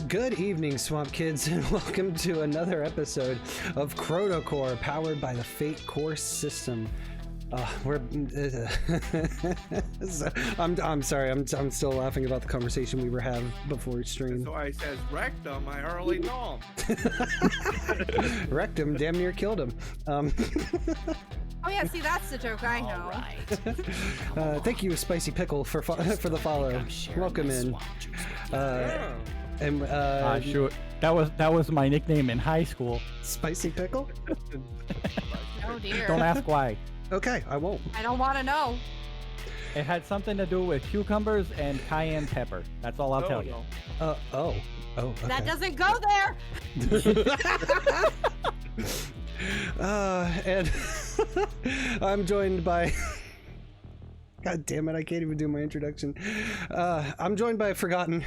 Good evening, Swamp Kids, and welcome to another episode of ChronoCorps, powered by the Fate Core system. I'm sorry. I'm still laughing about the conversation we were having before stream. So I says rectum. I hardly know him. Wrecked him. Damn near killed him. Oh yeah, see that's the joke I know. Right. Thank you, Spicy Pickle, for the follow. Welcome in. Sure. That was my nickname in high school. Spicy Pickle? Oh dear. Don't ask why. Okay, I won't. I don't want to know. It had something to do with cucumbers and cayenne pepper. That's all I'll tell you. Oh, okay. That doesn't go there. And I'm joined by God damn it, I can't even do my introduction. I'm joined by Forgotten.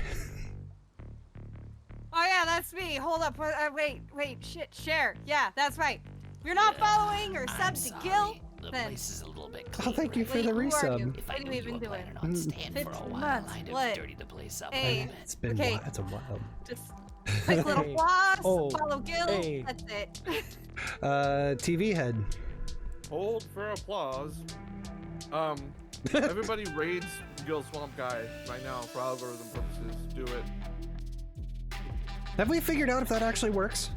Oh yeah, that's me. Hold up. Wait. Shit. Share. Yeah, that's right. If you're not following or sub to Gil, the then place is a little bit Oh, thank you for the resub. If I What knew are you you even were doing? planning on staying for a 15 while, months, I'd what? have dirtied the place up a Hey. little bit. It's been Okay. it's a while. just quick little floss, Oh. follow Gil. Hey. That's it. TVHEADD. Hold for applause. Everybody raids Gil Swamp Guy right now for algorithm purposes. Do it. Have we figured out if that actually works?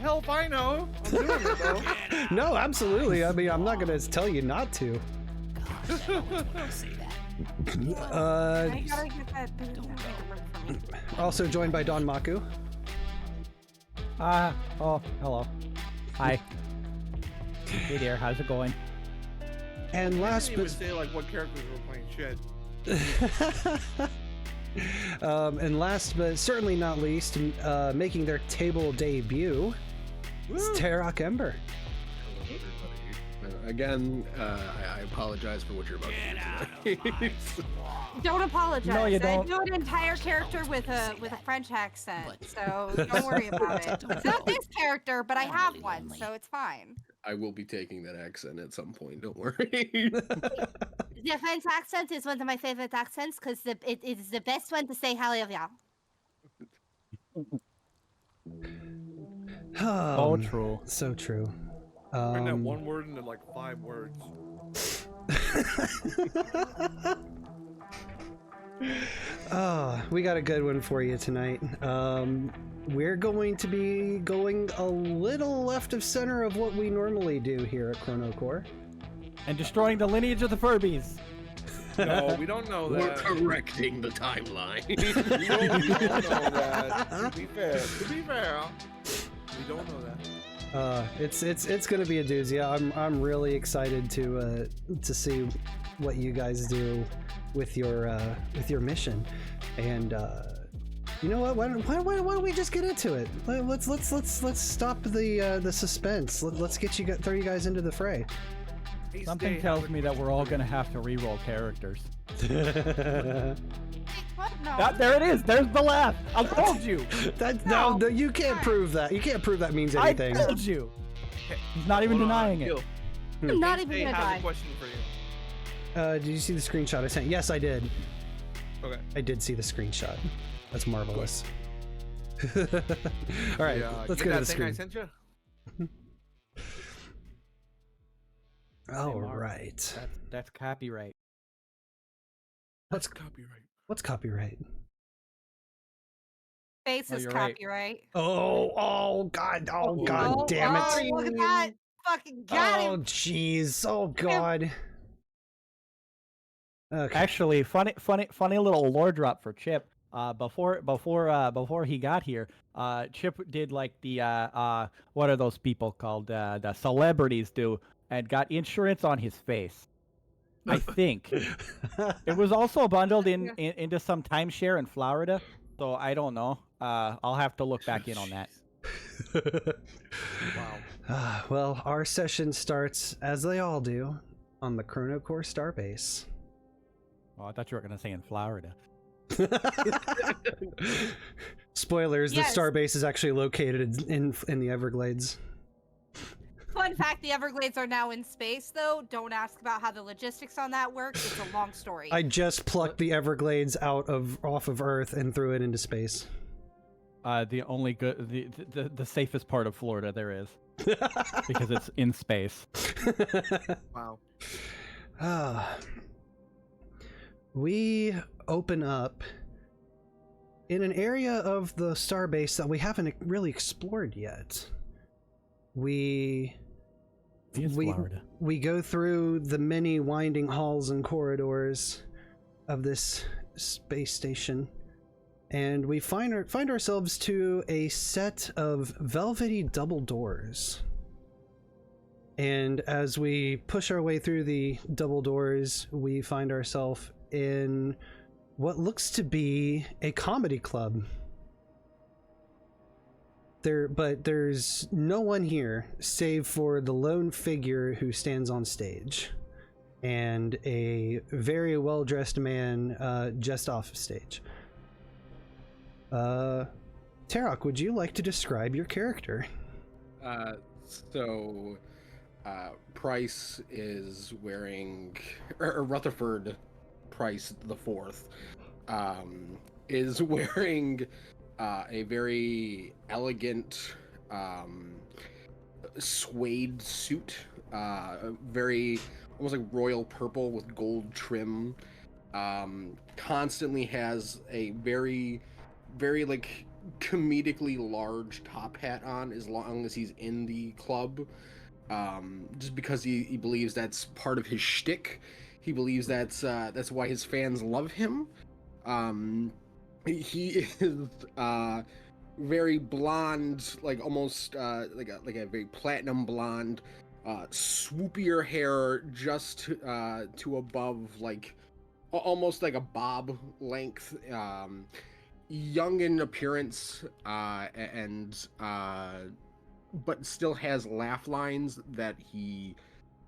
Hell if I know. I'm doing it though. No, absolutely. I mean, I'm not gonna tell you not to. Gosh, I don't want to say that. I gotta get that. Don't make it work for me. Also joined by Dawnmakuu. Oh, hello. Hi. Hey there, how's it going? And last I didn't but even say like what characters were playing shit. and last but certainly not least, making their table debut, it's Tarrok Ember. Hello, everybody. Again, I apologize for what you're about to do tonight. Don't apologize. No, you don't. I do an entire character with a French accent, so don't worry about it. It's not this character, but I have one, so it's fine. I will be taking that accent at some point, don't worry. The French accent is one of my favorite accents because it is the best one to say hallelujah. Oh, true. So true. Turn that one word into like 5 words. We got a good one for you tonight. We're going to be going a little left of center of what we normally do here at ChronoCorps. And destroying the lineage of the Furbies. No, we don't know We're that. correcting the timeline. we don't know that. To be fair, we don't know that. It's gonna be a doozy. I'm really excited to see what you guys do with your mission, and you know what? Why don't we just get into it? Let's stop the suspense. Let's throw you guys into the fray. Something tells me that we're all gonna have to re-roll characters. What? No. There it is. There's the laugh. I told you. No, you can't prove that. You can't prove that means anything. I told you. He's not even denying it. I'm not even Hey, gonna has die. a question for you. Did you see the screenshot I sent? Yes, I did. Okay. I did see the screenshot. That's marvelous. All right, let's get go to that the thing I screen. sent you. All right. That's copyright. What's Copyright. What's copyright? Face Oh, is you're right. copyright. Oh God damn it. Oh, look at that. Fucking got Oh him. jeez. Oh God. Okay. Actually, funny little lore drop for Chipp. Before he got here, Chipp did like the what are those people called? The celebrities do, and got insurance on his face. I think it was also bundled into some timeshare in Florida. So I don't know. I'll have to look back in on that. Wow. Well, our session starts, as they all do, on the ChronoCorps starbase. Oh, I thought you were gonna say in Florida. Spoilers, Yes. the starbase is actually located in the Everglades. Fun fact, the Everglades are now in space, though. Don't ask about how the logistics on that work. It's a long story. I just plucked the Everglades off of Earth and threw it into space. The only good, the safest part of Florida there is, because it's in space. Wow. We open up in an area of the starbase that we haven't really explored yet. We go through the many winding halls and corridors of this space station, and we find ourselves to a set of velvety double doors. And as we push our way through the double doors, we find ourselves in what looks to be a comedy club. But there's no one here save for the lone figure who stands on stage and a very well-dressed man just off of stage. Tarrok, would you like to describe your character? Price is wearing, or Rutherford Price the Fourth, is wearing a very elegant suede suit, very almost like royal purple with gold trim. Constantly has a very like comedically large top hat on as long as he's in the club, just because he believes that's part of his shtick. He believes that's why his fans love him. He is very blonde, like almost like a very platinum blonde, swoopier hair just to above, like almost like a bob length, young in appearance, and but still has laugh lines that he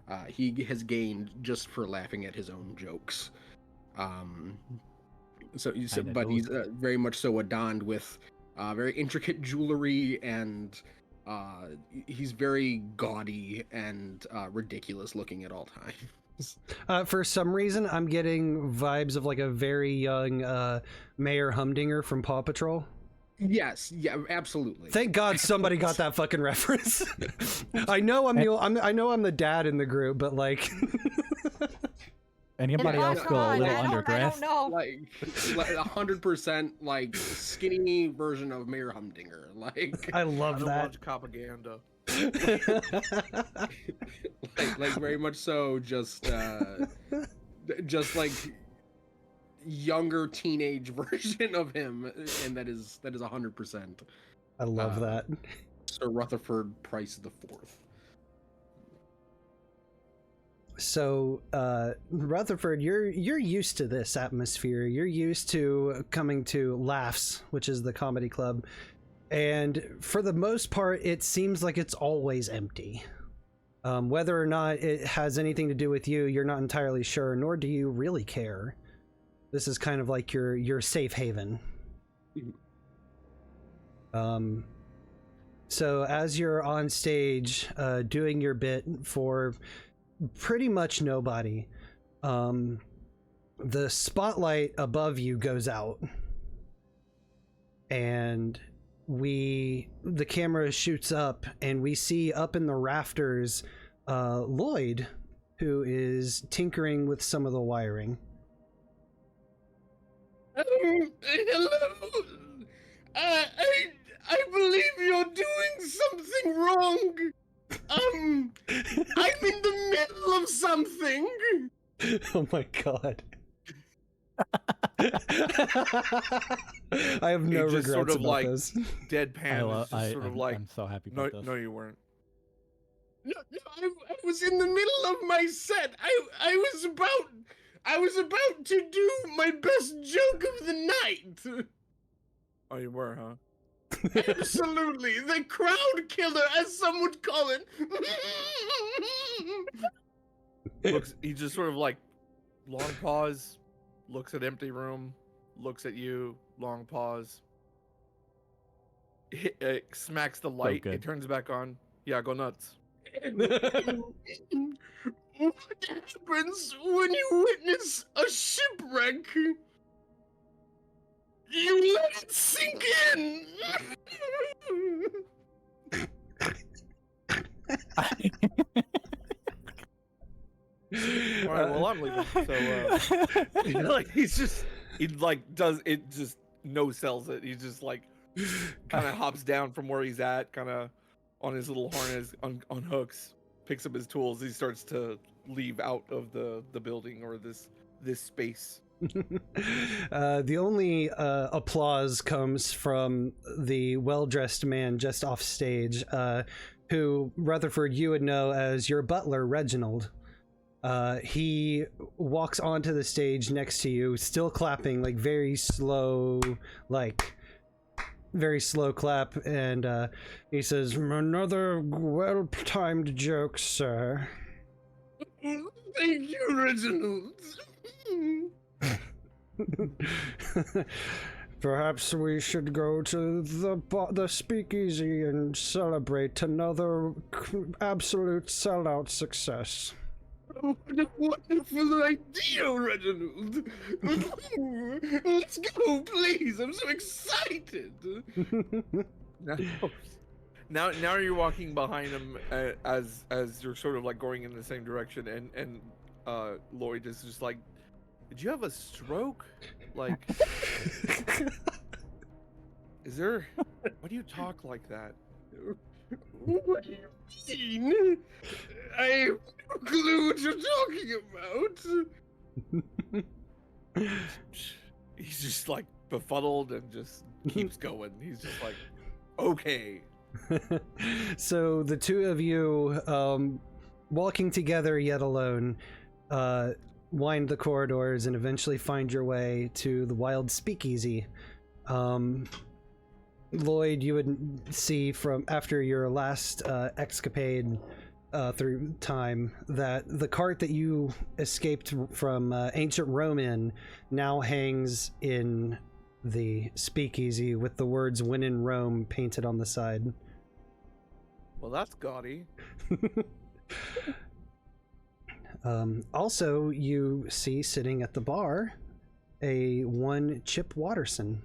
has gained just for laughing at his own jokes. He's very much so adorned with very intricate jewelry, and he's very gaudy and ridiculous looking at all times. For some reason, I'm getting vibes of like a very young Mayor Humdinger from Paw Patrol. Yes, yeah, absolutely. Thank God somebody got that fucking reference. I know I'm the dad in the group, but like. Anybody else go a little underdressed? I don't know. Like 100% like skinny version of Mayor Humdinger. Like I love I don't that. watch propaganda. like very much so, just like younger teenage version of him, and that is 100%. I love that. Sir Rutherford Price the Fourth. So, Rutherford, you're used to this atmosphere. You're used to coming to Laughs, which is the comedy club, and for the most part, it seems like it's always empty. Whether or not it has anything to do with you, you're not entirely sure, nor do you really care. This is kind of like your safe haven. So as you're on stage, doing your bit for pretty much nobody, the spotlight above you goes out, and the camera shoots up, and we see up in the rafters Lloyd, who is tinkering with some of the wiring. Hello. I believe you're doing something wrong. I'm in the middle of something. Oh my God. I have no He just regrets sort of about like this. deadpan. I'm so happy about this. No, you weren't. No, I was in the middle of my set. I was about to do my best joke of the night. Oh, you were, huh? Absolutely, the crowd killer, as some would call it. He just sort of like long pause, looks at empty room, looks at you, long pause. Smacks the light. good. It turns back on. Yeah, go nuts. What happens when you witness a shipwreck? You let it sink in. All right, well I'm leaving. So he just no sells it. He just like kind of hops down from where he's at, kind of on his little harness, on hooks, picks up his tools. He starts to leave out of the building or this space. The only applause comes from the well-dressed man just off stage, who, Rutherford, you would know as your butler, Reginald. He walks onto the stage next to you, still clapping, like very slow clap, and he says, "Another well-timed joke, sir." Thank you, Reginald. Perhaps we should go to the speakeasy and celebrate another absolute sellout success. Oh, what a wonderful idea, Reginald. Let's go, please. I'm so excited. Now you're walking behind him as you're sort of like going in the same direction, and Lloyd is just like, "Did you have a stroke? Like, is there? Why do you talk like that?" What do you mean? I have no clue what you're talking about. He's just like befuddled and just keeps going. He's just like, okay. So the two of you, walking together yet alone, wind the corridors and eventually find your way to the Wild Speakeasy. Lloyd, you would see from after your last escapade through time that the cart that you escaped from ancient Rome in now hangs in the speakeasy with the words "When in Rome" painted on the side. Well, that's gaudy. Also, you see sitting at the bar one Chipp Watterson.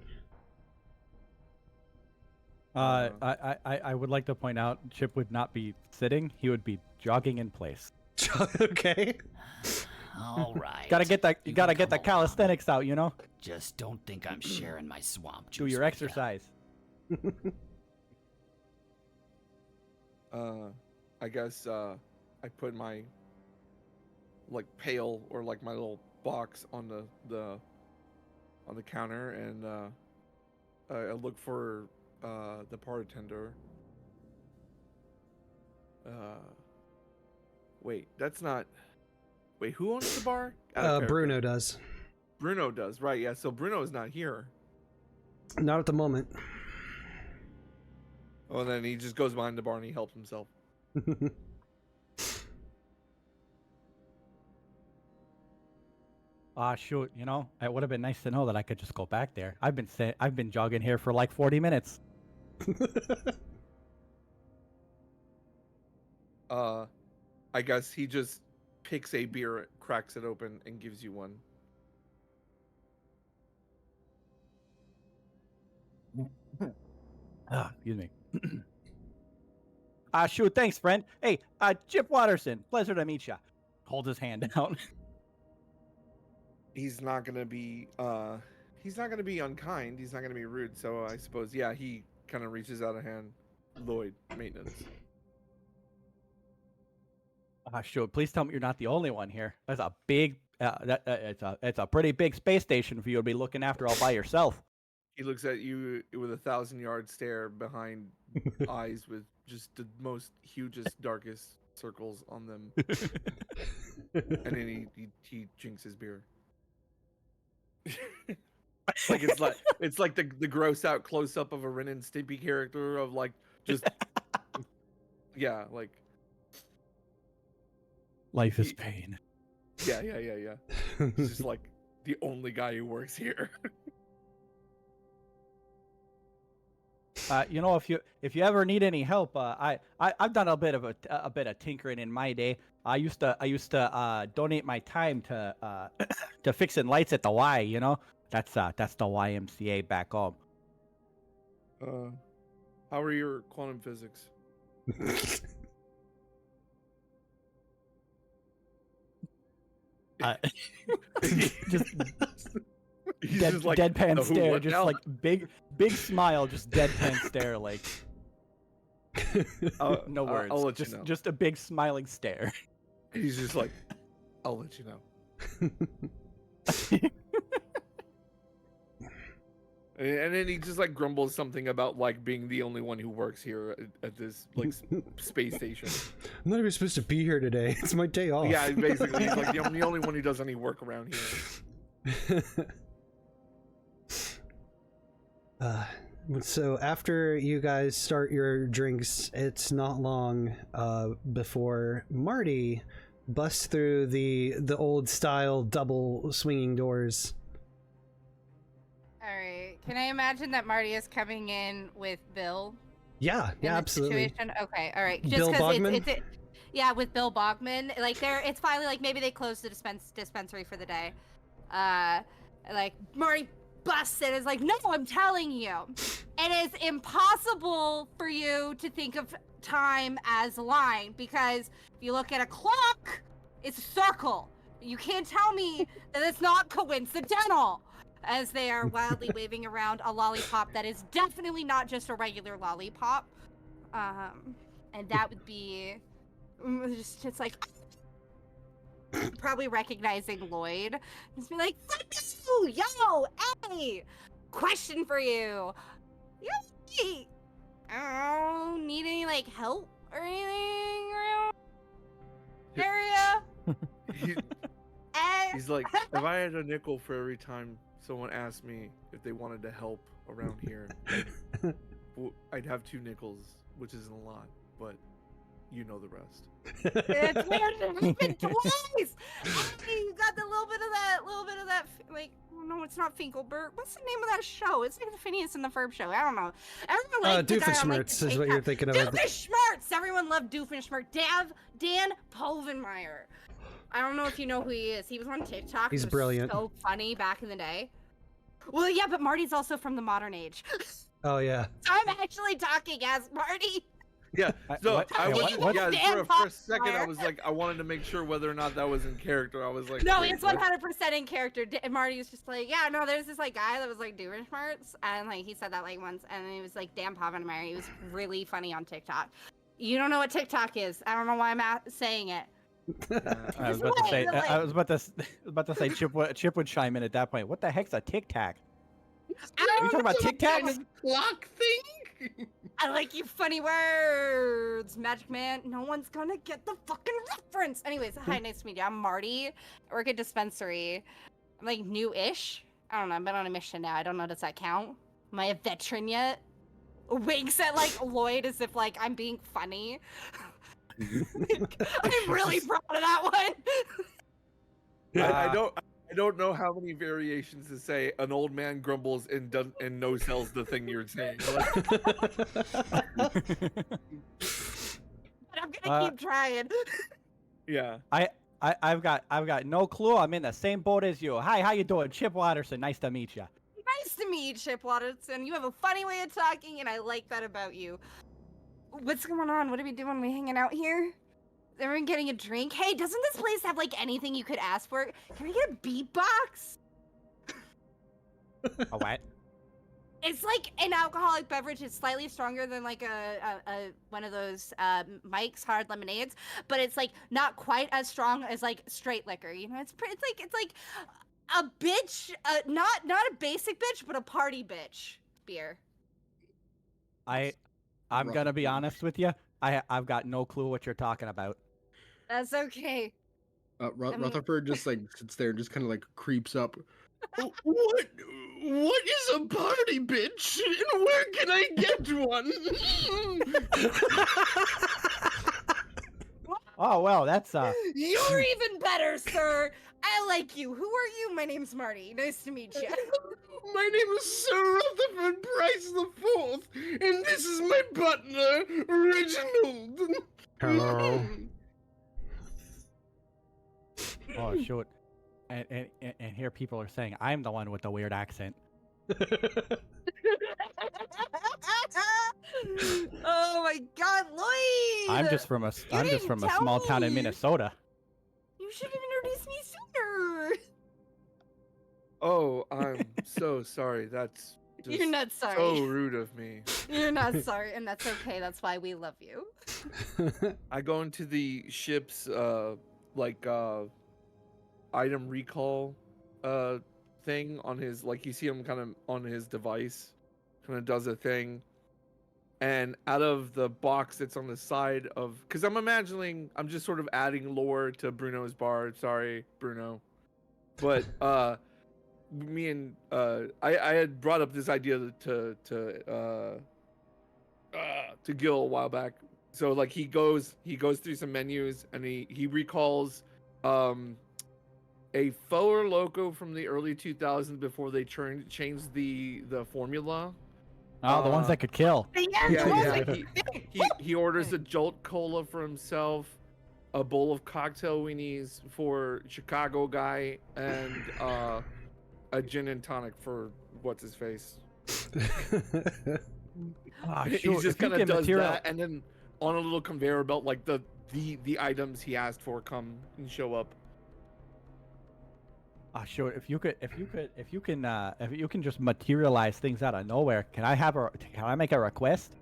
I would like to point out Chipp would not be sitting; he would be jogging in place. Okay. All right. Gotta get that. You gotta can get the come calisthenics out, you know. Just don't think I'm sharing my swamp juice. Do your with ya. exercise. I guess I put my like pail or like my little box on the counter, and I look for the bartender. Wait, that's not. Wait, who owns the bar? Bruno does. Bruno does, right? Yeah. So Bruno is not here. Not at the moment. Well, then he just goes behind the bar and he helps himself. Shoot, you know, it would have been nice to know that I could just go back there. I've been jogging here for like 40 minutes. I guess he just picks a beer, cracks it open, and gives you one. Excuse me. Shoot, thanks, friend. Hey, Chipp Watterson, pleasure to meet ya. Hold his hand out. He's not gonna be unkind. He's not gonna be rude. So I suppose, yeah, he kind of reaches out a hand. Lloyd, maintenance. Shoot, please tell me you're not the only one here. That's a big, it's a pretty big space station for you to be looking after all by yourself. He looks at you with a 1,000-yard stare behind eyes with just the most hugest, darkest circles on them. And then he drinks his beer. Like it's like the gross out close up of a Ren and Stimpy character of like just yeah, like Life is pain. yeah. He's just like the only guy who works here. You know, if you ever need any help, I've done a bit of tinkering in my day. I used to donate my time to to fixing lights at the Y. You know, that's the YMCA back home. How are your quantum physics? Just He's dead, just like, deadpan who, stare, what just now? like big smile, just deadpan stare, like no words, I'll let just you know. just a big smiling stare. He's just like, I'll let you know. And then he just like grumbles something about like being the only one who works here at this like space station. I'm not even supposed to be here today. It's my day off. Yeah, basically, he's like the only one who does any work around here. So after you guys start your drinks, it's not long before Martie busts through the old style double swinging doors. All right. Can I imagine that Martie is coming in with Bill? Yeah, in yeah, this absolutely. Situation? Okay, all right. Bill 'cause Bogman? Yeah, with Bill Bogman. Like it's finally like maybe they closed the dispensary for the day. Like Martie busts in, is like, no, I'm telling you, it is impossible for you to think of time as a line, because if you look at a clock, it's a circle. You can't tell me that it's not coincidental. As they are wildly waving around a lollipop that is definitely not just a regular lollipop. And that would be just like probably recognizing Lloyd. Just be like, fuck you, yo, hey, question for you. Yo, I don't need any like help or anything around area. He's like, if I had a nickel for every time someone asked me if they wanted to help around here, I'd have 2 nickels, which isn't a lot, but you know the rest. It's weird. It's been twice. Hey, you got the little bit of that, like, no, it's not Finkelberg. What's the name of that show? It's like the Phineas and the Ferb show. I don't know. Everyone liked the guy on, like, Doofenshmirtz the is what you're thinking of. Doofenshmirtz. Everyone loved Doofenshmirtz. Dan Povenmire. I don't know if you know who he is. He was on TikTok. He's It was brilliant. So funny back in the day. Well, yeah, but Martie's also from the modern age. Oh yeah. So I'm actually talking as Martie. Yeah, so What? I was, What? yeah, for a second I was like, I wanted to make sure whether or not that was in character. I was like, No, wait, it's what? 100% in character. And Marty was just like, yeah, no, there's this like guy that was like doing smarts, and like he said that like once, and he was like, damn, Povenmire. He was really funny on TikTok. You don't know what TikTok is. I don't know why I'm saying it. I was about to say Chip would chime in at that point. What the heck's a Tic Tac? Are you talking about Tic Tacs? Clock thing? I like your funny words, Magic Man. No one's gonna get the fucking reference. Anyways, hi, nice to meet you. I'm Martie. I work at dispensary. I'm like new-ish. I don't know. I've been on a mission now. I don't know. Does that count? Am I a veteran yet? Winks at like Lloyd as if like I'm being funny. I'm really proud of that one. I don't know how many variations to say an old man grumbles and no sells the thing you're saying. But I'm gonna keep trying. Yeah. I've got no clue. I'm in the same boat as you. Hi, how you doing? Chip Watterson. Nice to meet you. Nice to meet you, Chipp Watterson. You have a funny way of talking, and I like that about you. What's going on? What are we doing? We hanging out here? Everyone getting a drink? Hey, doesn't this place have like anything you could ask for? Can we get a beatbox? A what? It's like an alcoholic beverage. It's slightly stronger than like a one of those Mike's hard lemonades, but it's like not quite as strong as like straight liquor. You know, it's like a bitch, not a basic bitch, but a party bitch beer. I'm gonna be honest with you. I've got no clue what you're talking about. That's okay. Rutherford just like sits there and just kind of like creeps up. What? What is a party bitch, and where can I get one? Oh well, that's You're even better, sir. I like you. Who are you? My name's Marty. Nice to meet you. My name is Sir Rutherford Price the Fourth, and this is my butler, Reginald. Hello. oh shoot, and here people are saying I'm the one with the weird accent. Oh my God, Lloyd! I'm just from a small town in Minnesota. You should have introduced me sooner. Oh, I'm so sorry. That's just You're not sorry. so rude of me. You're not sorry, and that's okay. That's why we love you. I go into the ship's item recall thing on his, like, you see him kind of on his device, kind of does a thing, and out of the box that's on the side of, because I'm just sort of adding lore to Bruno's bar. Sorry, Bruno, but me and I had brought up this idea to Gil a while back. So like he goes through some menus and he recalls a Four Loco from the early 2000s before they changed the formula. Oh, the ones that could kill. He orders a Jolt Cola for himself, a bowl of cocktail weenies for Chicago guy, and a gin and tonic for what's his face. He just kind of does that, and then on a little conveyor belt, like the items he asked for come and show up. Sure. If you can just materialize things out of nowhere, can I make a request?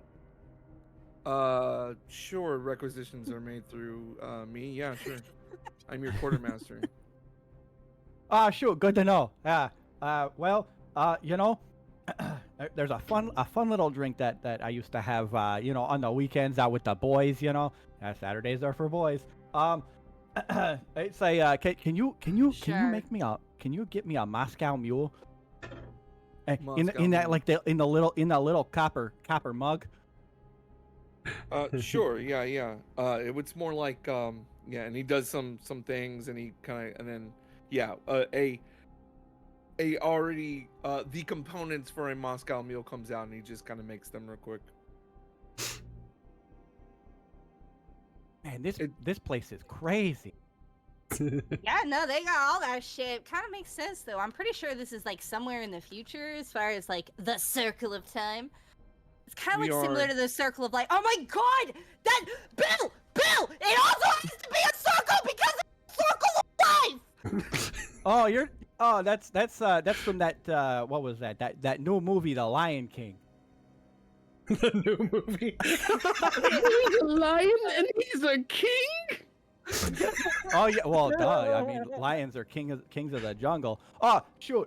Sure. Requisitions are made through me. Yeah, sure. I'm your quartermaster. Sure. Good to know. There's a fun little drink that I used to have, on the weekends out with the boys. Saturdays are for boys. It's a can you get me a Moscow Mule? In that little copper mug. Sure. Yeah. It's more like and he does some things, and he kind of, and then already the components for a Moscow Mule comes out, and he just kind of makes them real quick. Man, this place is crazy. Yeah, no, they got all that shit. Kind of makes sense though. I'm pretty sure this is like somewhere in the future, as far as like the circle of time. It's kind of like similar to the circle of life. Oh my God, that Bill, it also has to be a circle because it's a circle of life. That's from that what was that new movie, The Lion King. The new movie. He's a lion and he's a king. Oh yeah, well, duh. I mean, lions are kings of the jungle. Oh shoot.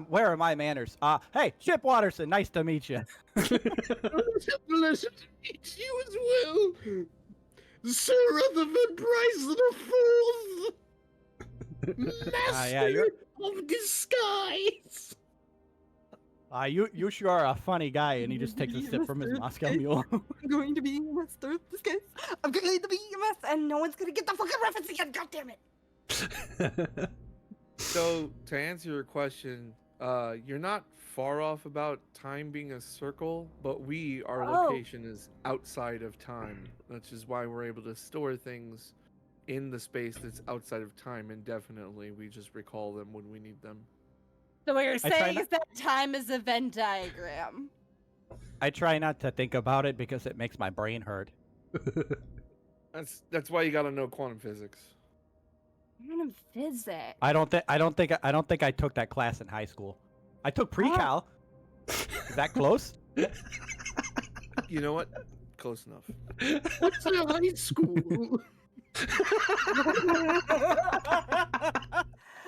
Where are my manners? Hey, Chipp Watterson, nice to meet you. Pleasure to meet you as well, Sir Rutherford Price the Fourth, Master of Disguise. You sure are a funny guy, and he just takes a sip from his Moscow Mule. I'm going to be a master of disguise. I'm going to be a master, and no one's going to get the fucking reference again. God damn it. So to answer your question, you're not far off about time being a circle, but our location is outside of time. Which is why we're able to store things in the space that's outside of time indefinitely. We just recall them when we need them. So what you're saying is that time is a Venn diagram. I try not to think about it because it makes my brain hurt. That's why you gotta know quantum physics. Quantum physics. I don't think I took that class in high school. I took pre-cal. Is that close? You know what? Close enough. What's a high school?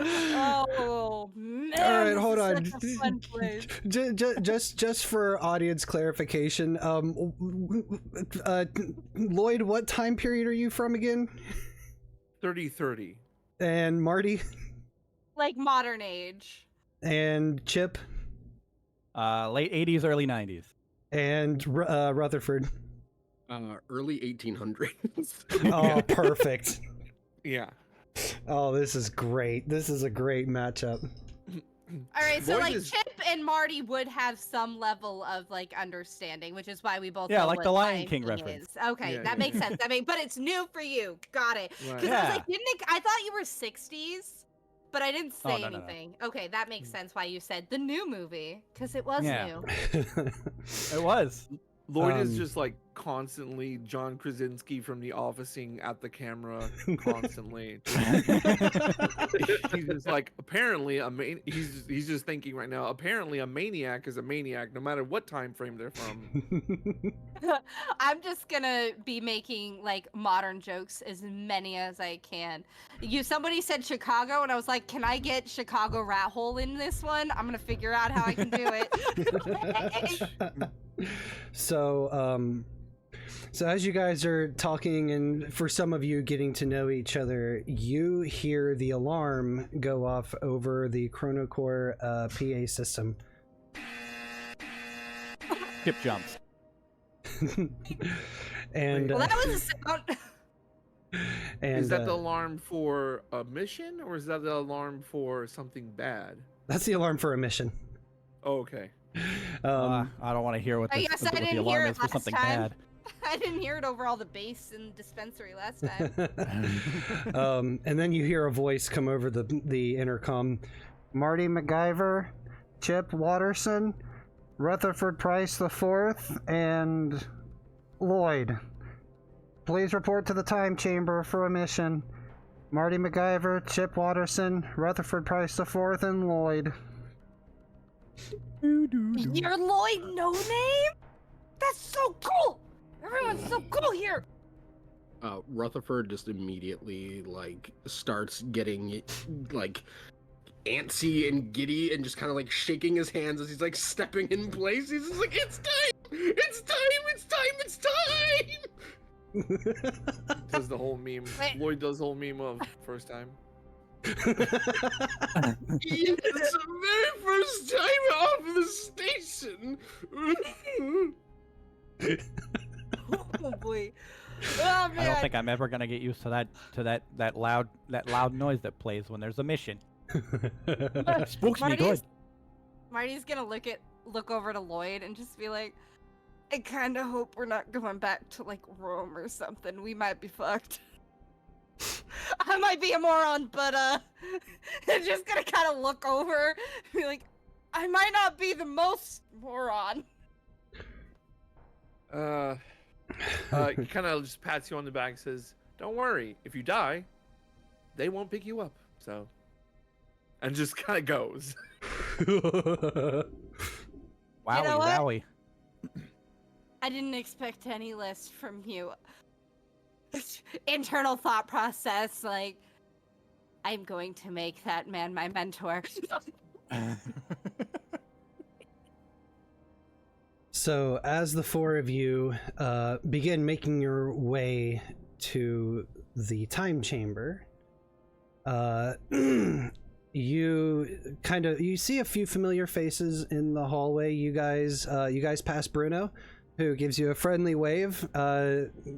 Oh man! All right, hold on. Such a fun place. Just for audience clarification, Lloyd, what time period are you from again? 3030. And Marty? Like modern age. And Chipp? Late 80s, early 90s. And Rutherford. Early 1800s. Oh, perfect. Yeah. Oh, this is great. This is a great matchup. All right, so Lloyd like is- Chipp and Marty would have some level of like understanding, which is why we both Yeah, know like what the Lion King is. reference. Okay, Yeah, that yeah, makes yeah. sense. But it's new for you. Got it. Right. Because I was Yeah. like, I thought you were 60s, but I didn't say no, no. anything. Okay, that makes sense why you said the new movie, because it was Yeah. new. It was. Lloyd is Um, just like constantly John Krasinski from The Officing at the camera, constantly. He's just like apparently he's just thinking right now. Apparently, a maniac is a maniac, no matter what time frame they're from. I'm just gonna be making like modern jokes as many as I can. Somebody said Chicago, and I was like, can I get Chicago rat hole in this one? I'm gonna figure out how I can do it. So as you guys are talking, and for some of you getting to know each other, you hear the alarm go off over the ChronoCorps PA system. Chip jumps. And Well, that was a sound. and Is that the alarm for a mission, or is that the alarm for something bad? that's the alarm for a mission. Oh, okay. I don't want to hear what, I this, guess what I the didn't alarm hear it is for last something time. bad. I didn't hear it over all the bass and dispensary last time. And then you hear a voice come over the intercom. Marty Magyver, Chipp Watterson, Rutherford Price IV, and Lloyd. Please report to the time chamber for a mission. Marty Magyver, Chipp Watterson, Rutherford Price IV, and Lloyd. Your Lloyd no name? That's so cool! Everyone's so cool here! Rutherford just immediately like starts getting like antsy and giddy and just kind of like shaking his hands as he's like stepping in place. He's just like, it's time! It's time! It's time! It's time! Does the whole meme. Wait. Lloyd does the whole meme of first time. Yes, the very first time off the station. Oh boy. Oh man. I don't think I'm ever gonna get used to that loud noise that plays when there's a mission. Spooks me good. Marty's gonna look over to Lloyd and just be like, I kinda hope we're not going back to like Rome or something. We might be fucked. I might be a moron, but just gonna kinda look over, be like, I might not be the most moron. He kind of just pats you on the back and says, don't worry, if you die, they won't pick you up, so. And just kind of goes. Wowie know what? wowie. I didn't expect any less from you. Internal thought process, like, I'm going to make that man my mentor. So, as the four of you begin making your way to the time chamber, you see a few familiar faces in the hallway. You guys pass Bruno, who gives you a friendly wave,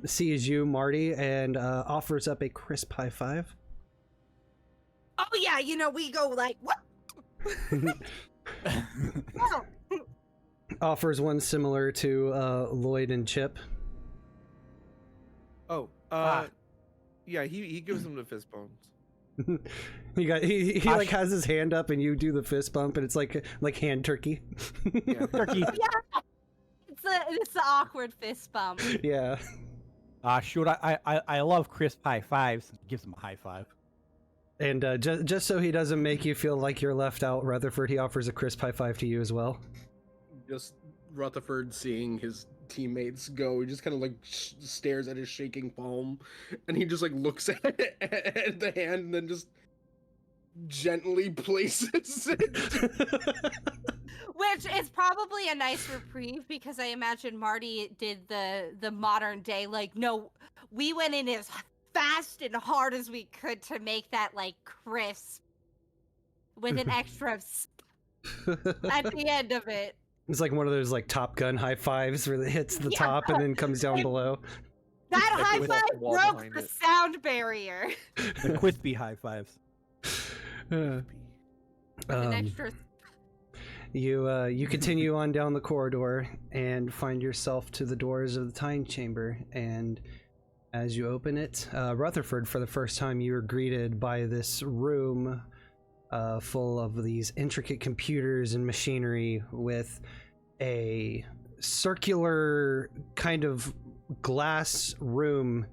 sees you, Marty, and offers up a crisp high five. Oh yeah, we go like, what? Offers one similar to Lloyd and Chipp. Oh, yeah, he gives them the fist bumps. he like has his hand up and you do the fist bump and it's like hand turkey. Yeah. Turkey. Yeah. It's the awkward fist bump. Yeah. Shoot, I love crisp high fives. Gives him a high five. And just so he doesn't make you feel like you're left out, Rutherford, he offers a crisp high five to you as well. Just Rutherford seeing his teammates go, he just kind of like stares at his shaking palm, and he just like looks at the hand and then just gently places it. Which is probably a nice reprieve because I imagine Marty did the modern day, like, no, we went in as fast and hard as we could to make that like crisp with an extra at the end of it. It's like one of those like Top Gun high fives where it hits the top and then comes down below. That high with the five wall broke behind the it. sound barrier. The Quispy high fives. An extra. You continue on down the corridor and find yourself to the doors of the time chamber, and as you open it, Rutherford, for the first time you are greeted by this room full of these intricate computers and machinery with a circular kind of glass room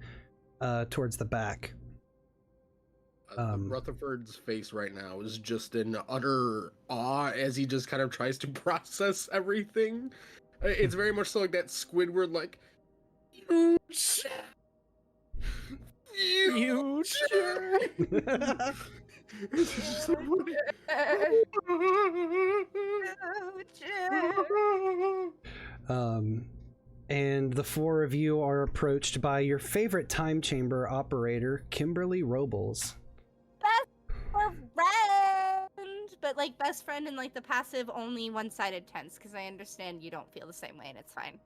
towards the back. Rutherford's face right now is just in utter awe as he just kind of tries to process everything. It's very much so like that Squidward, like, huge. It's just so funny. And the four of you are approached by your favorite time chamber operator, Kimberly Robles. Friend, but like best friend in like the passive only one-sided tense, because I understand you don't feel the same way and it's fine.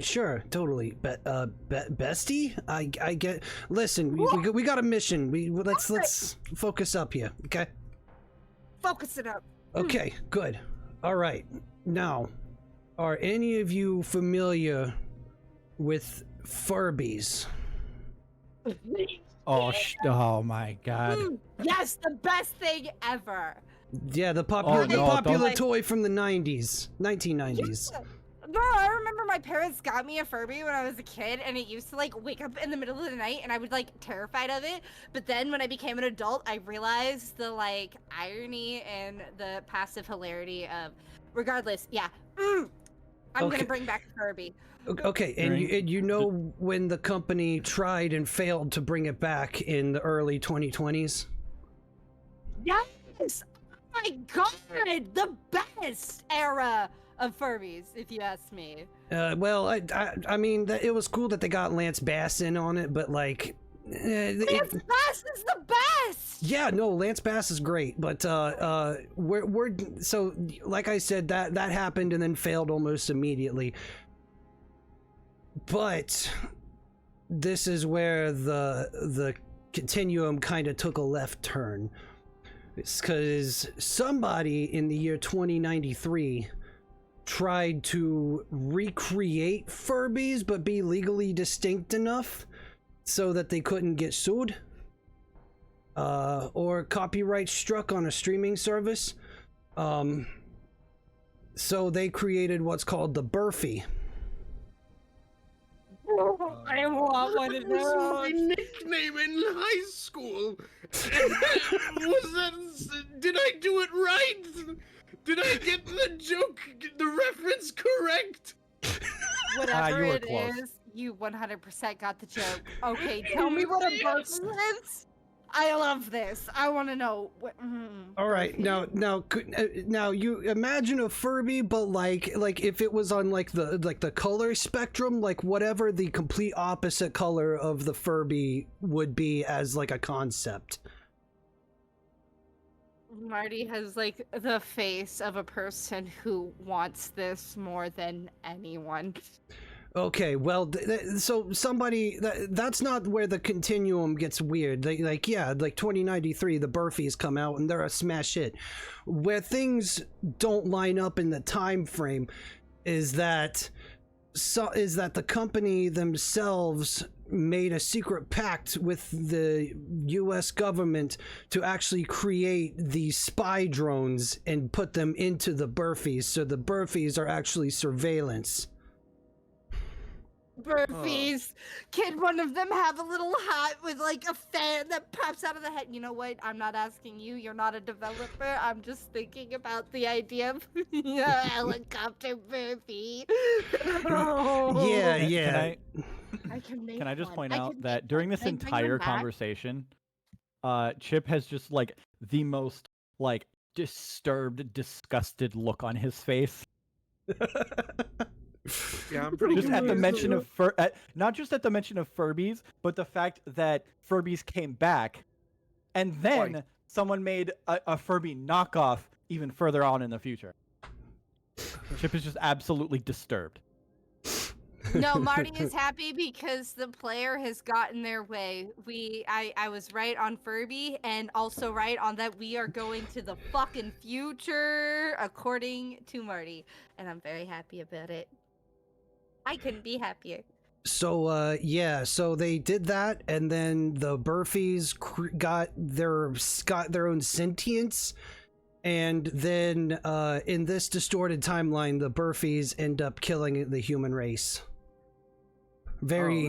Sure, totally. Bestie, I get. Listen, we got a mission. Let's focus up here, okay? Focus it up. Okay, good. All right. Now, are any of you familiar with Furbies? Oh my God. Yes, the best thing ever. Yeah, the Oh, no, popular don't- toy from the 1990s. Yeah. No, I remember my parents got me a Furby when I was a kid, and it used to like wake up in the middle of the night, and I was like terrified of it. But then when I became an adult, I realized the like irony and the passive hilarity of, regardless, yeah, I'm Okay. gonna bring back a Furby. Okay, and you know when the company tried and failed to bring it back in the early 2020s? Yes! Oh my god! The best era of Furbies, if you ask me. Well, I mean, it was cool that they got Lance Bass in on it, but like... Lance Bass is the best! Yeah, no, Lance Bass is great, but we're so like I said, that happened and then failed almost immediately. But this is where the continuum kind of took a left turn. It's because somebody in the year 2093 tried to recreate Furbies but be legally distinct enough so that they couldn't get sued or copyright struck on a streaming service. So they created what's called the Burfie. I want one of That was my those. nickname in high school. Did I do it right? Did I get the joke, the reference correct? Whatever you were it close. is, you 100% got the joke. Okay, tell me what a Burfie is. I love this. I want to know. All right, now you imagine a Furby, but like if it was on like the color spectrum, like whatever the complete opposite color of the Furby would be as like a concept. Marty has like the face of a person who wants this more than anyone. Okay, well, so somebody that's not where the continuum gets weird. They like 2093, the Burfies come out and they're a smash hit. Where things don't line up in the time frame is that the company themselves made a secret pact with the US government to actually create these spy drones and put them into the Burfies, so the Burfies are actually surveillance. Burfies. Can one of them have a little hat with like a fan that pops out of the head? You know what? I'm not asking you. You're not a developer. I'm just thinking about the idea of a helicopter Burfie. Yeah. Can I just point out that during this entire conversation, Chipp has just like the most like disturbed, disgusted look on his face. Yeah, I'm pretty Just at the confused. mention of not just at the mention of Furbies, but the fact that Furbies came back, and then someone made a Furby knockoff even further on in the future. Chipp is just absolutely disturbed. No, Marty is happy because the player has gotten their way. I was right on Furby and also right on that we are going to the fucking future according to Marty. And I'm very happy about it. I couldn't be happier. So so they did that, and then the Burfies got their own sentience, and then in this distorted timeline, the Burfies end up killing the human race. Very.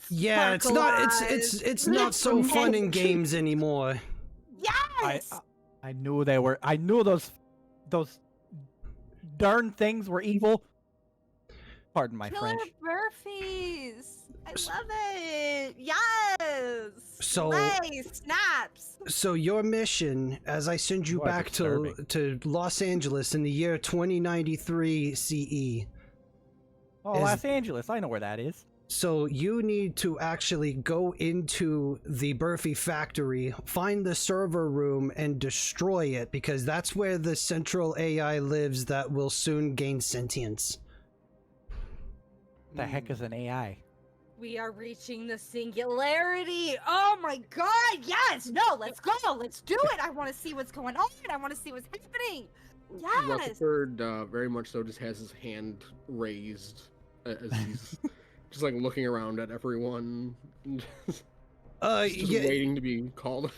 Yeah, it's not so fun in games anymore. Yes. I knew they were. I knew those darn things were evil. Pardon my Killer French. Burfies. I love it. Yes. So snaps. So your mission, as I send you Boy, back to Los Angeles in the year 2093 CE. Oh, Los Angeles. I know where that is. So you need to actually go into the Burfy factory, find the server room, and destroy it, because that's where the central AI lives that will soon gain sentience. The heck is an AI? We are reaching the singularity. Oh my god, yes! No, let's go! Let's do it! I want to see what's going on! I want to see what's happening! Yes! Rutherford very much so just has his hand raised as he's just like looking around at everyone. Just waiting to be called.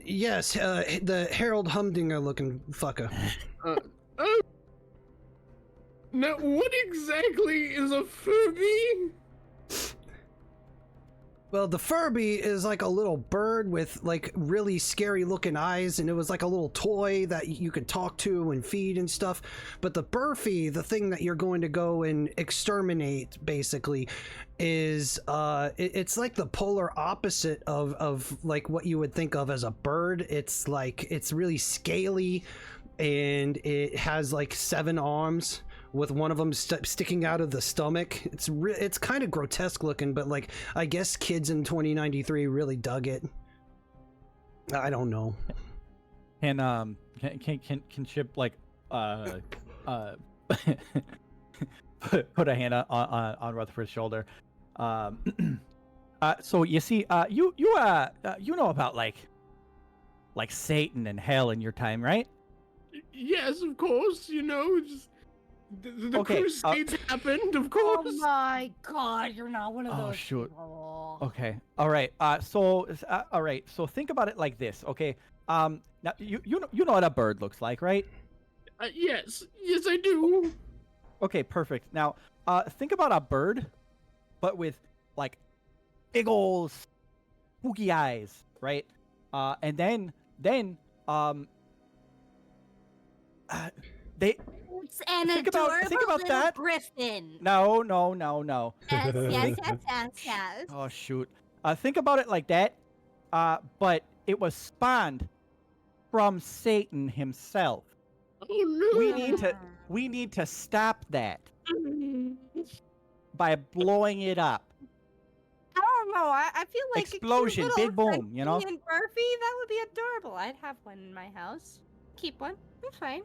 Yes, the Harold Humdinger looking fucker. Now, what exactly is a Furby? Well, the Furby is like a little bird with like really scary looking eyes, and it was like a little toy that you could talk to and feed and stuff. But the Burfy, the thing that you're going to go and exterminate, basically, is it's like the polar opposite of like what you would think of as a bird. It's like, it's really scaly, and it has like 7 arms, with one of them sticking out of the stomach. It's kind of grotesque looking, but like I guess kids in 2093 really dug it. I don't know. Can Chipp like put a hand on Rutherford's shoulder? So you see, you know about like Satan and hell in your time, right? Yes, of course. You know, just the Crusades happened, of course. Oh my god, you're not one of those. Oh shoot. People. Okay. All right. So think about it like this. Okay. Now you know what a bird looks like, right? Yes, I do. Okay. Perfect. Now think about a bird, but with like big old spooky eyes, right? And then they. It's an think adorable about little that. griffin. No. Yes. Oh shoot. Think about it like that. But it was spawned from Satan himself. Oh no. We need to stop that by blowing it up. I don't know. I feel like Explosion, a cute big little boom, you know? Sentient Burfy, that would be adorable. I'd have one in my house. Keep one. It's fine.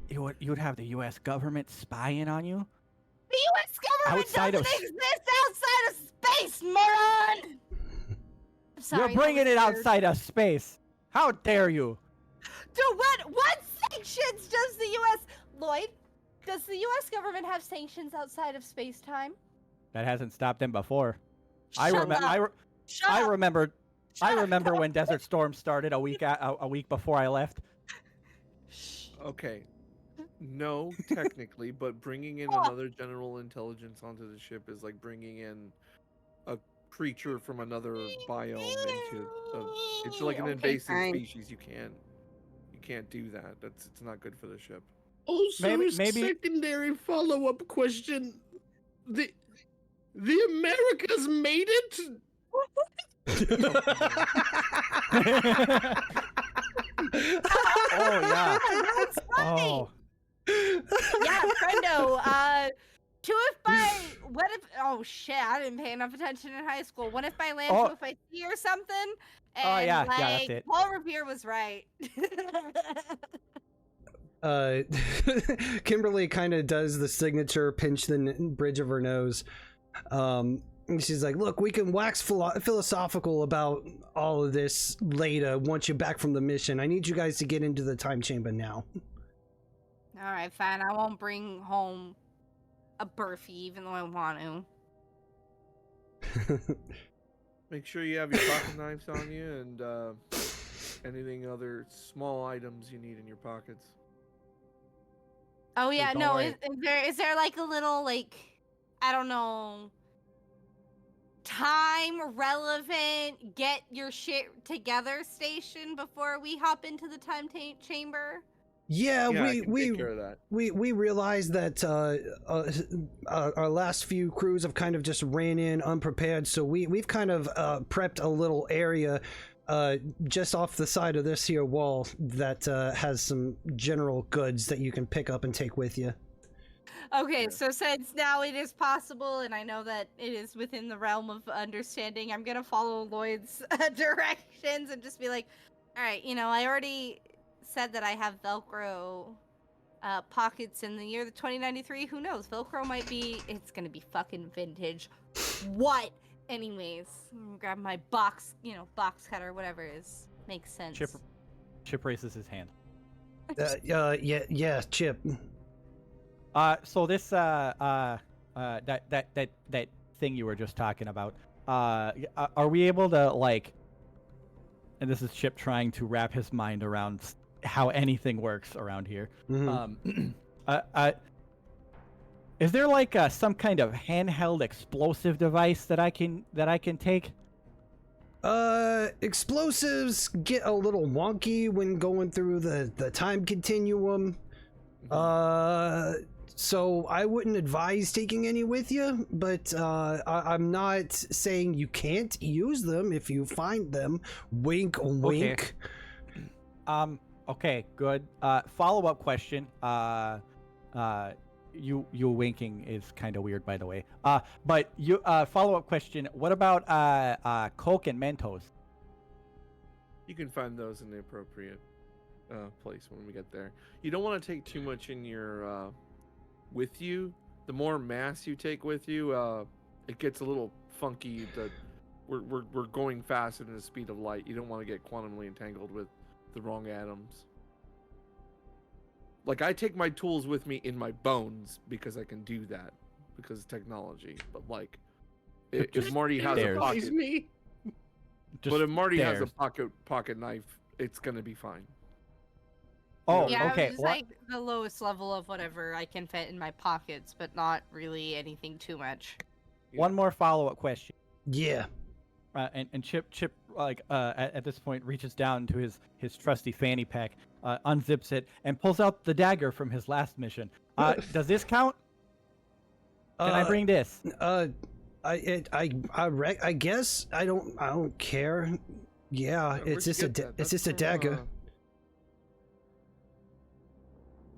You would have the U.S. government spying on you? The U.S. government doesn't exist outside of space, moron! I'm sorry, You're bringing it outside of space. How dare you? Dude, what sanctions does the U.S. Lloyd? Does the U.S. government have sanctions outside of space-time? That hasn't stopped them before. Shut up. I remember when Desert Storm started a week before I left. Okay. No, technically, but bringing in another general intelligence onto the ship is like bringing in a creature from another biome into it's like an invasive species. You can't do that. It's not good for the ship. Also, maybe secondary follow-up question: the Americas made it. Oh yeah. That's funny. Oh. Yeah, friendo. What if? Oh shit! I didn't pay enough attention in high school. What if I land Oh. to if I see or something? And Oh, yeah, like, that's it. Paul Revere was right. Kimberly kind of does the signature pinch the bridge of her nose. And she's like, look, we can wax philosophical about all of this later once you're back from the mission. I need you guys to get into the time chamber now. All right, fine. I won't bring home a Burfy, even though I want to. Make sure you have your pocket knives on you and anything other small items you need in your pockets. Oh yeah, don't no. worry. Is there like a little like, I don't know, time relevant get your shit together station before we hop into the time chamber? Yeah, I can take care of that. we realized that our last few crews have kind of just ran in unprepared, so we've kind of prepped a little area just off the side of this here wall that has some general goods that you can pick up and take with you. Okay, Yeah. so since now it is possible, and I know that it is within the realm of understanding, I'm gonna follow Lloyd's directions and just be like, all right, I already said that I have Velcro pockets in the year 2093. Who knows? Velcro might be, it's gonna be fucking vintage. What? Anyways, grab my box cutter, whatever it is. Makes sense. Chip raises his hand. Yeah, Chip. So this that thing you were just talking about, are we able to, like, and this is Chip trying to wrap his mind around how anything works around here. Mhm. Is there like some kind of handheld explosive device that I can take? Explosives get a little wonky when going through the time continuum. So I wouldn't advise taking any with you, but I'm not saying you can't use them if you find them. Wink, wink. Okay, good. Follow-up question. You winking is kind of weird, by the way. But you follow-up question. What about Coke and Mentos? You can find those in the appropriate place when we get there. You don't want to take too much in your with you. The more mass you take with you, it gets a little funky. That we're going faster than the speed of light. You don't want to get quantumly entangled with the wrong atoms. Like, I take my tools with me in my bones because I can do that because of technology. But like, if Marty has a pocket, but if Marty has a pocket knife, it's gonna be fine. Oh, Yeah, okay. it was like the lowest level of whatever I can fit in my pockets, but not really anything too much. One more follow-up question. Yeah. And Chip like at this point reaches down to his trusty fanny pack, unzips it, and pulls out the dagger from his last mission. Does this count? Can I bring this? I guess I don't care. Yeah, it's just a dagger.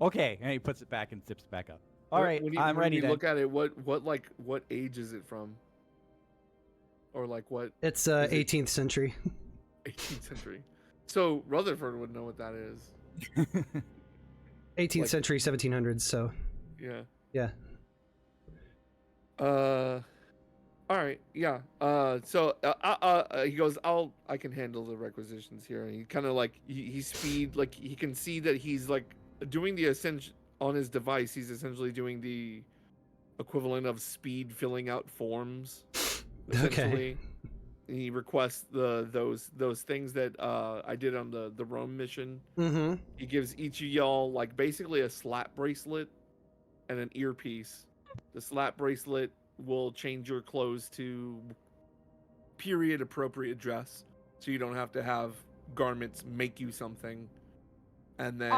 Okay, and he puts it back and zips it back up. All right, I'm ready. Look at it. What age is it from? Or like what? It's 18th century. 18th century. So Rutherford would know what that is. 18th century, 1700s. So. Yeah. Yeah. All right. Yeah. So he goes, I can handle the requisitions here. And he kind of like he's speed, like he can see that he's like doing the ascension on his device. He's essentially doing the equivalent of speed filling out forms. Okay. He requests those things that I did on the Rome mission. Mm-hmm. He gives each of y'all like basically a slap bracelet and an earpiece. The slap bracelet will change your clothes to period appropriate dress, so you don't have to have garments make you something. And then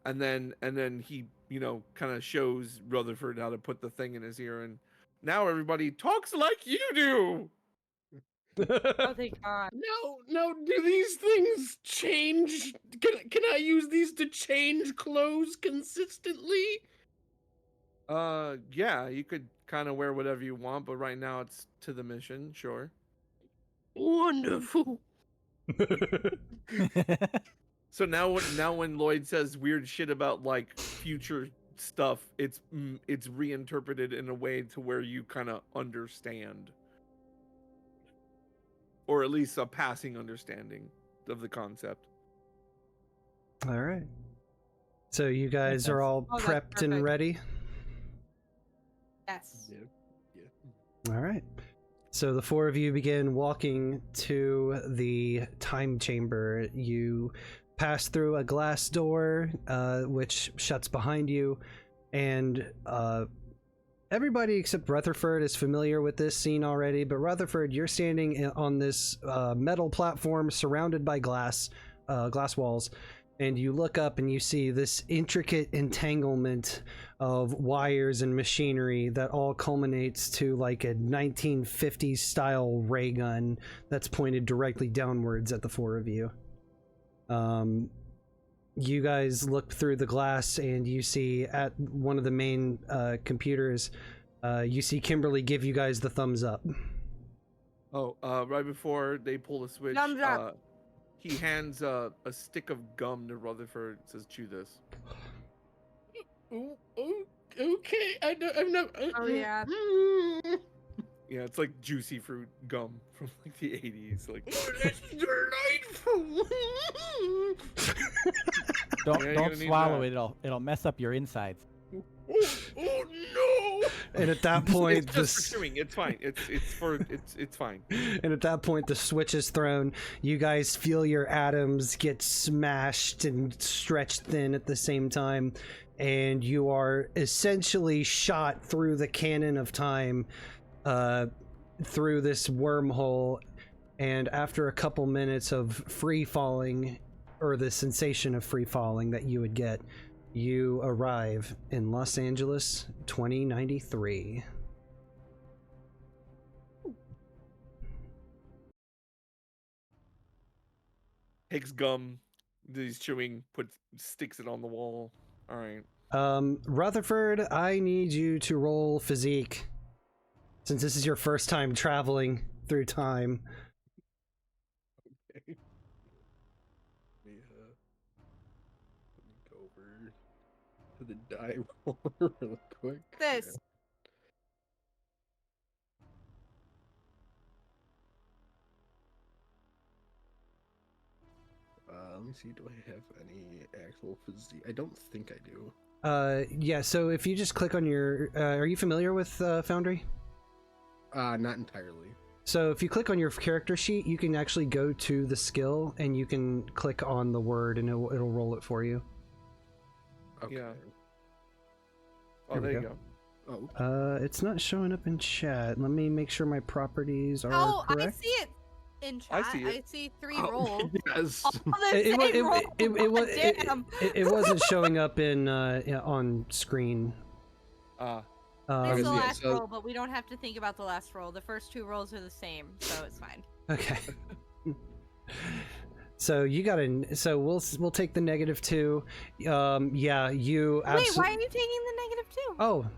and then he kind of shows Rutherford how to put the thing in his ear, and now everybody talks like you do. Oh, thank God. No, do these things change? Can I use these to change clothes consistently? Yeah, you could kind of wear whatever you want, but right now it's to the mission, sure. Wonderful. So now when Lloyd says weird shit about like future stuff, it's reinterpreted in a way to where you kind of understand, or at least a passing understanding of the concept. All right. So you guys are all Oh, that's prepped and perfect. ready? Yes. All right. So the four of you begin walking to the time chamber. You pass through a glass door, which shuts behind you, and everybody except Rutherford is familiar with this scene already. But Rutherford, you're standing on this metal platform surrounded by glass walls, and you look up and you see this intricate entanglement of wires and machinery that all culminates to like a 1950s style ray gun that's pointed directly downwards at the four of you. You guys look through the glass and you see at one of the main computers, you see Kimberly give you guys the thumbs up. Oh, right before they pull the switch, Thumbs up. he hands a stick of gum to Rutherford. Says, "Chew this." Oh, okay. I'm not. Oh, yeah. Yeah, it's like juicy fruit gum from like the 80s. Like, That's delightful. Don't Yeah, you're don't gonna need swallow that. it. It'll mess up your insides. Oh no! And at that point, it's just for chewing. It's fine. It's fine. And at that point, the switch is thrown. You guys feel your atoms get smashed and stretched thin at the same time, and you are essentially shot through the cannon of time, through this wormhole. And after a couple minutes of free falling, or the sensation of free falling that you would get, you arrive in Los Angeles 2093. Takes gum that he's chewing, sticks it on the wall. All right. Rutherford, I need you to roll physique, since this is your first time traveling through time. Let me go over to the die roller real quick. This. Let me see. Do I have any actual physique? I don't think I do. Yeah, so if you just click on your, are you familiar with Foundry? Not entirely. So if you click on your character sheet, you can actually go to the skill and you can click on the word and it'll roll it for you. Okay. Yeah. Oh, There we there you go. go. It's not showing up in chat. Let me make sure my properties are Oh, correct. I see it in chat. I see it. I see 3 Oh, rolls. yes. All the same rolls. Damn. It wasn't showing up in on screen. It's Okay, the yeah, last so- roll, but we don't have to think about the last roll. The first 2 rolls are the same, so it's fine. Okay. So you got so we'll take the -2. Yeah, you. Wait, why are you taking the -2?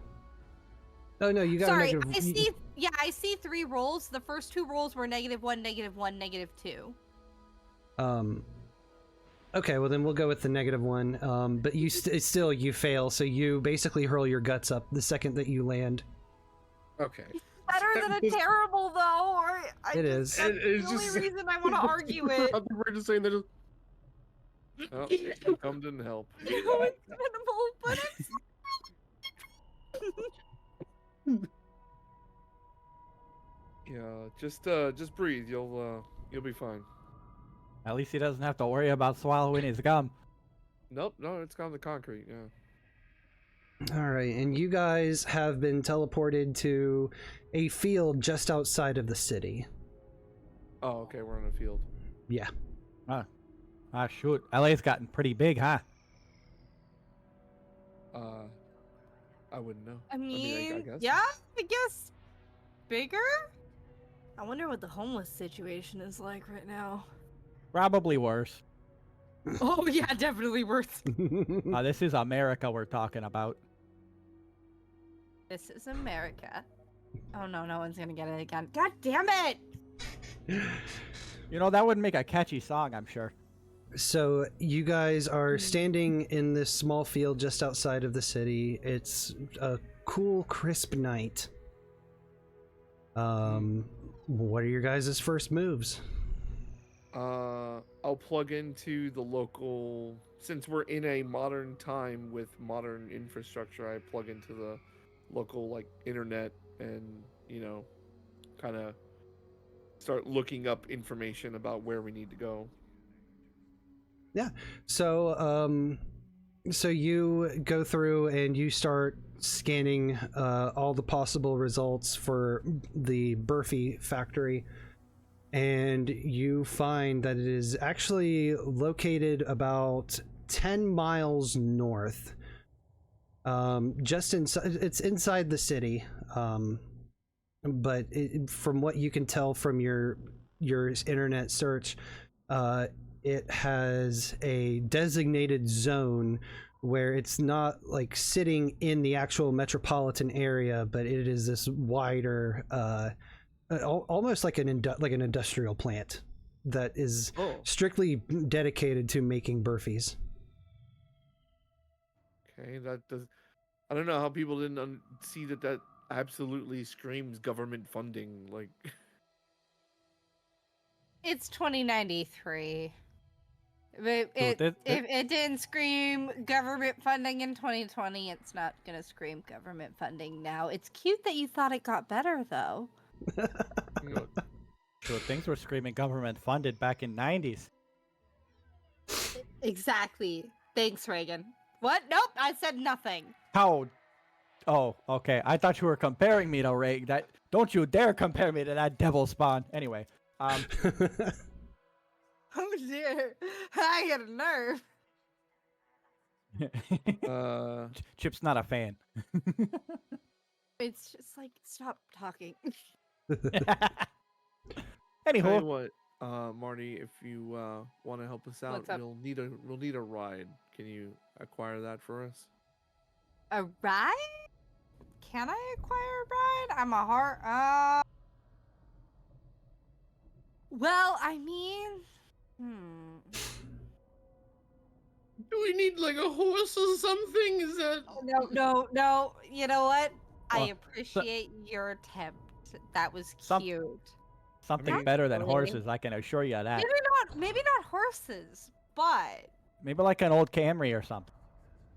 Oh no, you got Sorry, a negative. I see. Yeah, I see 3 rolls. The first 2 rolls were -1, -1, -2. Okay, well then we'll go with the -1. But you still you fail, so you basically hurl your guts up the second that you land. Okay. Better than a terrible, though. Or It is. That's It's the only just- reason I want to argue it. We're just saying that. Oh, gum didn't help. No, it's minimal, but Yeah, just breathe. You'll be fine. At least he doesn't have to worry about swallowing his gum. Nope, no, it's on the concrete. Yeah. All right, and you guys have been teleported to a field just outside of the city. Oh, okay, we're on a field. Yeah. Ah, shoot. LA's gotten pretty big, huh? I wouldn't know. I mean, I guess. yeah, I guess bigger. I wonder what the homeless situation is like right now. Probably worse. Oh yeah, definitely worse. This is America we're talking about. This is America. Oh no, no one's gonna get it again. God damn it! You know, that would make a catchy song, I'm sure. So you guys are standing in this small field just outside of the city. It's a cool, crisp night. What are your guys' first moves? I'll plug into the local, since we're in a modern time with modern infrastructure, I plug into the local like internet and, you know, kind of start looking up information about where we need to go. Yeah. So so you go through and you start scanning all the possible results for the Burfy factory, and you find that it is actually located about 10 miles north. Just inside, it's inside the city. But from what you can tell from your internet search, it has a designated zone where it's not like sitting in the actual metropolitan area, but it is this wider, almost like an industrial plant that is strictly dedicated to making Burfies. Okay, that does. I don't know how people didn't see that absolutely screams government funding. Like, It's 2093. If it didn't scream government funding in 2020, it's not gonna scream government funding now. It's cute that you thought it got better, though. So things were screaming government funded back in 90s. Exactly. Thanks, Reagan. What? Nope, I said nothing. How? Oh, okay. I thought you were comparing me to Ray. That don't you dare compare me to that devil spawn. Anyway, Oh dear, I got a nerve. Chip's not a fan. It's just like, stop talking. tell you Anywho, what, Marty, if you want to help us out, What's up? we'll need a ride. Can you acquire that for us? A ride? Can I acquire a ride? I'm a heart. Well, I mean, Do we need like a horse or something? Is that? No. You know what? I Well, appreciate your attempt. That was Some- cute. something mean, better than really? horses, I can assure you that. Maybe not horses, but Maybe like an old Camry or something.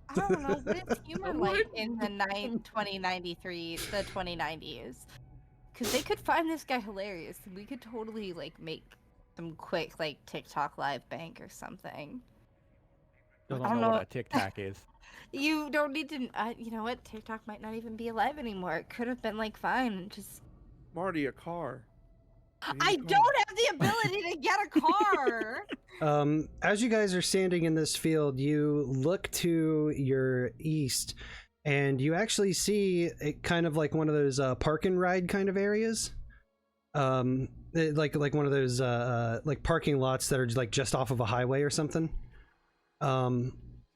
I don't know. What is humor like What? in the 2093, the 2090s? Because they could find this guy hilarious, and we could totally like make some quick like TikTok live bank or something. Still I don't don't know what know. a Tic Tac is. You don't need to. You know what? TikTok might not even be alive anymore. It could have been like fine. Just Marty, a car. We need I a car. don't have the ability to get a car. As you guys are standing in this field, you look to your east, and you actually see it kind of like one of those park and ride kind of areas. Like one of those like parking lots that are like just off of a highway or something.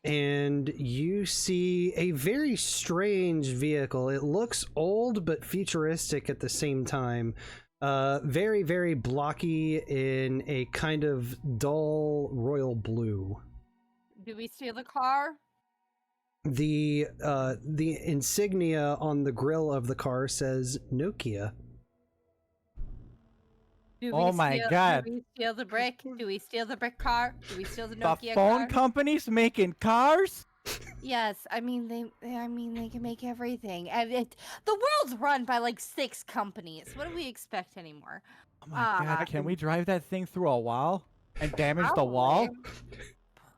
And you see a very strange vehicle. It looks old but futuristic at the same time. Very, very blocky in a kind of dull royal blue. Do we steal the car? The insignia on the grill of the car says Nokia. Do Oh my God. Do we steal the brick? Do we steal the brick car? Do we steal the The Nokia phone car? company's making cars? Yes, I mean they can make everything. And the world's run by like 6 companies. What do we expect anymore? Oh my God, can we drive that thing through a wall and damage the wall?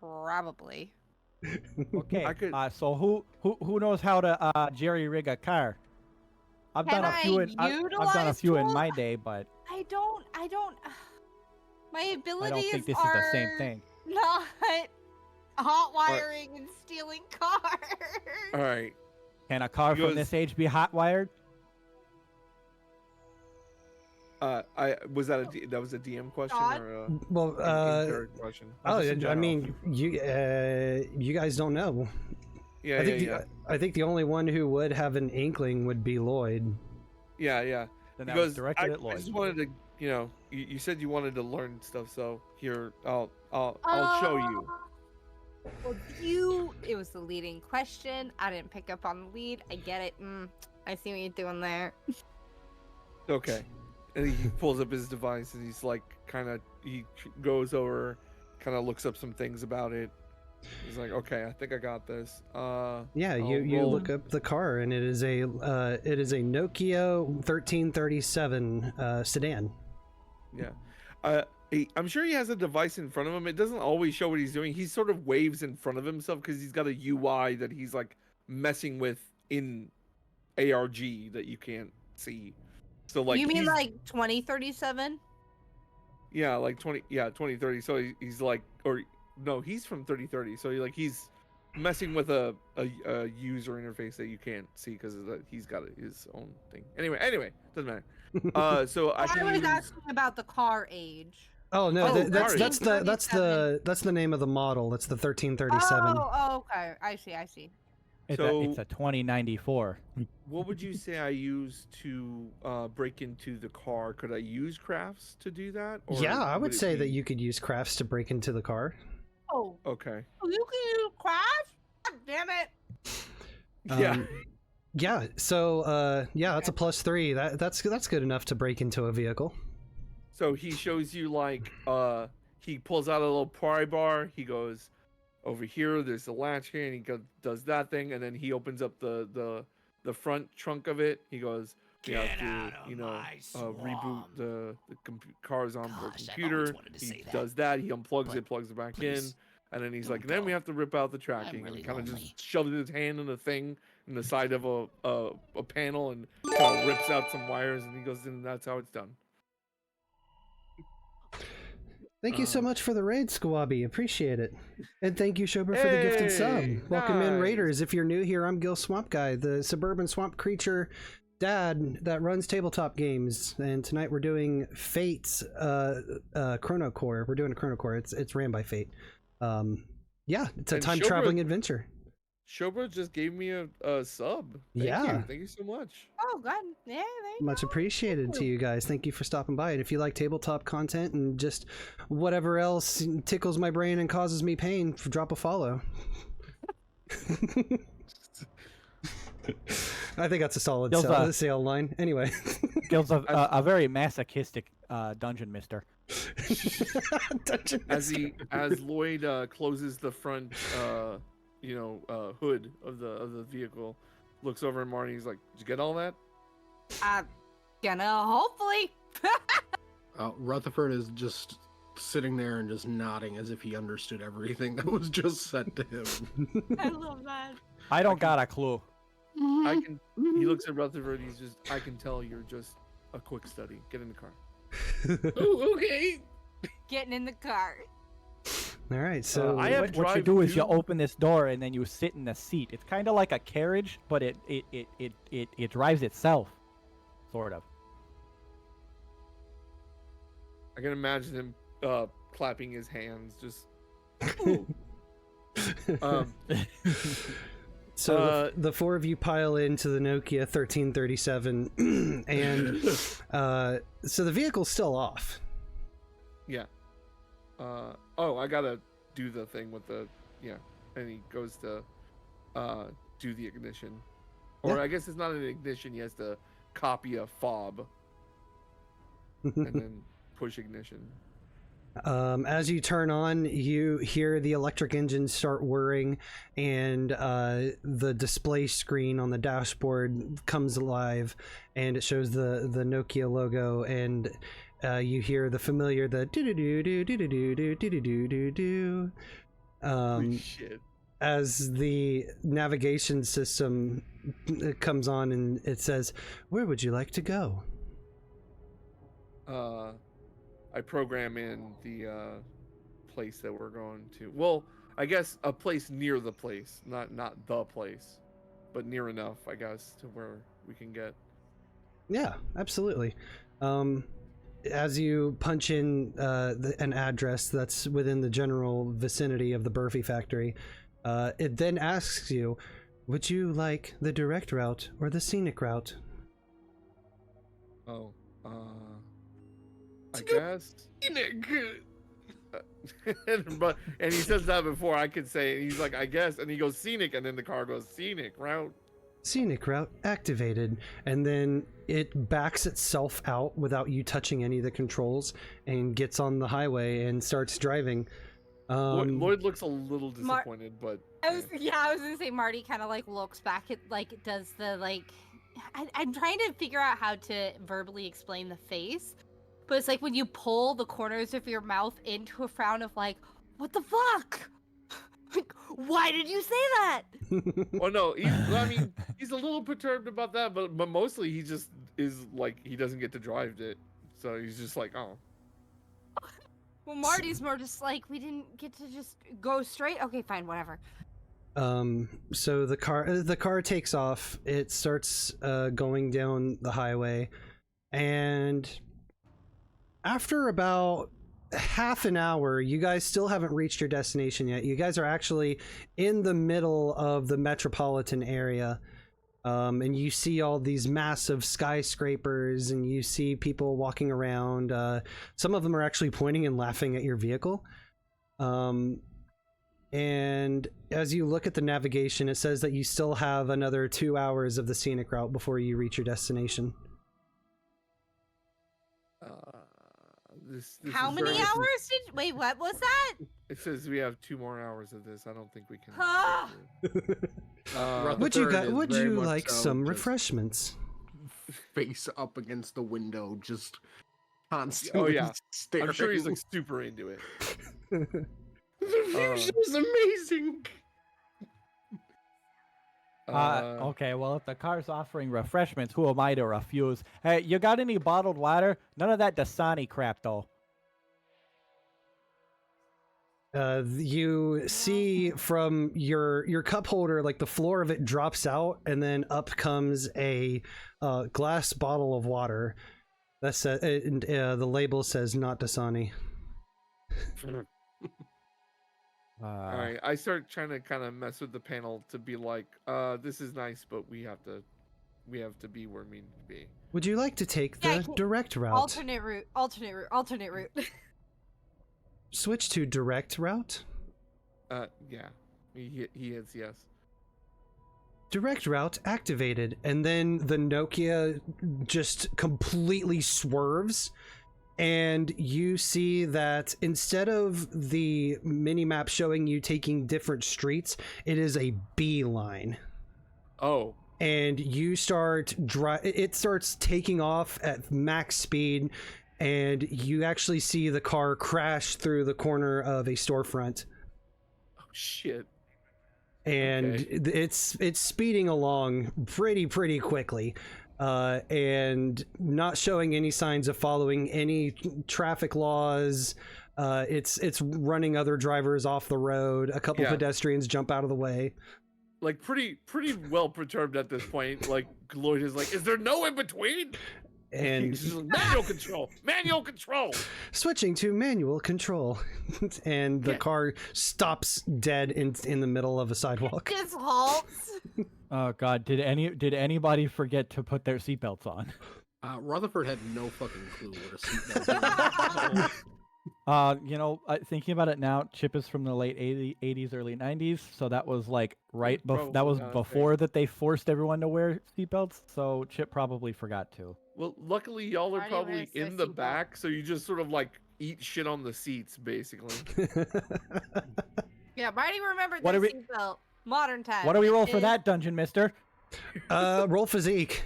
Probably. Okay, I could- so who knows how to jerry rig a car? I've Can done a few I I've done a few in utilize my tools? day, but I don't. My abilities I don't think this is the same thing. Not hot wiring and stealing cars. All right. Can a car Because- from this age be hot wired? That was a DM question God. or Well, a question? oh, Just in I general. mean, you guys don't know. Yeah, I think yeah. I think the only one who would have an inkling would be Lloyd. Yeah, yeah. Then that was Because directed at I Lloyd. just wanted to, you said you wanted to learn stuff, so here I'll show you. Well, it was the leading question. I didn't pick up on the lead. I get it. I see what you're doing there. Okay. And he pulls up his device and he's like, he goes over, kind of looks up some things about it. He's like, okay, I think I got this. Yeah, I'll you roll- look up the car, and it is a Nokia 1337 sedan. Yeah. I'm sure he has a device in front of him. It doesn't always show what he's doing. He sort of waves in front of himself because he's got a UI that he's like messing with in ARG that you can't see. So like you mean he's- like 2037? Yeah, like 2030. So he's like, or no, he's from 3030. So he's messing with a user interface that you can't see because he's got his own thing. Anyway, doesn't matter. So I I was use... asking about the car age. Oh no, Oh, that's sorry. the name of the model. That's the 1337. Oh, okay. I see. It's a 2094. What would you say I use to break into the car? Could I use crafts to do that? Or Yeah, I would it say that be- you could use crafts to break into the car. Oh, Okay. you can use craft? God damn it. Yeah. Yeah. So that's a +3. That's good enough to break into a vehicle. So he shows you like he pulls out a little pry bar. He goes over here. There's a latch here, and he does that thing, and then he opens up the front trunk of it. He goes, "We have to, reboot the car's onboard Gosh, I've computer." always wanted to He say that. does that. He unplugs But it, plugs it back please, in, and then he's don't like, "Then we go. have to rip out the tracking." really and kind of lonely. just shoves his hand in the thing in the side of a panel and kind of rips out some wires, and he goes, "And that's how it's done." Thank you so much for the raid, Squabby. Appreciate it. And thank you, Shober, for the gifted sub. Hey, Welcome in, nice. Raiders. If you're new here, I'm Gil Swamp Guy, the suburban swamp creature dad that runs tabletop games. And tonight we're doing Fate's ChronoCorps. We're doing a ChronoCorps. It's ran by Fate. It's a And time traveling adventure. Shobra just gave me a sub. Thank you so much. Oh, God. Yeah, there you Much go. appreciated to you guys. Thank you for stopping by. And if you like tabletop content and just whatever else tickles my brain and causes me pain, drop a follow. I think that's a solid Gil's, sale line. Anyway. Gil's a very masochistic dungeon mister. Dungeon As Lloyd closes the front hood of the vehicle, looks over at Marty. He's like, "Did you get all that?" Gonna hopefully. Rutherford is just sitting there and just nodding as if he understood everything that was just said to him. I love that. I don't got a clue. I can. He looks at Rutherford. He's just. I can tell you're just a quick study. Get in the car. Oh, okay. Getting in the car. All right, so I have What you drive do is you too. open this door and then you sit in the seat. It's kind of like a carriage, but it drives itself, sort of. I can imagine him clapping his hands. Just. So the four of you pile into the Nokia 1337, and so the vehicle's still off. Yeah. I gotta do the thing with the and he goes to do the ignition, or Yeah. I guess it's not an ignition. He has to copy a fob and then push ignition. As you turn on, you hear the electric engines start whirring, and the display screen on the dashboard comes alive, and it shows the Nokia logo, and you hear the familiar do do do do do do do do do do do. Holy shit. As the navigation system comes on, and it says, "Where would you like to go?" I program in the place that we're going to. Well, I guess a place near the place, not the place, but near enough, I guess, to where we can get. Yeah, absolutely. As you punch in an address that's within the general vicinity of the Burfy factory, it then asks you, Would you like the direct route or the scenic route? Oh, I guess. And he says that before I could say it. He's like, I guess, and he goes scenic, and then the car goes scenic route. Scenic route activated, and then it backs itself out without you touching any of the controls and gets on the highway and starts driving. Lloyd looks a little disappointed, but I was gonna say Marty kind of like looks back at like does the like I'm trying to figure out how to verbally explain the face, but it's like when you pull the corners of your mouth into a frown of like, what the fuck? Like, why did you say that? well, no, he's a little perturbed about that, but mostly he just is like he doesn't get to drive it, so he's just like, oh. Well, Marty's more just like, we didn't get to just go straight. Okay, fine, whatever. So the car takes off. It starts going down the highway, and after about half an hour, you guys still haven't reached your destination yet. You guys are actually in the middle of the metropolitan area. And you see all these massive skyscrapers, and you see people walking around. Some of them are actually pointing and laughing at your vehicle. And as you look at the navigation, it says that you still have another 2 hours of the scenic route before you reach your destination. How many hours did? Wait, what was that? It says we have 2 more hours of this. I don't think we can. Would you like some refreshments? Face up against the window, just constantly. Oh yeah, staring. I'm sure he's like super into it. The view is amazing. Okay, well, if the car's offering refreshments, who am I to refuse? Hey, you got any bottled water? None of that Dasani crap, though. You see from your cup holder, like the floor of it drops out, and then up comes a glass bottle of water. That's the label says not Dasani. All right, I start trying to kind of mess with the panel to be like, this is nice, but we have to be where we need to be. Would you like to take the direct route? Alternate route. Switch to direct route? Yeah. He hits yes. Direct route activated, and then the Nokia just completely swerves, and you see that instead of the mini-map showing you taking different streets, it is a beeline. Oh. And you start it starts taking off at max speed, and you actually see the car crash through the corner of a storefront. Oh shit. And okay. it's speeding along pretty quickly, and not showing any signs of following any traffic laws. It's running other drivers off the road. A couple pedestrians jump out of the way. Like pretty well perturbed at this point. Like Lloyd is like, is there no in between? And manual control. Switching to manual control, and the car stops dead in the middle of a sidewalk. Just halts. Oh god, did anybody forget to put their seatbelts on? Rutherford had no fucking clue what a seatbelt was. Thinking about it now, Chipp is from the late 80s, early 90s, so that was like that was before that they forced everyone to wear seatbelts, so Chipp probably forgot to. Well, luckily y'all are probably in the back, so you just sort of like eat shit on the seats, basically. Yeah, Marty remembered the seatbelt. Modern time. What do we roll for that, Dungeon Mister? Roll physique.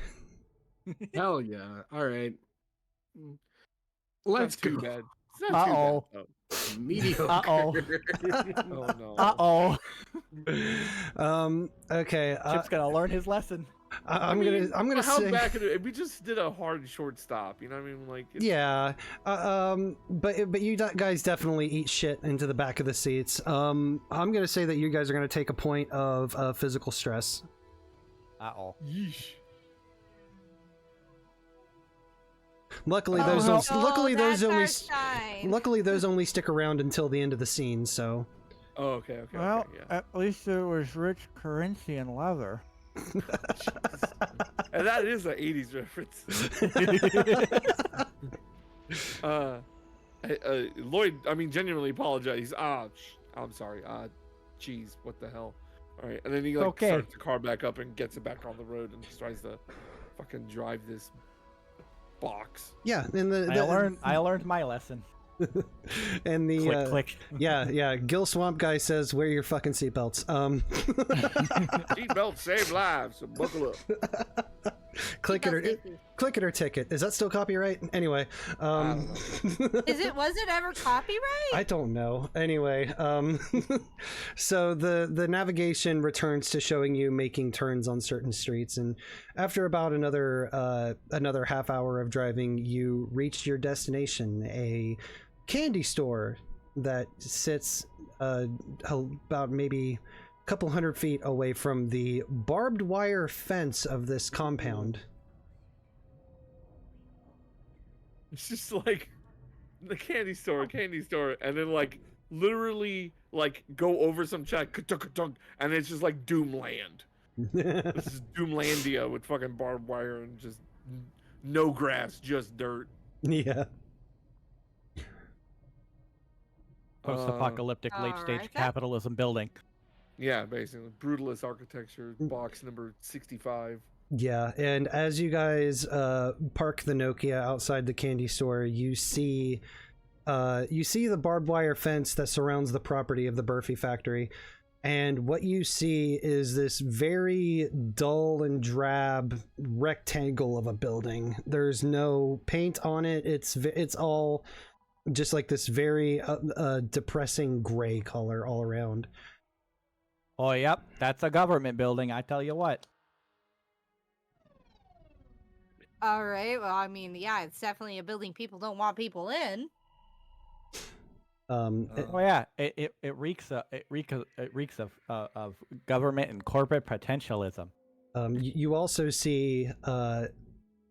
Hell yeah! All right, let's go. Too bad. Uh-oh. Mediocre. Uh-oh. Oh no. Okay. Chip's gonna learn his lesson. I'm gonna say back we just did a hard short stop, you know what I mean? Like but you guys definitely eat shit into the back of the seats. I'm gonna say that you guys are gonna take a point of physical stress. Yeesh. Luckily those only stick around until the end of the scene, so Oh, okay, okay. Well, okay, yeah. at least it was rich currency and leather. And that is an 80s reference. Lloyd, I mean, genuinely apologize. I'm sorry. Jeez, what the hell? All right, and then he like Okay. starts the car back up and gets it back on the road and tries to fucking drive this box. Yeah, and I learned my lesson. and the Click, click. yeah, Gil Swamp Guy says, "Wear your fucking seatbelts." Seatbelts save lives, so buckle up. click it or ticket. Is that still copyright? Anyway, Was it ever copyright? I don't know. Anyway, so the navigation returns to showing you making turns on certain streets, and after about another half hour of driving, you reached your destination, a candy store that sits about maybe a couple 100 feet away from the barbed wire fence of this compound. It's just like the candy store, and then like literally like go over some check, and it's just like Doomland. This is Doomlandia with fucking barbed wire and just no grass, just dirt. Yeah. Post-apocalyptic late-stage Alright, that- capitalism building. Yeah, basically brutalist architecture, box number 65. Yeah, and as you guys park the Nokia outside the candy store, you see the barbed wire fence that surrounds the property of the Burfy factory, and what you see is this very dull and drab rectangle of a building. There's no paint on it. It's all just like this very depressing gray color all around. Oh, yep, that's a government building, I tell you what. All right. Well, I mean, yeah, it's definitely a building people don't want people in. Oh yeah, it reeks of government and corporate potentialism. You also see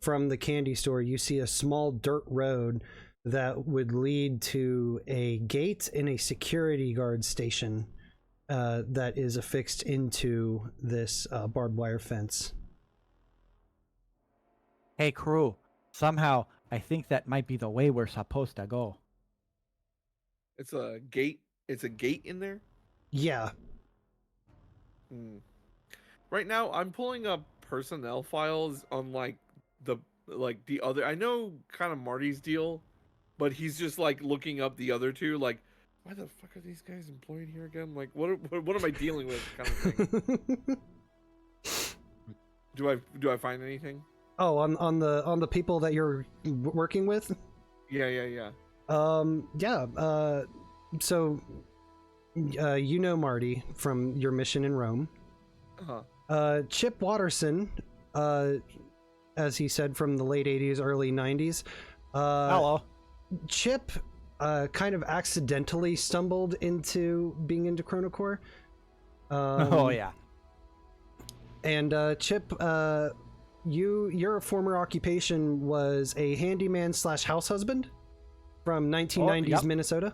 from the candy store, you see a small dirt road that would lead to a gate and a security guard station that is affixed into this barbed wire fence. Hey crew, somehow I think that might be the way we're supposed to go. It's a gate. It's a gate in there. Yeah. Right now, I'm pulling up personnel files on like the other. I know kind of Marty's deal, but he's just like looking up the other two. Like, why the fuck are these guys employed here again? Like, what am I dealing with? Kind of thing. Do I find anything? Oh, on the people that you're working with? Yeah. So you know Marty from your mission in Rome. Chipp Watterson, as he said, from the late 80s, early 90s. Hello. Chipp kind of accidentally stumbled into being into ChronoCorps. Oh yeah. And Chipp, your former occupation was a handyman / house husband from 1990s yep. Minnesota.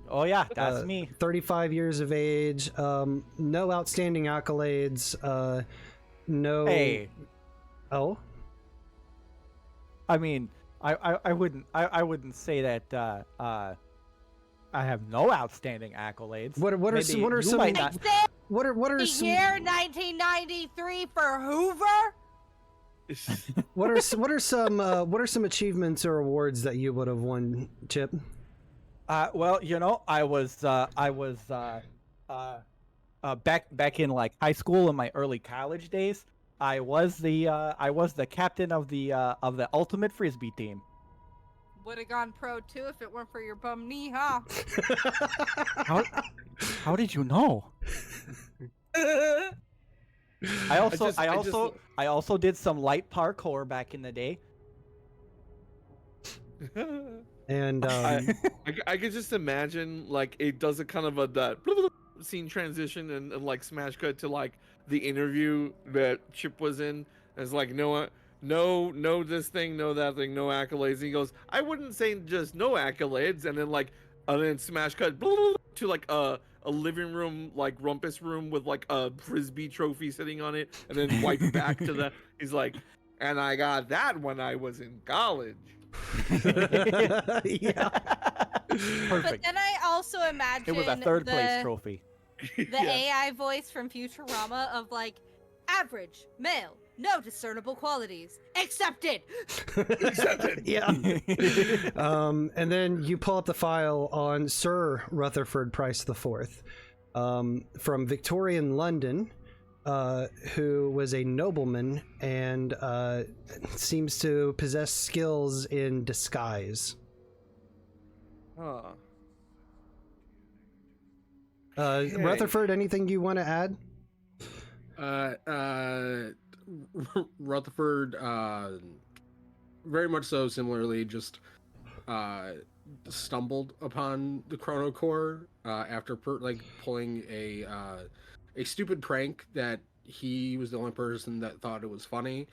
Oh yeah, that's me. 35 years of age, no outstanding accolades, no... Hey. Oh? I mean, I wouldn't say that I have no outstanding accolades. What are some what are some year 1993 for Hoover? what are some achievements or awards that you would have won, Chipp? Well, you know, I was back in like high school and my early college days. I was the captain of the ultimate frisbee team. Would have gone pro too if it weren't for your bum knee, huh? How did you know? I also did some light parkour back in the day. And I could just imagine like it does a kind of that scene transition and like smash cut to like the interview that Chipp was in. It's like no this thing, no that thing, no accolades. And he goes, I wouldn't say just no accolades, and then smash cut to like a living room, like rumpus room with like a frisbee trophy sitting on it, and then wipe back to the. He's like, and I got that when I was in college. Yeah. But Perfect. then I also imagine It was a third place trophy. the AI voice from Futurama of like, average, male, no discernible qualities, accepted. Yeah. And then you pull up the file on Sir Rutherford Price IV, from Victorian London, who was a nobleman and seems to possess skills in disguise. Huh. Rutherford, anything you want to add? Rutherford, very much so similarly, just stumbled upon the ChronoCorps after pulling a stupid prank that he was the only person that thought it was funny,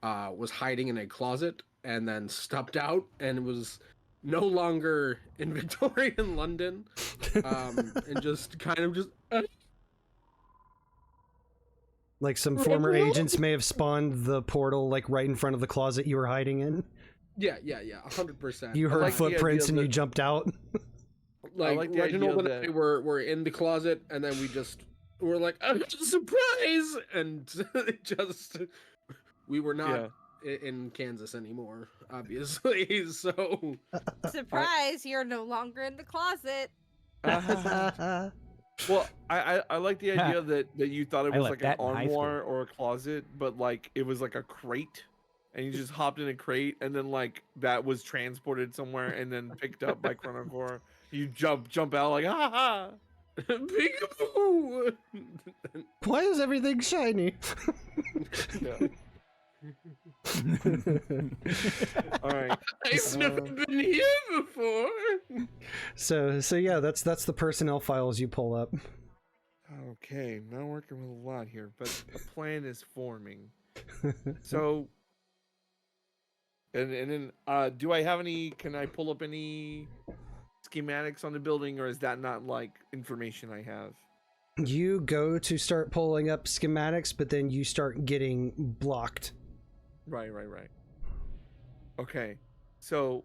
was hiding in a closet and then stepped out and was no longer in Victorian London, and just kind of just Like some former agents may have spawned the portal like right in front of the closet you were hiding in. yeah, 100%. You heard like the footprints idea and you that- jumped out. Like, like the Reginald idea and I that- were in the closet, and then we just were like, oh, surprise! And we were not in Kansas anymore, obviously. So Surprise, you're no longer in the closet. Well, I like the idea that you thought it I was like like an that in high school. armoire or a closet, but like it was like a crate, and you just hopped in a crate, and then like that was transported somewhere and then picked up by ChronoCorps. You jump out like ha. peekaboo! Why is everything shiny? Yeah. All right. I've never been here before. So yeah, that's the personnel files you pull up. Okay, not working with a lot here, but a plan is forming. So, and then do I have any? Can I pull up any schematics on the building, or is that not like information I have? You go to start pulling up schematics, but then you start getting blocked. Right. Okay, so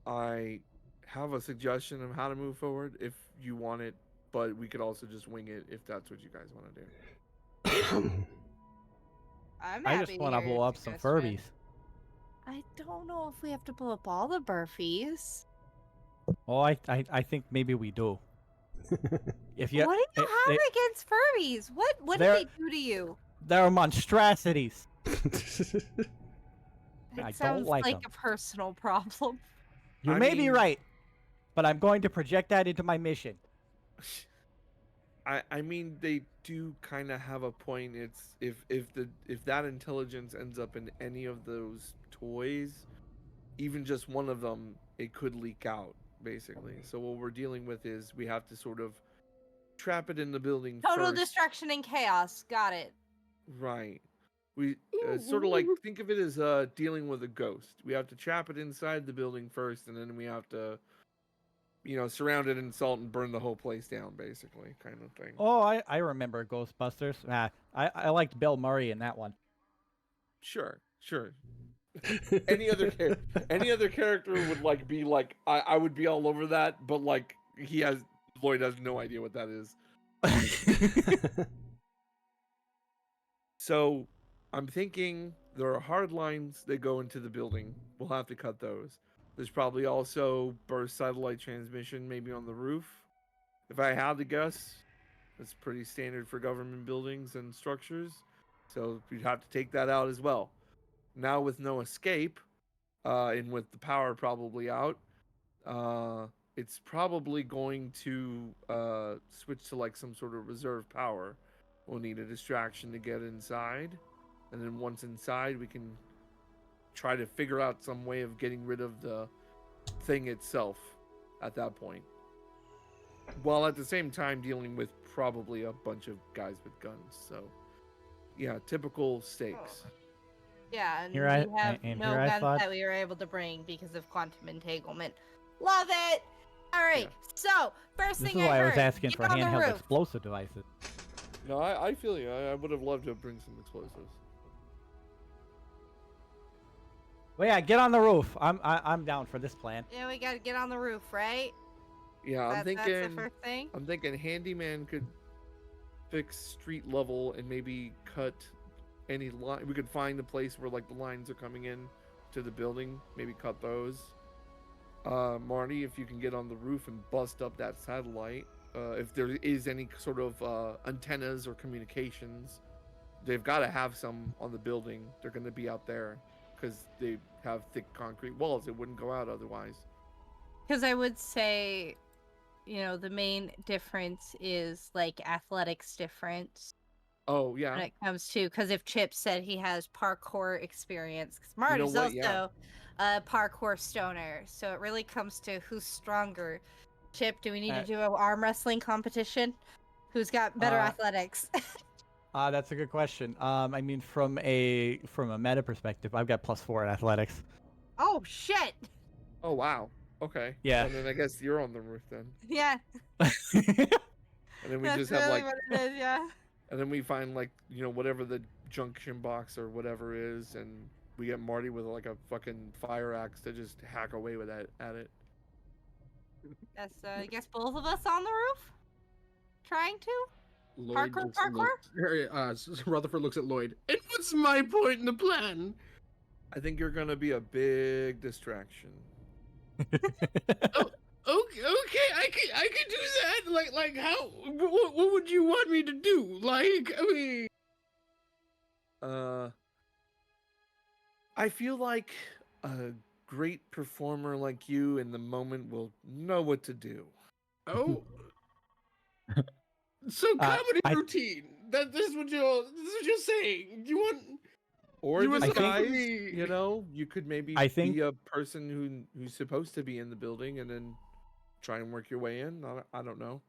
I have a suggestion of how to move forward if you want it, but we could also just wing it if that's what you guys want to do. I'm I happy just to want to hear blow your up some suggestion. Furbies. I don't know if we have to blow up all the Burfies. Oh, I think maybe we do. If you, What do you have they, against Furbies? What did They're- they do to you? they're monstrosities. That I don't sounds like like 'em. a personal problem. You I may be mean- right, but I'm going to project that into my mission. I mean they do kind of have a point. It's if that intelligence ends up in any of those toys, even just one of them, it could leak out basically. So what we're dealing with is we have to sort of trap it in the building Total first. destruction and chaos. Got it. Right. We sort of like think of it as dealing with a ghost. We have to trap it inside the building first, and then we have to, surround it in salt and burn the whole place down, basically, kind of thing. Oh, I remember Ghostbusters. I liked Bill Murray in that one. Sure. Any other character would like be like I would be all over that, but like Lloyd has no idea what that is. So I'm thinking there are hard lines that go into the building. We'll have to cut those. There's probably also burst satellite transmission, maybe on the roof. If I had to guess, that's pretty standard for government buildings and structures. So we'd have to take that out as well. Now with no escape, and with the power probably out, it's probably going to switch to like some sort of reserve power. We'll need a distraction to get inside, and then once inside, we can try to figure out some way of getting rid of the thing itself at that point, while at the same time dealing with probably a bunch of guys with guns. So yeah, typical stakes. Yeah, and Here I- we have and no here I guns thought- that we were able to bring because of quantum entanglement. Love it! All right. So first This is thing I why I heard. was asking get for on the handheld roof. explosive devices. No, I feel you. I would have loved to bring some explosives. Well, yeah, get on the roof. I'm down for this plan. Yeah, we gotta get on the roof, right? Yeah, That's the first thing. I'm thinking handyman could fix street level and maybe cut any line. We could find the place where like the lines are coming in to the building. Maybe cut those. Marty, if you can get on the roof and bust up that satellite. If there is any sort of antennas or communications, they've got to have some on the building. They're going to be out there because they have thick concrete walls. It wouldn't go out otherwise. Because I would say, the main difference is like athletics difference Oh yeah. when it comes to, because if Chipp said he has parkour experience, because Marty's what? also Yeah. a parkour stoner, so it really comes to who's stronger. Chipp, do we need to do an arm wrestling competition? Who's got better athletics? That's a good question. I mean, from a meta perspective, I've got +4 in athletics. Oh shit! Oh wow. Okay. Yeah. And then I guess you're on the roof then. Yeah, And then we that's just have really like, what it is. Yeah. and then we find like whatever the junction box or whatever is, and we get Marty with like a fucking fire axe to just hack away with that at it. That's I guess both of us on the roof, trying to. Lloyd Parkour? Rutherford looks at Lloyd. And what's my point in the plan? I think you're gonna be a big distraction. Okay, I can do that. Like how? What would you want me to do? Like, I mean, I feel like a great performer like you in the moment will know what to do. oh. So comedy routine. This is what you're saying. You want? Or You were disguise, supposed to be- you could maybe I think- be a person who's supposed to be in the building and then try and work your way in. I don't know.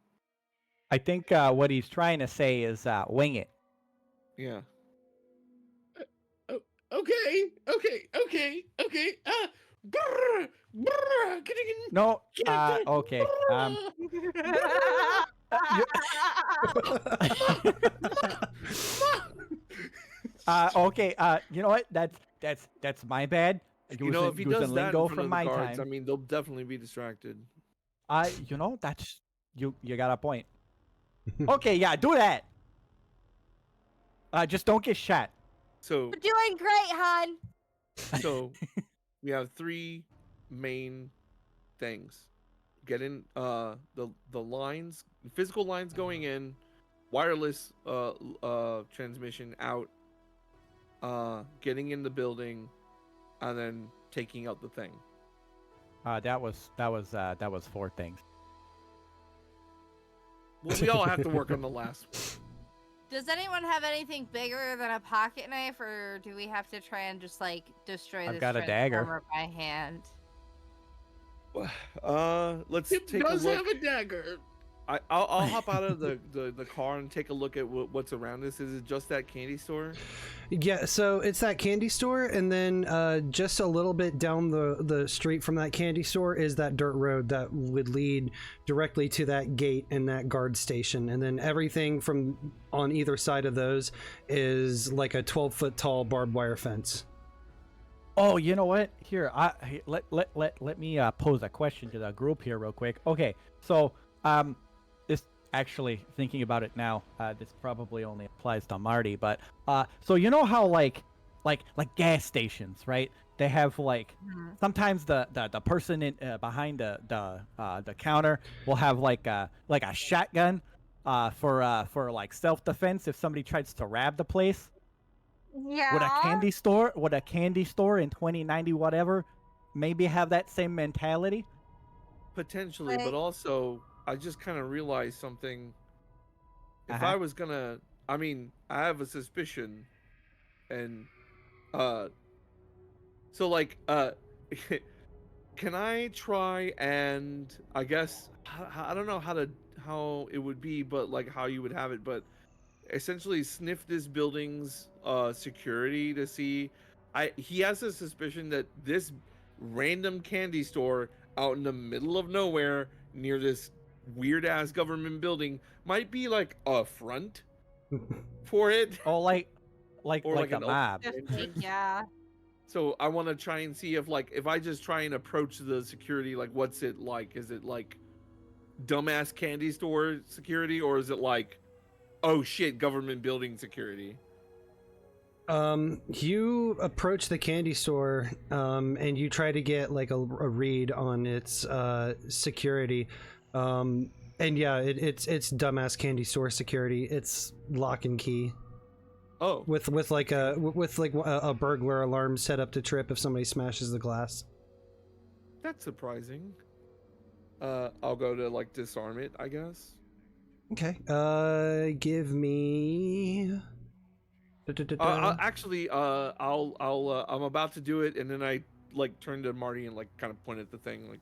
I think what he's trying to say is wing it. Yeah. Okay. Getting in. No. Okay. Okay. You know what? That's my bad. If he does using that in lingo front from of the my guards, time. I mean, they'll definitely be distracted. That's you got a point. Okay, yeah, do that. Just don't get shot. So, We're doing great, hon. so we have 3 main things. Get in the lines, physical lines going in, wireless transmission out, getting in the building, and then taking out the thing. That was 4 things. Well, we all have to work on the last one. Does anyone have anything bigger than a pocket knife, or do we have to try and just like destroy I've this got a dagger. transformer by hand? Let's It take does a look. have a dagger. I'll hop out of the car and take a look at what's around us. Is it just that candy store? Yeah, so it's that candy store, and then just a little bit down the street from that candy store is that dirt road that would lead directly to that gate and that guard station, and then everything from on either side of those is like a 12-foot tall barbed wire fence. Oh, you know what? Here, let me pose a question to the group here real quick. Okay, so this actually thinking about it now, this probably only applies to Marty, but so you know how like gas stations, right? They have like sometimes the person in behind the counter will have like a shotgun for like self-defense if somebody tries to rob the place. Yeah. Would a candy store in 2090 whatever maybe have that same mentality? Potentially, Like- but also I just kind of realized something. If Uh-huh. I was gonna, I mean, I have a suspicion, and so like can I try and I guess I don't know how it would be, but like how you would have it, but essentially sniff this building's security to see. He has a suspicion that this random candy store out in the middle of nowhere near this weird ass government building might be like a front for it. Oh, like Or like a an open mob. Just like, entrance. yeah. So I want to try and see if I just try and approach the security, like what's it like? Is it like dumbass candy store security, or is it like, oh shit, government building security? You approach the candy store, and you try to get like a read on its security. And yeah, it's dumbass candy store security. It's lock and key. Oh, With a burglar alarm set up to trip if somebody smashes the glass. that's surprising. I'll go to like disarm it, I guess. Okay. Give me. I'm about to do it, and then I like turn to Marty and like kind of point at the thing, like.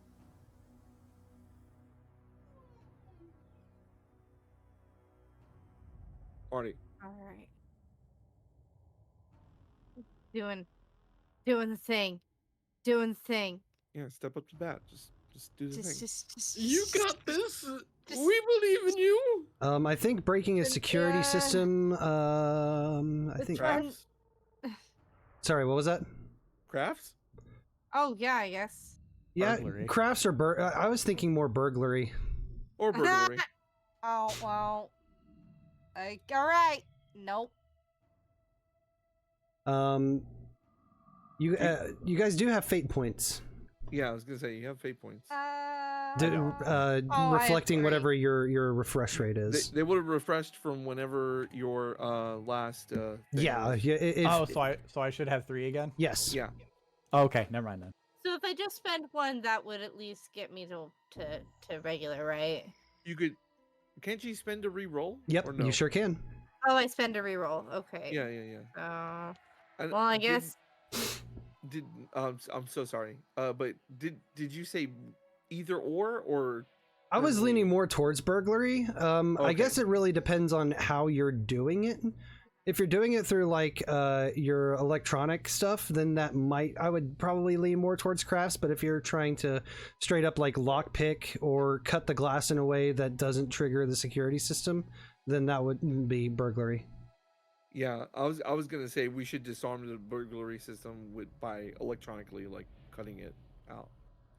Marty. All right. Doing the thing. Doing the thing. Yeah, step up to bat. Just do the thing. Just. You got this. just- We believe in you. I think breaking a security Yeah. system. I think. Crafts. Sorry, what was that? Crafts. Oh yeah, I guess. Yeah, Burglary. crafts or I was thinking more burglary. Or burglary. Oh well. Like, all right. Nope. You guys do have fate points. Yeah, I was gonna say you have fate points. Reflecting three. whatever your refresh rate is. They would have refreshed from whenever your last. Thing Yeah, was. yeah. So I should have 3 again. Yes. Yeah. Okay, never mind then. So if I just spend one, that would at least get me to regular, right? You could. Can't you spend a reroll? Yep. Or no? You sure can. Oh, I spend a reroll. Okay. Yeah. Well, I guess. Did I'm so sorry. But did you say either or? I was burglary? leaning more towards burglary. I Okay. guess it really depends on how you're doing it. If you're doing it through like your electronic stuff, then I would probably lean more towards crafts. But if you're trying to straight up like lockpick or cut the glass in a way that doesn't trigger the security system, then that would be burglary. Yeah, I was gonna say we should disarm the burglary system by electronically like cutting it out,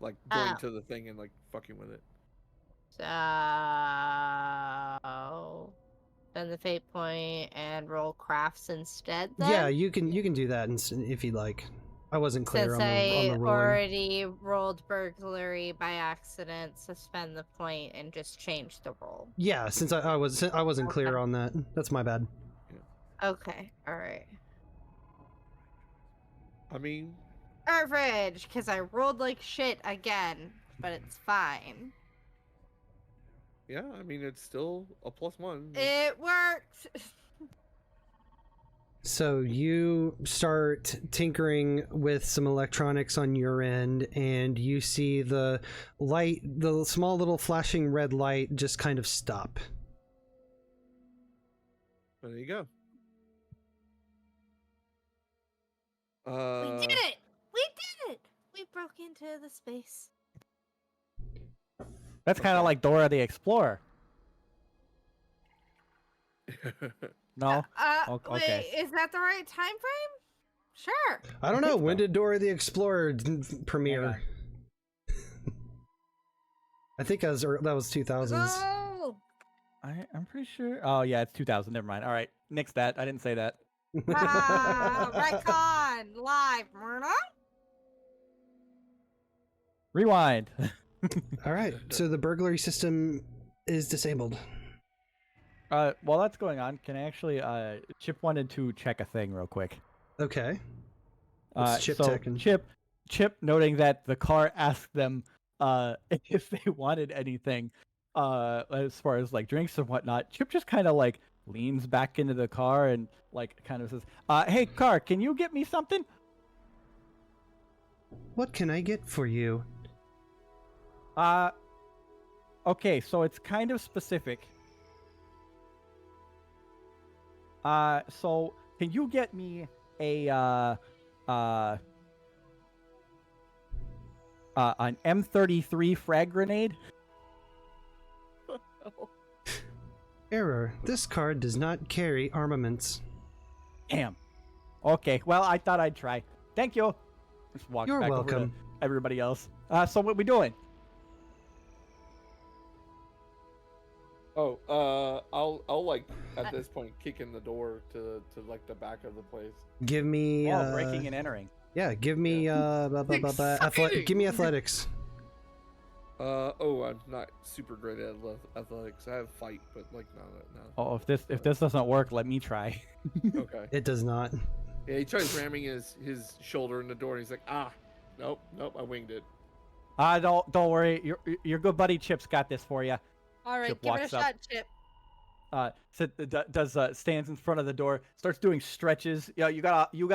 like going Oh. to the thing and like fucking with it. So spend the fate point and roll crafts instead. Then? Yeah, you can do that if you'd like. I wasn't clear Since on I the rolling. already rolled burglary by accident, suspend the point and just change the roll. Yeah, since I wasn't clear Okay. on that. That's my bad. Okay, all right. I mean, Average, because I rolled like shit again, but it's fine. yeah, I mean it's still a +1. It worked. So you start tinkering with some electronics on your end, and you see the small little flashing red light just kind of stop. There you go. We did it! We did it! We broke into the space. That's kind of like Dora the Explorer. No? Okay. Wait, is that the right time frame? Sure. I don't know. think When so. did Dora the Explorer premiere? I think that was 2000s. Oh! I'm pretty sure. Oh yeah, it's 2000. Never mind. All right, nix that. I didn't say that. Retcon live, Myrna. Rewind. All right. So the burglary system is disabled. While that's going on, can I actually? Chip wanted to check a thing real quick. Okay. What's Chip so checking? Chip, noting that the car asked them if they wanted anything, as far as like drinks and whatnot. Chip just kind of like leans back into the car and like kind of says, "Hey, car, can you get me something?" What can I get for you? Okay, so it's kind of specific. So can you get me an M33 frag grenade? Error. This card does not carry armaments. Damn. Okay, well, I thought I'd try. Thank you. Just walk You're back over welcome. to everybody else. So what we doing? Oh, I'll like at this point kick in the door to like the back of the place. Give me. Breaking and entering. Yeah, give me. Give me athletics. I'm not super great at athletics. I have fight, but like no. Oh, if this doesn't work, let me try. Okay. It does not. Yeah, he tries ramming his shoulder in the door, and he's like, nope, I winged it. Don't worry. Your good buddy Chip's got this for you. All right, Chip give it a walks up. shot, Chip. Stands in front of the door, starts doing stretches. Yeah, what you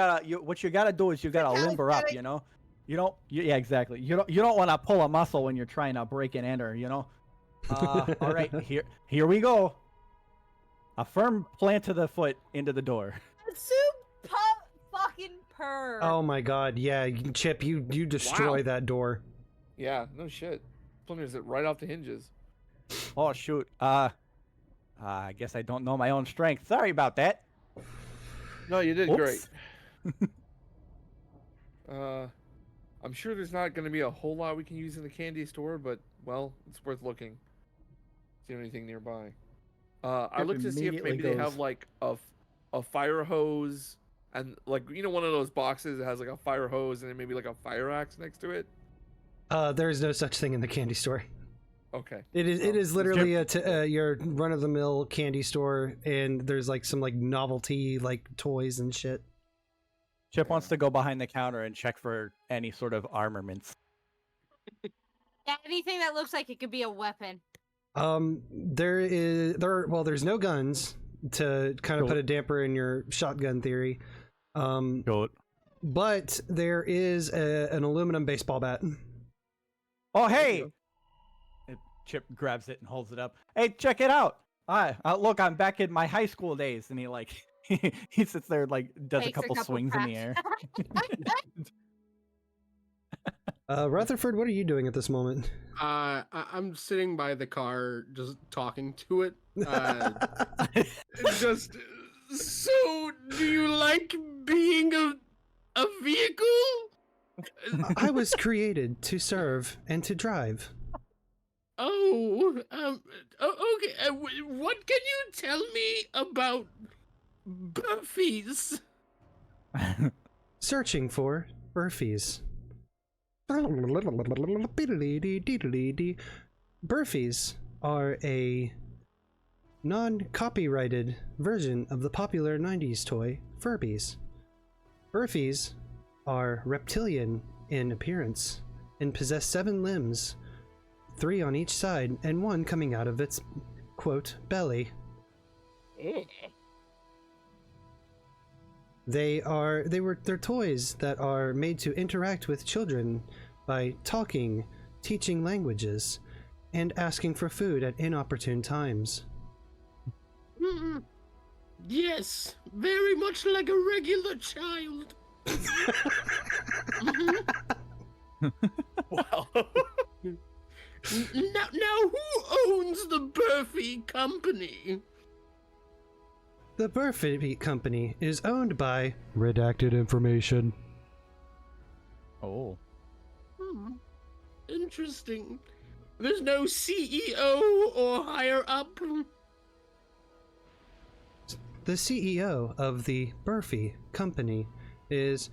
gotta do is you gotta limber up. You know, yeah, exactly. You don't want to pull a muscle when you're trying to break and enter. You know. All right, here we go. A firm plant of the foot into the door. Super fucking purr. Oh my god, yeah, Chip, you destroy that door. Yeah, no shit. Splinters it right off the hinges. Oh shoot. I guess I don't know my own strength. Sorry about that. No, you did Oops. great. I'm sure there's not going to be a whole lot we can use in the candy store, but well, it's worth looking. See anything nearby. I looked to see if maybe they have like a fire hose and like one of those boxes that has like a fire hose and then maybe like a fire axe next to it. There is no such thing in the candy store. Okay. It is literally your run of the mill candy store, and there's like some like novelty like toys and shit. Chip wants to go behind the counter and check for any sort of armaments. Anything that looks like it could be a weapon. There's no guns to kind of put a damper in your shotgun theory. But there is an aluminum baseball bat. Oh, hey! Chip grabs it and holds it up. Hey, check it out! Look, I'm back in my high school days. And he like he sits there and like does a couple swings in the air. Rutherford, what are you doing at this moment? I'm sitting by the car, just talking to it. Just so, do you like being a vehicle? I was created to serve and to drive. Okay. What can you tell me about Burfies? Searching for Burfies. Burfies are a non-copyrighted version of the popular 90s toy Furbies. Burfies are reptilian in appearance and possess 7 limbs, 3 on each side and 1 coming out of its, quote, belly. They're toys that are made to interact with children by talking, teaching languages, and asking for food at inopportune times. Yes, very much like a regular child. Wow. Now, who owns the Burfie Company? The Burfie Company is owned by redacted information. Oh. Interesting. There's no CEO or higher up. The CEO of the Burfie Company is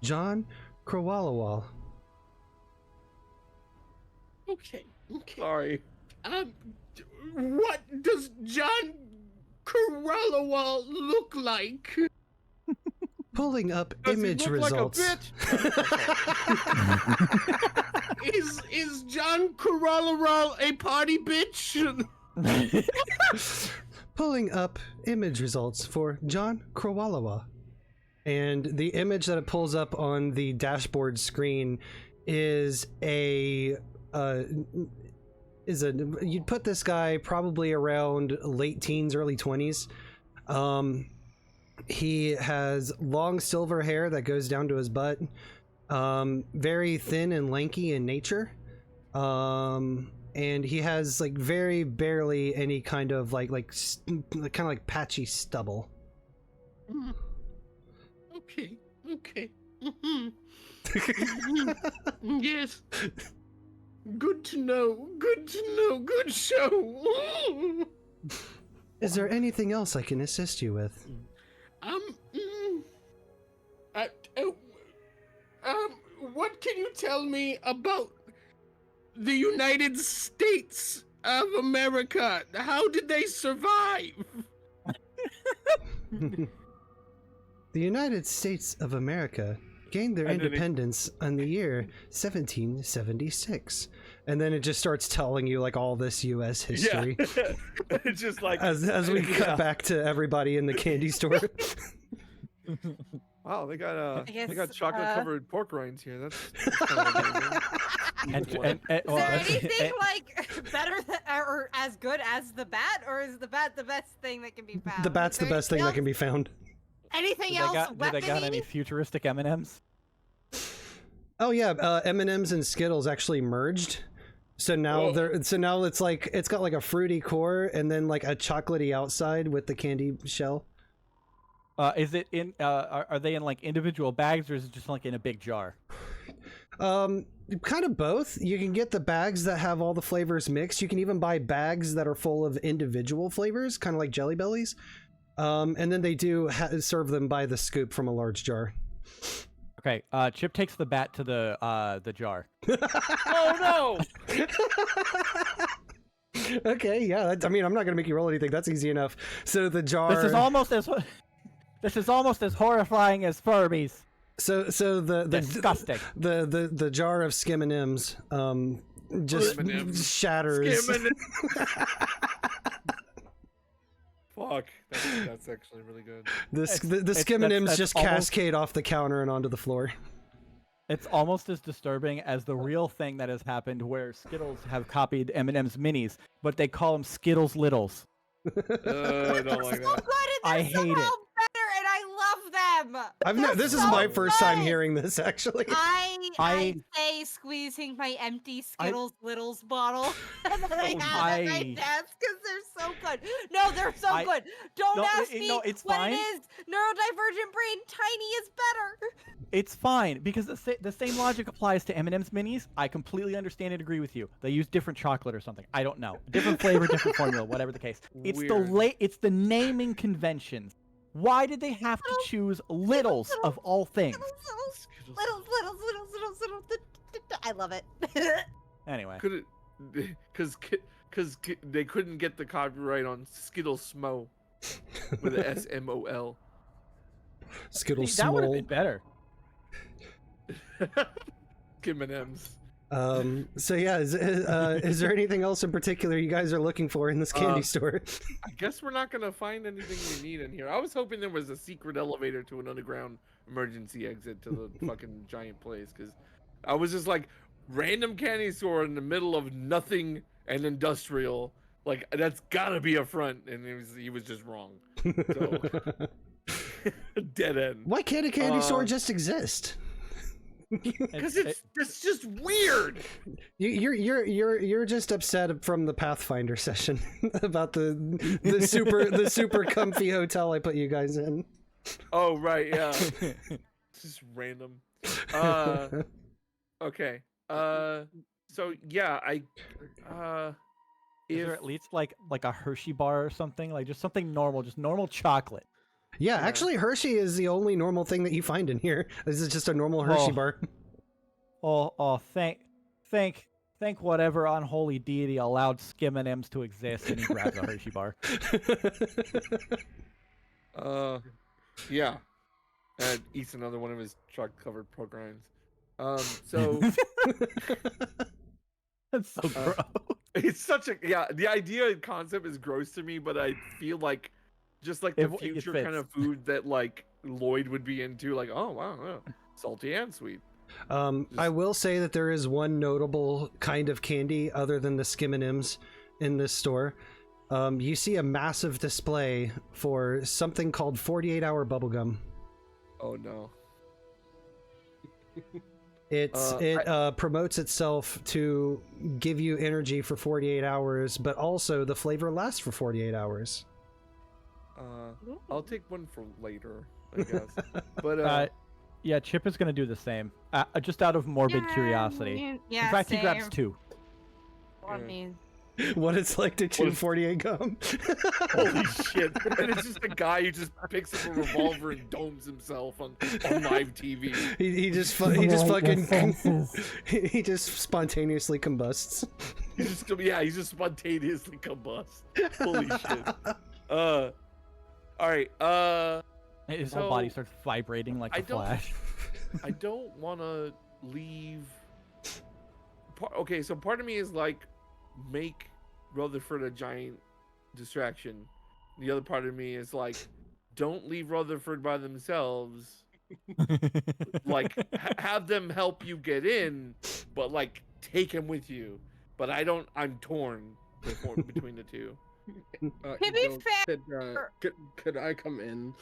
John Krawalawal. Okay. Sorry. What does John Krawalawal look like? Pulling up Does he image look like a results. bitch? Is John Krawalawal a party bitch? Pulling up image results for John Krawalawal. And the image that it pulls up on the dashboard screen is you'd put this guy probably around late teens, early 20s. He has long silver hair that goes down to his butt. Very thin and lanky in nature. and he has like very barely any kind of kind of like patchy stubble. Okay. Yes. Good to know. Good show. Is there anything else I can assist you with? What can you tell me about the United States of America? How did they survive? The United States of America gained their independence in the year 1776. And then it just starts telling you like all this U.S. history. Yeah. It's just like as we cut back to everybody in the candy store. wow, they got I guess, they got chocolate covered pork rinds here. That's kind of amazing. Is there anything like better or as good as the bat, or is the bat the best thing that can be found? The bat's the best thing that can be found. Anything else? Do they got any futuristic M&Ms? Oh yeah, M&Ms and Skittles actually merged. So now now it's like it's got like a fruity core and then like a chocolatey outside with the candy shell. Is it in? Are they in like individual bags, or is it just like in a big jar? Kind of both. You can get the bags that have all the flavors mixed. You can even buy bags that are full of individual flavors, kind of like Jelly Bellies. And then they do serve them by the scoop from a large jar. Okay. Chipp takes the bat to the jar. Oh no! Okay, yeah. I mean, I'm not gonna make you roll anything. That's easy enough. So the jar. This is almost as horrifying as Furbies. So the disgusting. The jar of Skim and M's just shatters. Fuck, that's actually really good. The Skim and M's just cascade off the counter and onto the floor. It's almost as disturbing as the real thing that has happened, where Skittles have copied M&M's minis, but they call them Skittles Littles. I don't like that. I hate it. Better, and I love them. This is my first time hearing this, actually. I say squeezing my empty Skittles Littles bottle that I have at my desk because they're so good. No, they're so good. Don't ask me what fine. it is. Neurodivergent brain, tiny is better. It's fine, because the same logic applies to M&M's minis. I completely understand and agree with you. They use different chocolate or something. I don't know. Different flavor, different formula, whatever the case. It's it's the naming conventions. Why did they have to choose Littles of all things? Littles. I love it. Anyway. Because they couldn't get the copyright on Skittles Smo with an SMOL. Skittles That would have been Smol. better. Skim and M's. So yeah, is there anything else in particular you guys are looking for in this candy store? I guess we're not gonna find anything we need in here. I was hoping there was a secret elevator to an underground emergency exit to the fucking giant place, because I was just like, random candy store in the middle of nothing and industrial. Like, that's gotta be a front, and he was just wrong. So dead end. Why can't a candy store just exist? Because it's just weird. You're just upset from the Pathfinder session about the super comfy hotel I put you guys in. Oh right, yeah. It's just random. Okay. So yeah, Is there at least like a Hershey bar or something? Like just something normal, just normal chocolate. Yeah, actually Hershey is the only normal thing that you find in here. This is just a normal Hershey bar. Thank whatever unholy deity allowed Skim and M's to exist, and he grabs a Hershey bar. Yeah. And eats another one of his chocolate-covered pork rinds. So That's so gross. it's such a the idea and concept is gross to me, but I feel like just like the future kind of food that like Lloyd would be into, like, oh wow, salty and sweet. I will say that there is one notable kind of candy other than the Skim and M's in this store. You see a massive display for something called 48-hour bubblegum. Oh no. it promotes itself to give you energy for 48 hours, but also the flavor lasts for 48 hours. I'll take one for later, I guess. But yeah, Chipp is gonna do the same. Just out of morbid curiosity. Yeah, In fact, same. he grabs 2. I mean, What it's like to chew 48 gum. holy shit! And it's just a guy who just picks up a revolver and domes himself on live TV. He just spontaneously combusts. He's just spontaneously combust. Holy shit! All right. His whole body starts vibrating like a flash. I don't want to leave. Okay, so part of me is like, make Rutherford a giant distraction. The other part of me is like, don't leave Rutherford by themselves. Like, have them help you get in, but like, take him with you. But I'm torn between the two. to be fair, could I come in?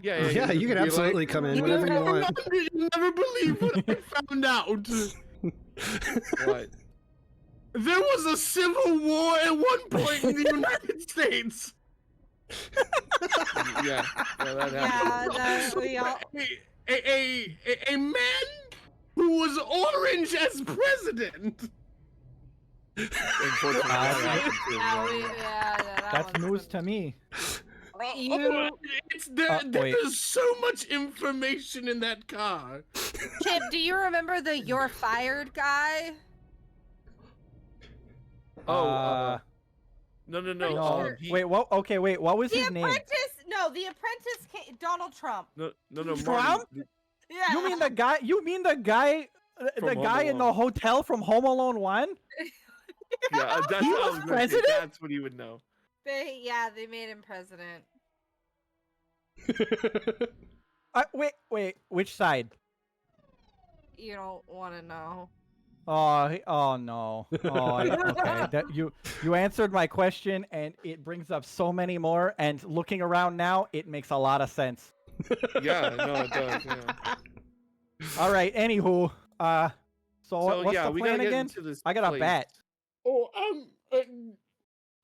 Yeah, you can absolutely come in whenever you want. You never believe what I found out. What? There was a civil war at one point in the United States. Yeah, that happened. that we all. A man who was orange as president. Unfortunately, that happened too, yeah. That's news to me. There's so much information in that car. Chipp, do you remember the "you're fired" guy? No. Wait, what? Okay, wait. What was The his name? Apprentice. No, The Apprentice. Donald Trump. No. Trump? Marty, Yeah. You mean the guy? The guy in the hotel from Home Alone 1? yeah, that's He what I was was gonna say. president? That's what he would know. They made him president. Wait. Which side? You don't want to know. Oh no. Okay. You answered my question, and it brings up so many more. And looking around now, it makes a lot of sense. Yeah, no, it does. Yeah. All right. Anywho, so what's the we plan gotta get again? into this I got a place. bat. Oh,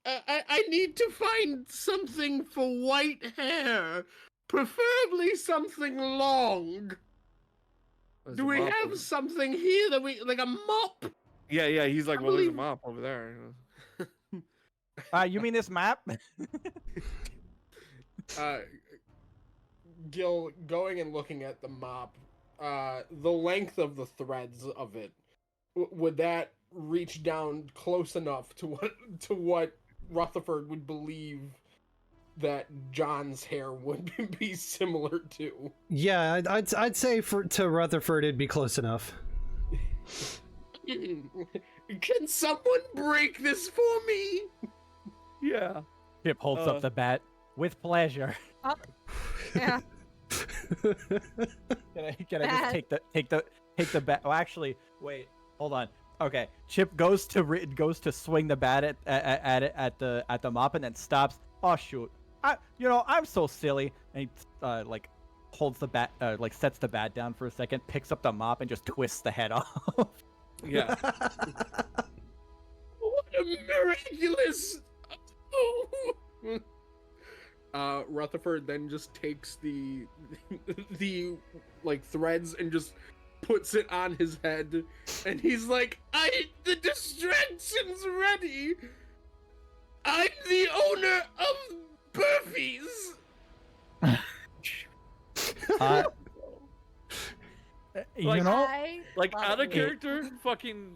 I need to find something for white hair, preferably something long. There's Do a we mop have over- something here that like a mop? Yeah. He's like, I well, there's a believe- mop over there. You mean this map? Gil, going and looking at the mop, the length of the threads of it, would that reach down close enough to what Rutherford would believe that John's hair would be similar to? Yeah, I'd say to Rutherford it'd be close enough. Can someone break this for me? Yeah. Chipp holds up the bat with pleasure. Yeah. Can I just take the bat? Oh, actually, wait, hold on. Okay, Chipp goes to swing the bat at the mop and then stops. Oh shoot! I'm so silly. And he like holds the bat, like sets the bat down for a second, picks up the mop and just twists the head off. Yeah. What a miraculous! Rutherford then just takes the like threads and just puts it on his head, and he's like, the distraction's ready. I'm the owner of Burfies. You know, Like love out of it. character, fucking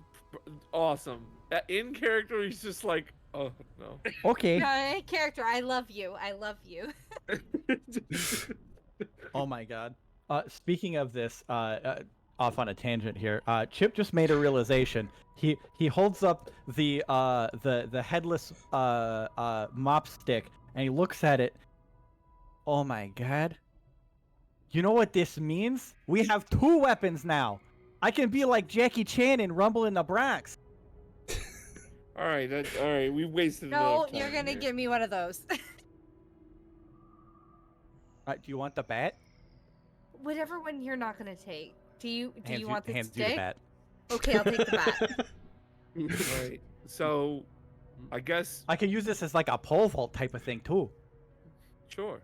awesome. In character, he's just like, oh no. okay. No, character, I love you. I love you. Oh my god. Speaking of this, off on a tangent here. Chipp just made a realization. He holds up the headless mop stick and he looks at it. Oh my god. You know what this means? We have 2 weapons now. I can be like Jackie Chan in Rumble in the Bronx. All right. We wasted No, enough time you're gonna here. give me one of those. Do you want the bat? Whatever one you're not gonna take. Do you Hands want the hands you the stick? bat. Okay, I'll take the bat. Right. So, I guess I can use this as like a pole vault type of thing too. sure.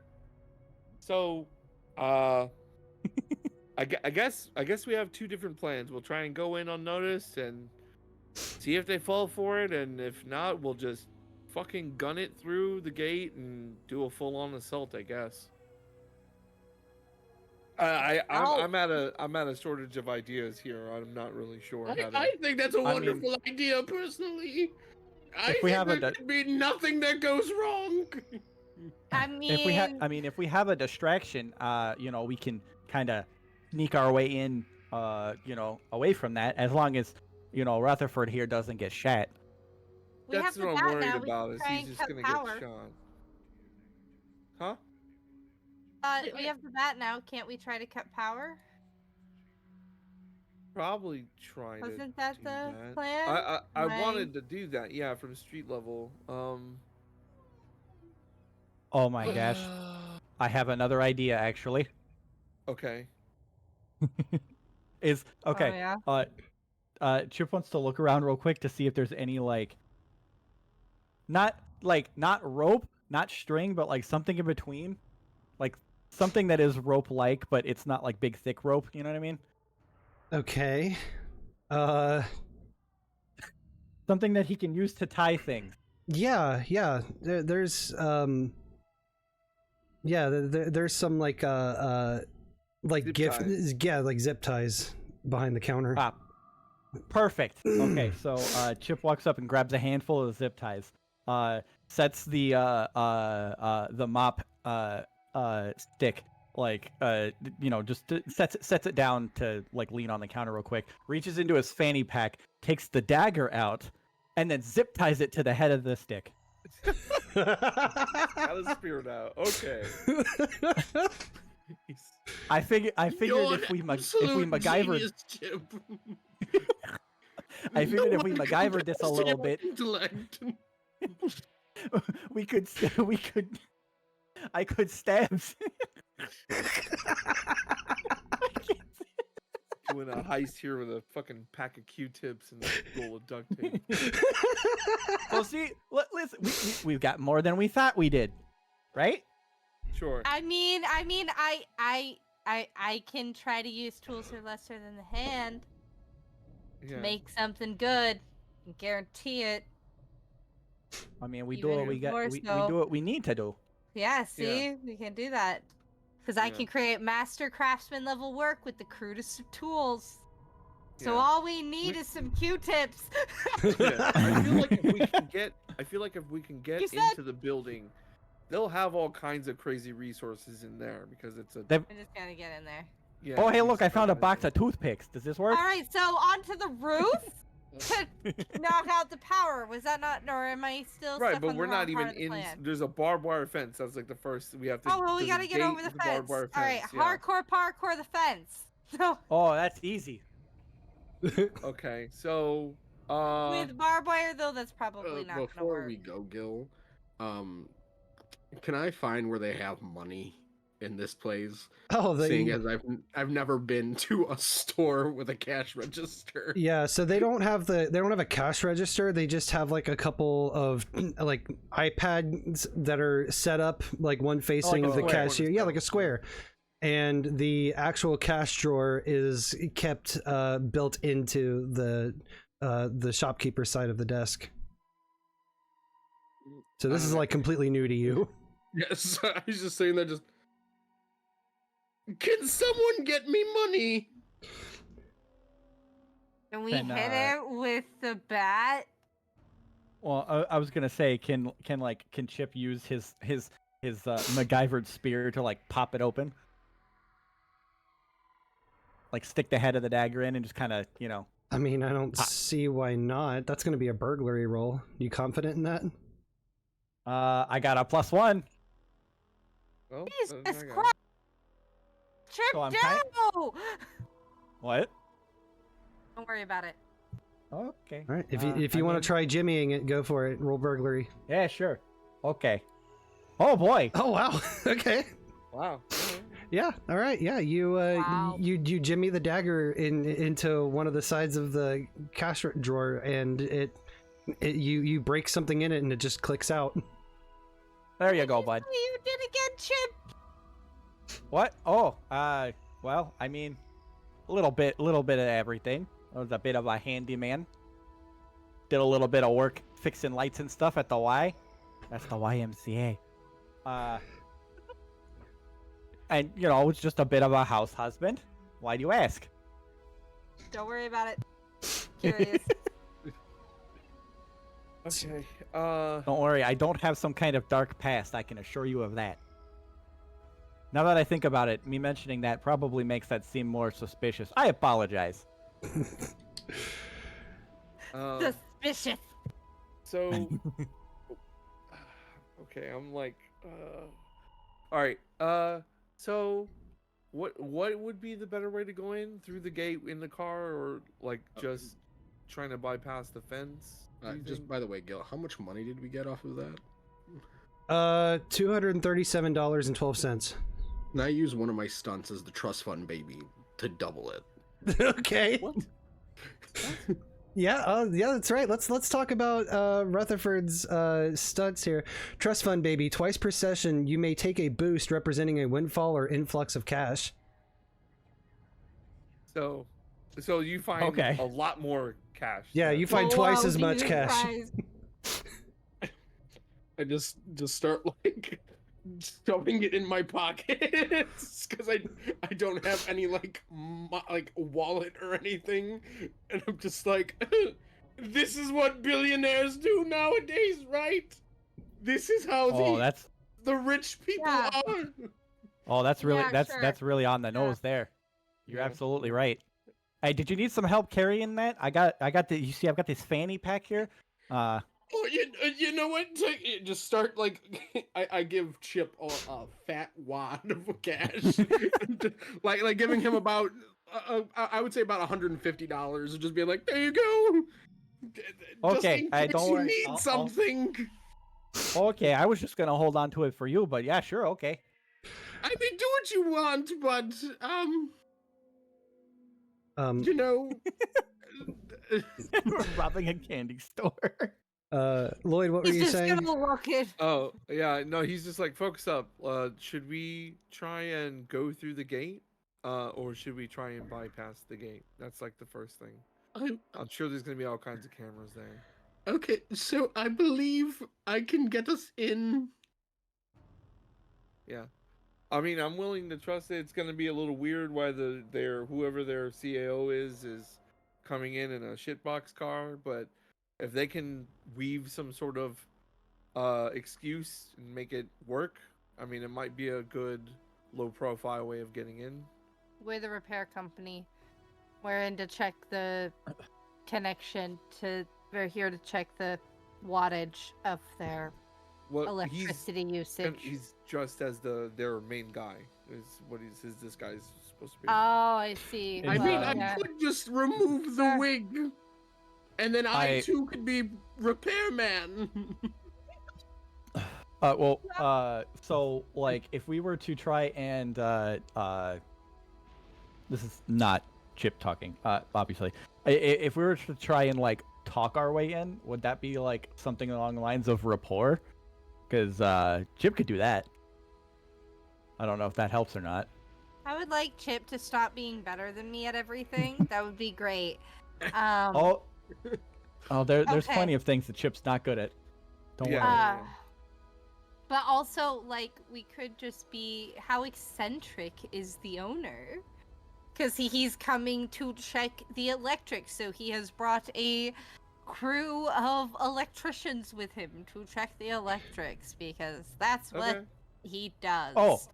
So, I guess we have two different plans. We'll try and go in unnoticed and see if they fall for it, and if not, we'll just fucking gun it through the gate and do a full-on assault, I guess. I'm at a shortage of ideas here. I'm not really sure how to. I think that's a I mean- wonderful idea, personally. I If we think have a there could be nothing that goes wrong. I mean, If we have a distraction, we can kind of sneak our way in, away from that, as long as, Rutherford here doesn't get shot. we have That's the what I'm bat worried now. We about. can Is try he's and just cut gonna power. get shot? Huh? We have the bat now. Can't we try to cut power? Probably trying to. Wasn't that do the that. plan? I Right. wanted to do that, yeah, from street level. Oh my gosh. I have another idea, actually. Okay. Okay. Oh, yeah. Chip wants to look around real quick to see if there's any not rope, not string, but like something in between, like something that is rope-like, but it's not like big thick rope. You know what I mean? Okay. Something that he can use to tie things. Yeah. There's some like Zip gift, ties. yeah, like zip ties behind the counter. Ah, perfect. Okay, so Chip walks up and grabs a handful of zip ties. Sets the mop stick, sets it down to like lean on the counter real quick. Reaches into his fanny pack, takes the dagger out, and then zip ties it to the head of the stick. Got a spirit out. Okay. I figured You're if we an MacGyvered, genius, Chip. I figured No if we one MacGyvered this a compares to little your bit, intellect. I could stab. Doing a heist here with a fucking pack of Q-tips and a roll of duct tape. Well, see, listen, we've got more than we thought we did, right? Sure. I mean, I can try to use tools that are lesser than the hand to Yeah. make something good. I guarantee it. I mean, we Even do what we got. more We so. do what we need to do. Yeah, see, we can do that. Because I Yeah. can create master craftsman level work with the crudest of tools. So Yeah. all we need is some Q-tips. Yeah. I feel like if we can get You said- into the building, they'll have all kinds of crazy resources in there because it's a. They- I just gotta get in there. Yeah, Oh, hey, you look! I just found a gotta- box of toothpicks. Does this work? All right, so onto the roof to knock out the power. Was that not, or am I still Right, stuck but on the we're wrong not part even of the in. plan? There's a barbed wire fence. That's like the first we have to. Oh well, we there's a gotta get gate over the with a barbed fence. wire All right, fence, yeah. hardcore parkour the fence. So Oh, that's easy. Okay, so with barbed wire though, that's probably not gonna Before work. we go, Gil, can I find where they have money in this place? Oh, Seeing as I've never been to a store with a cash register. yeah. So they don't have a cash register. They just have like a couple of like iPads that are set up, like one facing a the square. cashier. Yeah, like a square. And the actual cash drawer is kept built into the shopkeeper's side of the desk. So this is like completely new to you. Yes, I was just saying that. Just can someone get me money? Can we Then, hit it with the bat? Well, I was gonna say, can Chip use his MacGyvered spear to like pop it open, like stick the head of the dagger in and just kind of I mean, I don't see why not. That's going to be a burglary roll. You confident in that? I got a +1. well, Jesus I got it. Christ! Chip, So I'm no! What? Don't worry about it. Okay. All right. If you want to try jimmying it, go for it. Roll burglary. Yeah, sure. Okay. Oh boy. Oh wow. Okay. Wow. Yeah. All right. Yeah. You Wow. you jimmy the dagger into one of the sides of the cash drawer, and you break something in it, and it just clicks out. There you go, bud. What you did again, Chip? What? Oh, well, I mean, a little bit of everything. I was a bit of a handyman. Did a little bit of work fixing lights and stuff at the Y. That's the YMCA. And you know, it's just a bit of a house husband. Why do you ask? Don't worry about it. Curious. Okay. Don't worry, I don't have some kind of dark past. I can assure you of that. Now that I think about it, me mentioning that probably makes that seem more suspicious. I apologize. Suspicious. So. Okay, I'm like. All right. So, what would be the better way to go in, through the gate in the car, or like just trying to bypass the fence? Just by the way, Gil, how much money did we get off of that? $237.12. And I use one of my stunts as the trust fund baby to double it. Okay. What? Yeah, yeah, that's right. Let's talk about Rutherford's stunts here. Trust fund baby. Twice per session, you may take a boost representing a windfall or influx of cash. So you find a lot more cash. Yeah, you find twice as much cash. I just start like shoving it in my pockets because I don't have any like wallet or anything, and I'm just like, this is what billionaires do nowadays, right? This is how the rich people are. Oh, that's really Yeah, that's really on the nose there. You're absolutely right. Hey, did you need some help carrying that? I got the. You see, I've got this fanny pack here. Oh, you know what? Just start like I give Chip a fat wad of cash, like giving him about I would say about $150, and just being like, there you go. Okay, just in case don't you worry. need something. Okay, I was just gonna hold on to it for you, but yeah, sure, okay. I mean, do what you want, but you know. We're robbing a candy store. Lloyd, what were you saying? He's just gonna look it. Oh yeah, no, he's just like, focus up. Should we try and go through the gate, or should we try and bypass the gate? That's like the first thing. I'm sure there's gonna be all kinds of cameras there. Okay, so I believe I can get us in. Yeah, I mean, I'm willing to trust it. It's gonna be a little weird why whoever their CAO is coming in a shitbox car, but if they can weave some sort of excuse and make it work, I mean, it might be a good low-profile way of getting in. We're the repair company. We're in to check the connection to. We're here to check the wattage of their electricity usage. He's just as their main guy. Is what this guy's supposed to be. Oh, I see. I mean, I could just remove the wig, and then I too could be repairman. So like, if we were to try and this is not Chip talking, obviously. If we were to try and like talk our way in, would that be like something along the lines of rapport? Because Chip could do that. I don't know if that helps or not. I would like Chip to stop being better than me at everything. That would be great. There's plenty of things that Chip's not good at. Don't worry. But also, like, we could just be, how eccentric is the owner? Because he's coming to check the electric, so he has brought a crew of electricians with him to check the electrics, because that's what he does.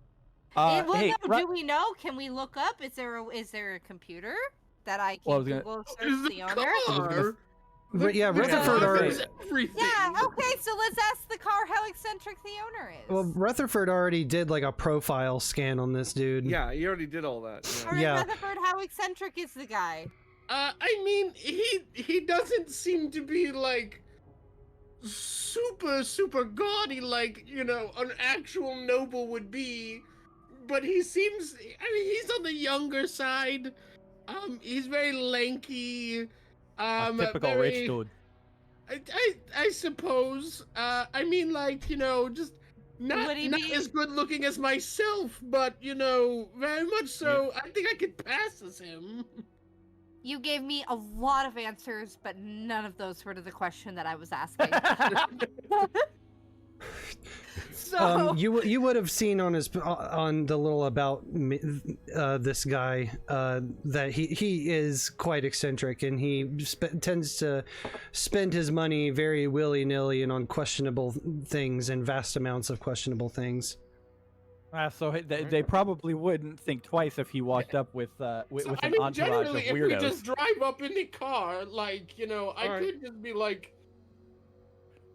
Do we know? Can we look up? Is there a computer that I can Google search the owner? Yeah, Rutherford already. Yeah, okay, so let's ask the car how eccentric the owner is. Well, Rutherford already did like a profile scan on this dude. Yeah, he already did all that. Yeah. All right, Rutherford, how eccentric is the guy? I mean, he doesn't seem to be like super gaudy like, you know, an actual noble would be. but he seems. I mean, he's on the younger side. He's very lanky. A typical rich very, dude. I suppose. I mean, like, just not Would he not be- as good looking as myself, but very much so. I think I could pass as him. You gave me a lot of answers, but none of those were to the question that I was asking. So You would have seen on the little about this guy that he is quite eccentric, and he tends to spend his money very willy-nilly and on questionable things and vast amounts of questionable things. So they probably wouldn't think twice if he walked up with an entourage of generally, if we weirdos. just drive up in the car, like, I Alright. could just be like,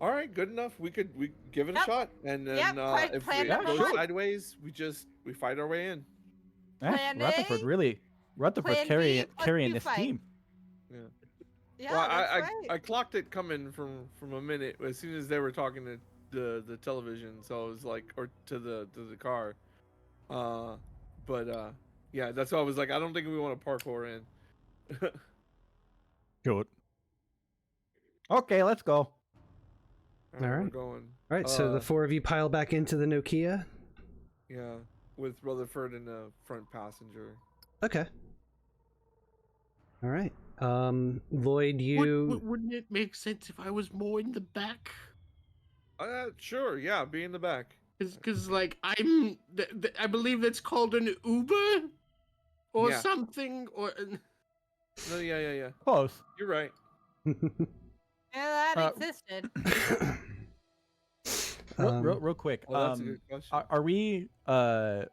All right, good enough. We give it a Yep. shot, and then Yep, if plan it number goes one. sideways, we fight our way in. Plan A, Rutherford plan carrying B, plus this fight. team. yeah, Well, that's I right. clocked it coming from a minute as soon as they were talking to the television, so I was like, or to the car. Yeah, that's why I was like, I don't think we want to parkour in. Good. Okay, let's go. All All we're right. going. All right, so the four of you pile back into the Nokia. Yeah, with Rutherford in the front passenger. Okay. All right. Lloyd, you. wouldn't it make sense if I was more in the back? Sure, yeah, be in the back. Because like, I believe that's called an Uber? Or Yeah. something, or... No, yeah. Close. You're right. Yeah, that Uh, existed. Real quick. Well, that's a good question. Are we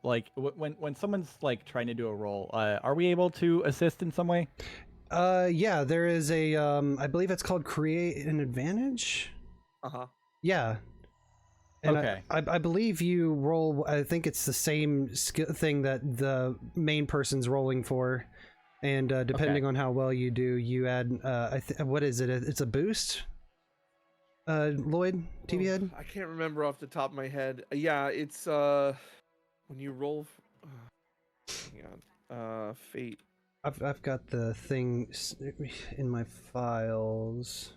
like when someone's like trying to do a roll? Are we able to assist in some way? Yeah, there is a I believe it's called create an advantage. Yeah. And Okay. I believe you roll. I think it's the same skill thing that the main person's rolling for, and depending on how well you do, you add. What is it? It's a boost. Lloyd, TVHEADD? I can't remember off the top of my head. Yeah, it's when you roll. Hang on. Fate. I've got the thing in my files.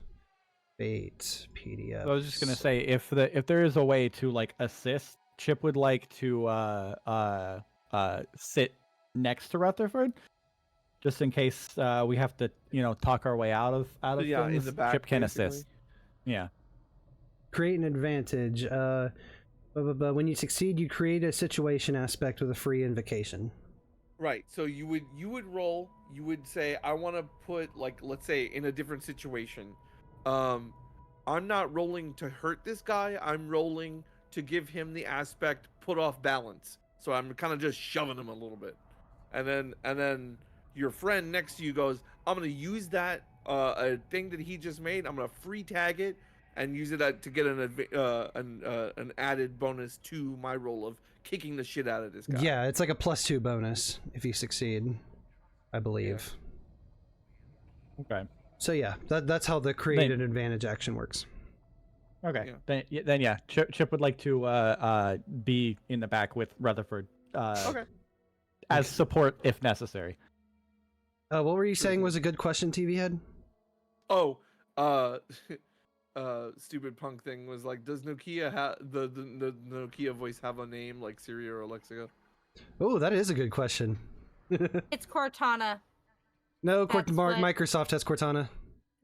Fate PDF. I was just gonna say if there is a way to like assist, Chipp would like to sit next to Rutherford, just in case we have to talk our way out of Yeah, things. in the back. Chipp can basically. assist. Yeah. Create an advantage. But when you succeed, you create a situation aspect with a free invocation. Right. So you would roll. You would say, I want to put, like, let's say in a different situation. I'm not rolling to hurt this guy. I'm rolling to give him the aspect put off balance. So I'm kind of just shoving him a little bit, and then your friend next to you goes, I'm gonna use that a thing that he just made. I'm gonna free tag it and use it to get an added bonus to my roll of kicking the shit out of this guy. Yeah, it's like a +2 bonus if you succeed, I believe. Okay. So yeah, that's how the create an advantage action works. Okay. Yeah. Then yeah, Chipp would like to be in the back with Rutherford. Okay. As support if necessary. What were you saying was a good question, TVHEADD? Oh, stupid punk thing was like, does Nokia have the Nokia voice have a name like Siri or Alexa? Oh, that is a good question. It's Cortana. No, That's what- Microsoft has Cortana.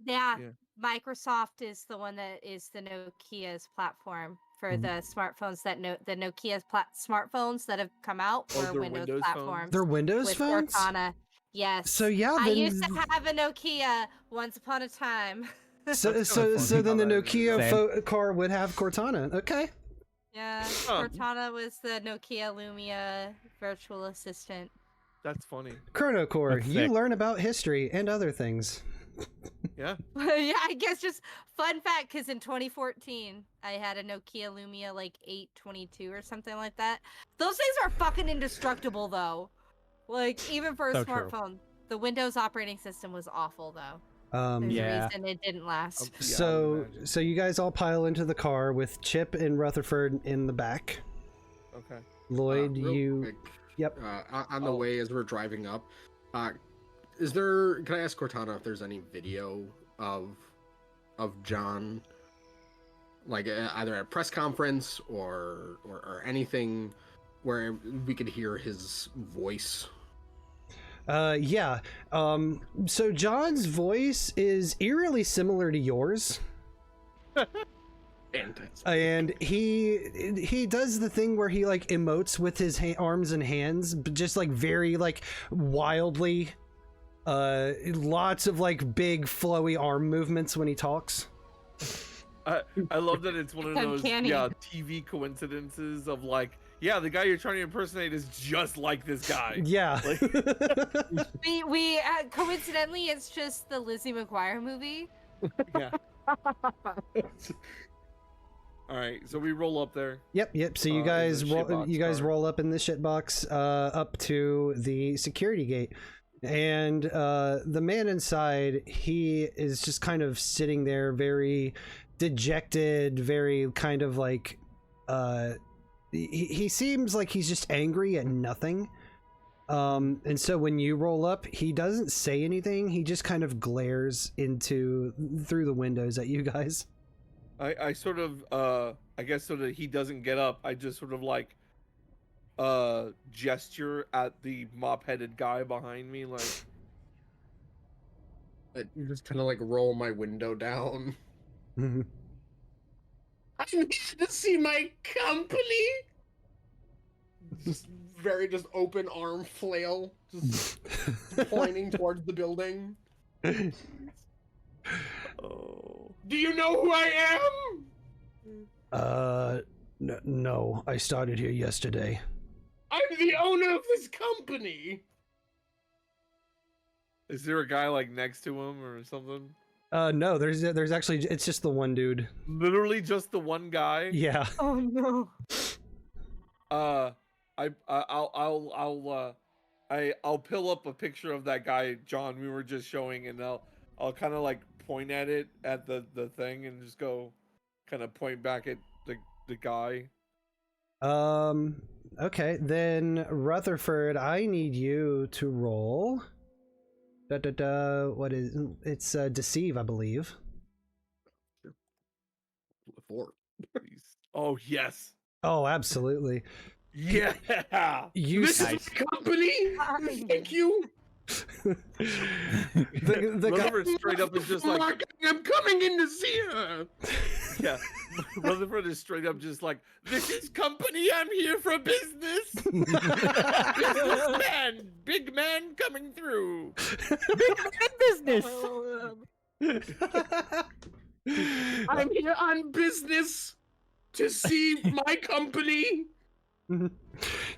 Yeah, Yeah. Microsoft is the one that is the Nokia's platform for Mhm. the smartphones the Nokia's smartphones that have come out Oh, were they're Windows Windows phones? platforms. They're Windows with phones? Cortana. Yes. So yeah, I then used to have a Nokia once upon a time. so That's kinda so funny then the how that is. Nokia car would have Cortana. Okay. Yeah, Huh. Cortana was the Nokia Lumia virtual assistant. That's funny. ChronoCorps, That's you sick. learn about history and other things. Yeah. Yeah, I guess just fun fact, because in 2014, I had a Nokia Lumia like 822 or something like that. Those things are fucking indestructible, though. Like, even for a So true. smartphone. The Windows operating system was awful, though. There's Yeah. a reason it didn't last. Yeah, I would So imagine. you guys all pile into the car with Chipp and Rutherford in the back. Okay. Lloyd, Real you. quick, Yep. on the way as we're driving up, is there? Can I ask Cortana if there's any video of John, like either at a press conference or anything, where we could hear his voice? Yeah. So John's voice is eerily similar to yours. Fantastic. And he does the thing where he like emotes with his arms and hands, but just like very like wildly, lots of like big flowy arm movements when he talks. I love that it's one of those Uncanny. TV coincidences of like, yeah, the guy you're trying to impersonate is just like this guy. Yeah. Like, We coincidentally, it's just the Lizzie McGuire movie. yeah. All right, so we roll up there. Yep. So you In guys the roll, shitbox you guys car. roll up in the shitbox up to the security gate, and the man inside, he is just kind of sitting there, very dejected, very kind of like he seems like he's just angry at nothing. And so when you roll up, he doesn't say anything. He just kind of glares through the windows at you guys. I sort of I guess so that he doesn't get up, I just sort of like gesture at the mop-headed guy behind me, like I just kind of like roll my window down. I'm here to see my company. Just very open arm flail, just pointing towards the building. oh. Do you know who I am? No, I started here yesterday. I'm the owner of this company. Is there a guy like next to him or something? No, there's actually, it's just the one dude. Literally just the one guy? Yeah. Oh no. I'll pull up a picture of that guy John we were just showing, and I'll kind of like point at it at the thing and just go kind of point back at the guy. Okay, then Rutherford, I need you to roll. What is it's deceive, I believe. 4. Please. Oh yes. Oh, absolutely. Yeah. You This is my company. Thank you. the guy, Rutherford straight up is just like, I'm coming in to see her. yeah. Rutherford is straight up just like, this is company, I'm here for business. Businessman, big man coming through. Business. I'm here on business to see my company.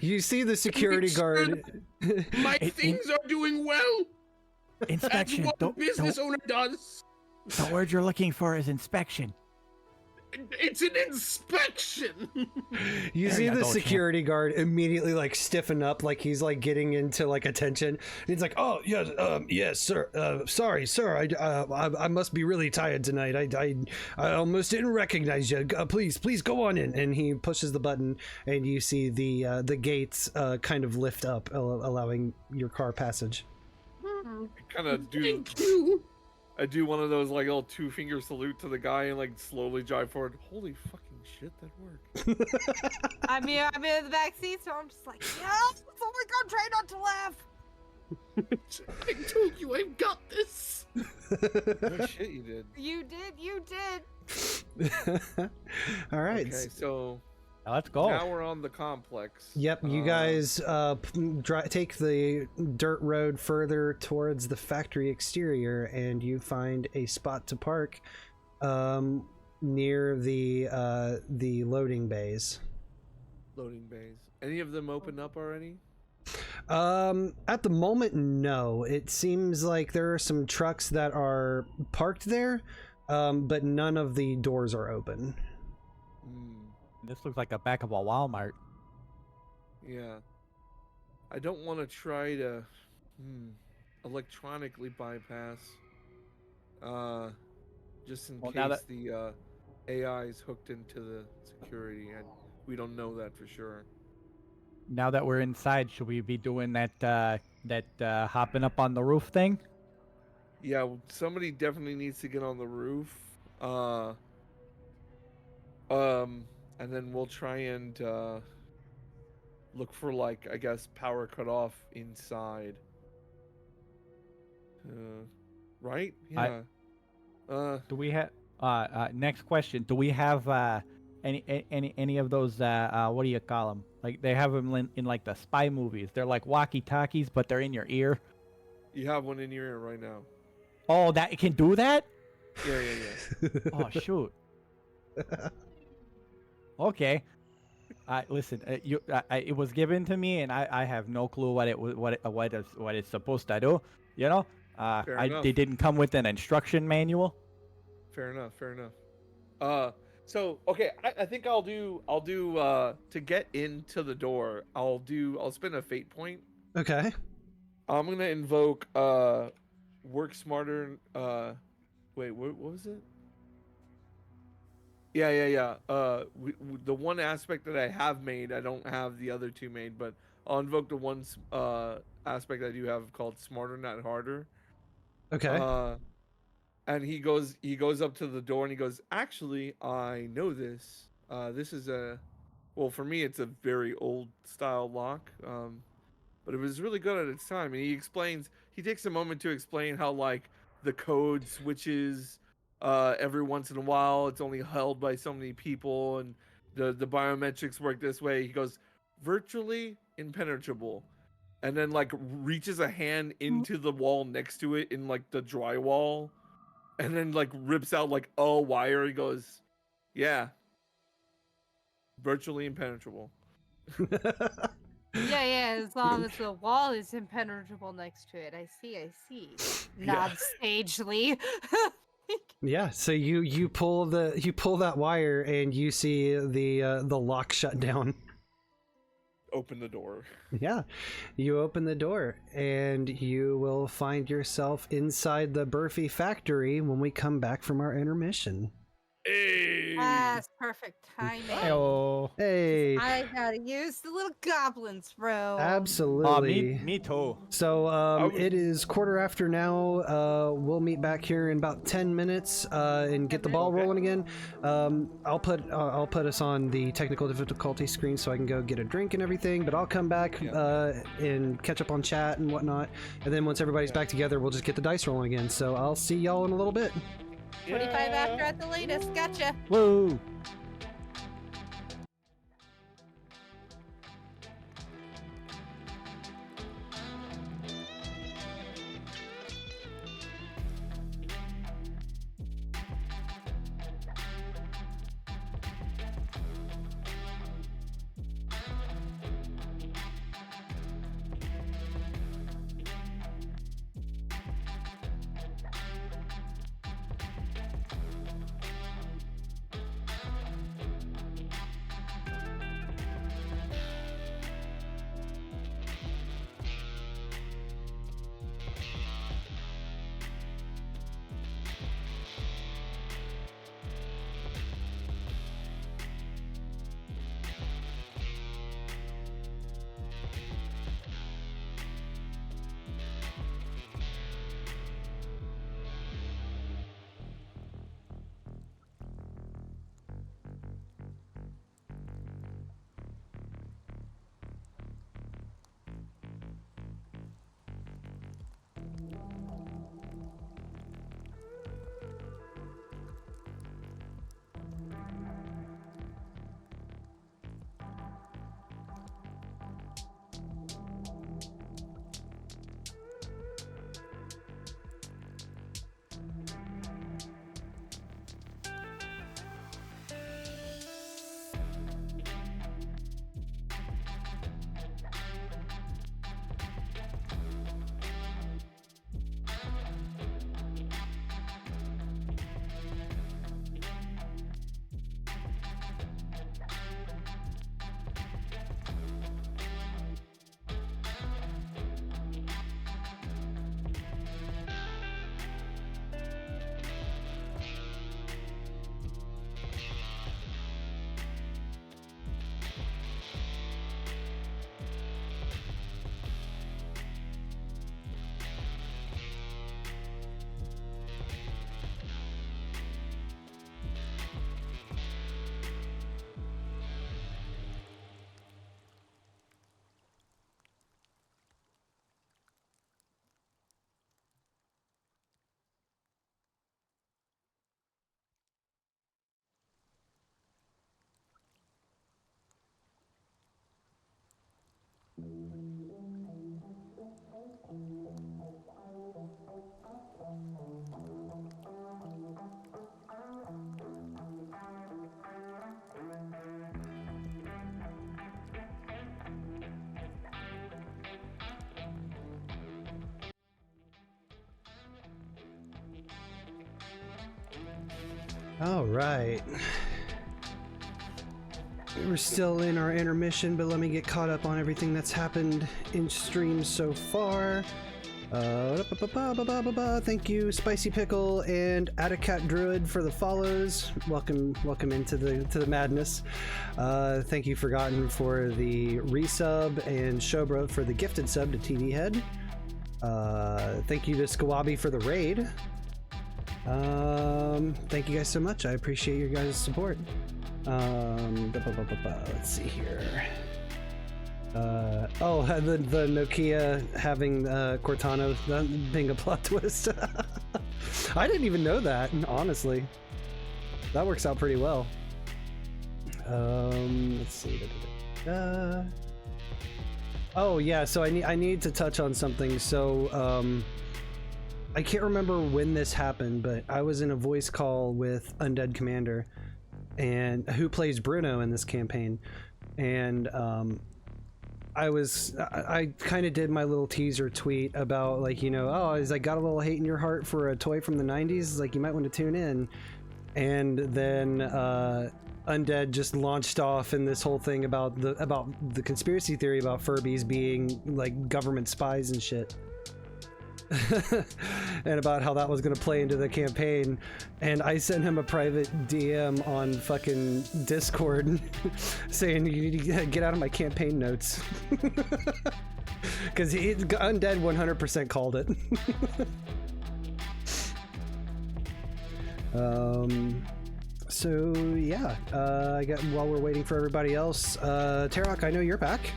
you see the security guard. My things are doing well. Inspection. That's what a business owner does. The word you're looking for is inspection. It's an inspection. You There see you the go, champ. security guard immediately like stiffen up, like he's like getting into like attention. And he's like, "Oh yes, yes, sir. Sorry, sir. I must be really tired tonight. I almost didn't recognize you. Please go on in." And he pushes the button, and you see the gates kind of lift up, allowing your car passage. Kind of do. Thank you. I do one of those like little 2-finger salute to the guy and like slowly drive forward. Holy fucking shit, that worked. I'm in the back seat, so I'm just like, yeah. Oh my god, try not to laugh. I told you I've got this. Oh shit, you did. You did. All right. Okay, so Now let's go. now we're on the complex. Yep, you guys take the dirt road further towards the factory exterior, and you find a spot to park near the loading bays. Loading bays. Any of them open up already? At the moment, no. It seems like there are some trucks that are parked there, but none of the doors are open. Hmm. This looks like the back of a Walmart. Yeah. I don't want to try to electronically bypass. Just in Well, now case that- the AI is hooked into the security. We don't know that for sure. now that we're inside, should we be doing that hopping up on the roof thing? Yeah, somebody definitely needs to get on the roof. And then we'll try and look for, like, I guess, power cut off inside. Right? Yeah. Do we have next question? Do we have any of those what do you call them? Like they have them in like the spy movies. They're like walkie-talkies, but they're in your ear. You have one in your ear right now. Oh, that it can do that? Yeah. Oh shoot. Okay. Listen. It was given to me, and I have no clue what it's supposed to do. You know. Fair enough. They didn't come with an instruction manual. Fair enough. So okay, I think I'll do to get into the door. I'll spend a fate point. Okay. I'm gonna invoke work smarter. Wait, what was it? Yeah. The one aspect that I have made, I don't have the other two made, but I'll invoke the one aspect I do have called smarter, not harder. Okay. And he goes up to the door and he goes, actually, I know this. This is well, for me, it's a very old style lock. But it was really good at its time. And he takes a moment to explain how, like, the code switches every once in a while. It's only held by so many people, and the biometrics work this way. He goes, virtually impenetrable. And then, like, reaches a hand into the wall next to it in, like, the drywall. And then, like, rips out, like, a wire. He goes, yeah. Virtually impenetrable. Yeah, as long as the wall is impenetrable next to it. I see. Nods sagely. Yeah. So you pull that wire and you see the lock shut down. Open the door. Yeah. You open the door and you will find yourself inside the Burfy factory when we come back from our intermission. Hey. That's perfect timing. Hey-o. Hey. I gotta use the little goblin's room. Absolutely. Me too. So it is 1:15 now. We'll meet back here in about 10 minutes and get the ball rolling again. I'll put us on the technical difficulty screen so I can go get a drink and everything. But I'll come back and catch up on chat and whatnot. And then once everybody's back together, we'll just get the dice rolling again. So I'll see y'all in a little bit. 25 after at the latest. Gotcha. Woo. All right. We're still in our intermission, but let me get caught up on everything that's happened in stream so far. Thank you, Spicy Pickle and Atacat Druid for the follows. Welcome into the madness. Thank you, Forgotten, for the resub, and Shobro for the gifted sub to TVHEADD. Thank you to Skawabi for the raid. Thank you guys so much. I appreciate your guys' support. Let's see here. The Nokia having Cortana being a plot twist. I didn't even know that, honestly. That works out pretty well. Let's see. Oh yeah, so I need to touch on something. So I can't remember when this happened, but I was in a voice call with Undead Commander, and who plays Bruno in this campaign, and I kind of did my little teaser tweet about, like, you know, oh, is I got a little hate in your heart for a toy from the 90s, like you might want to tune in. And then Undead just launched off in this whole thing about the conspiracy theory about Furbies being like government spies and shit. And about how that was going to play into the campaign, and I sent him a private DM on fucking Discord saying, you need to get out of my campaign notes. Because Undead 100% called it. So yeah, I got, while we're waiting for everybody else, Tarrok, I know you're back.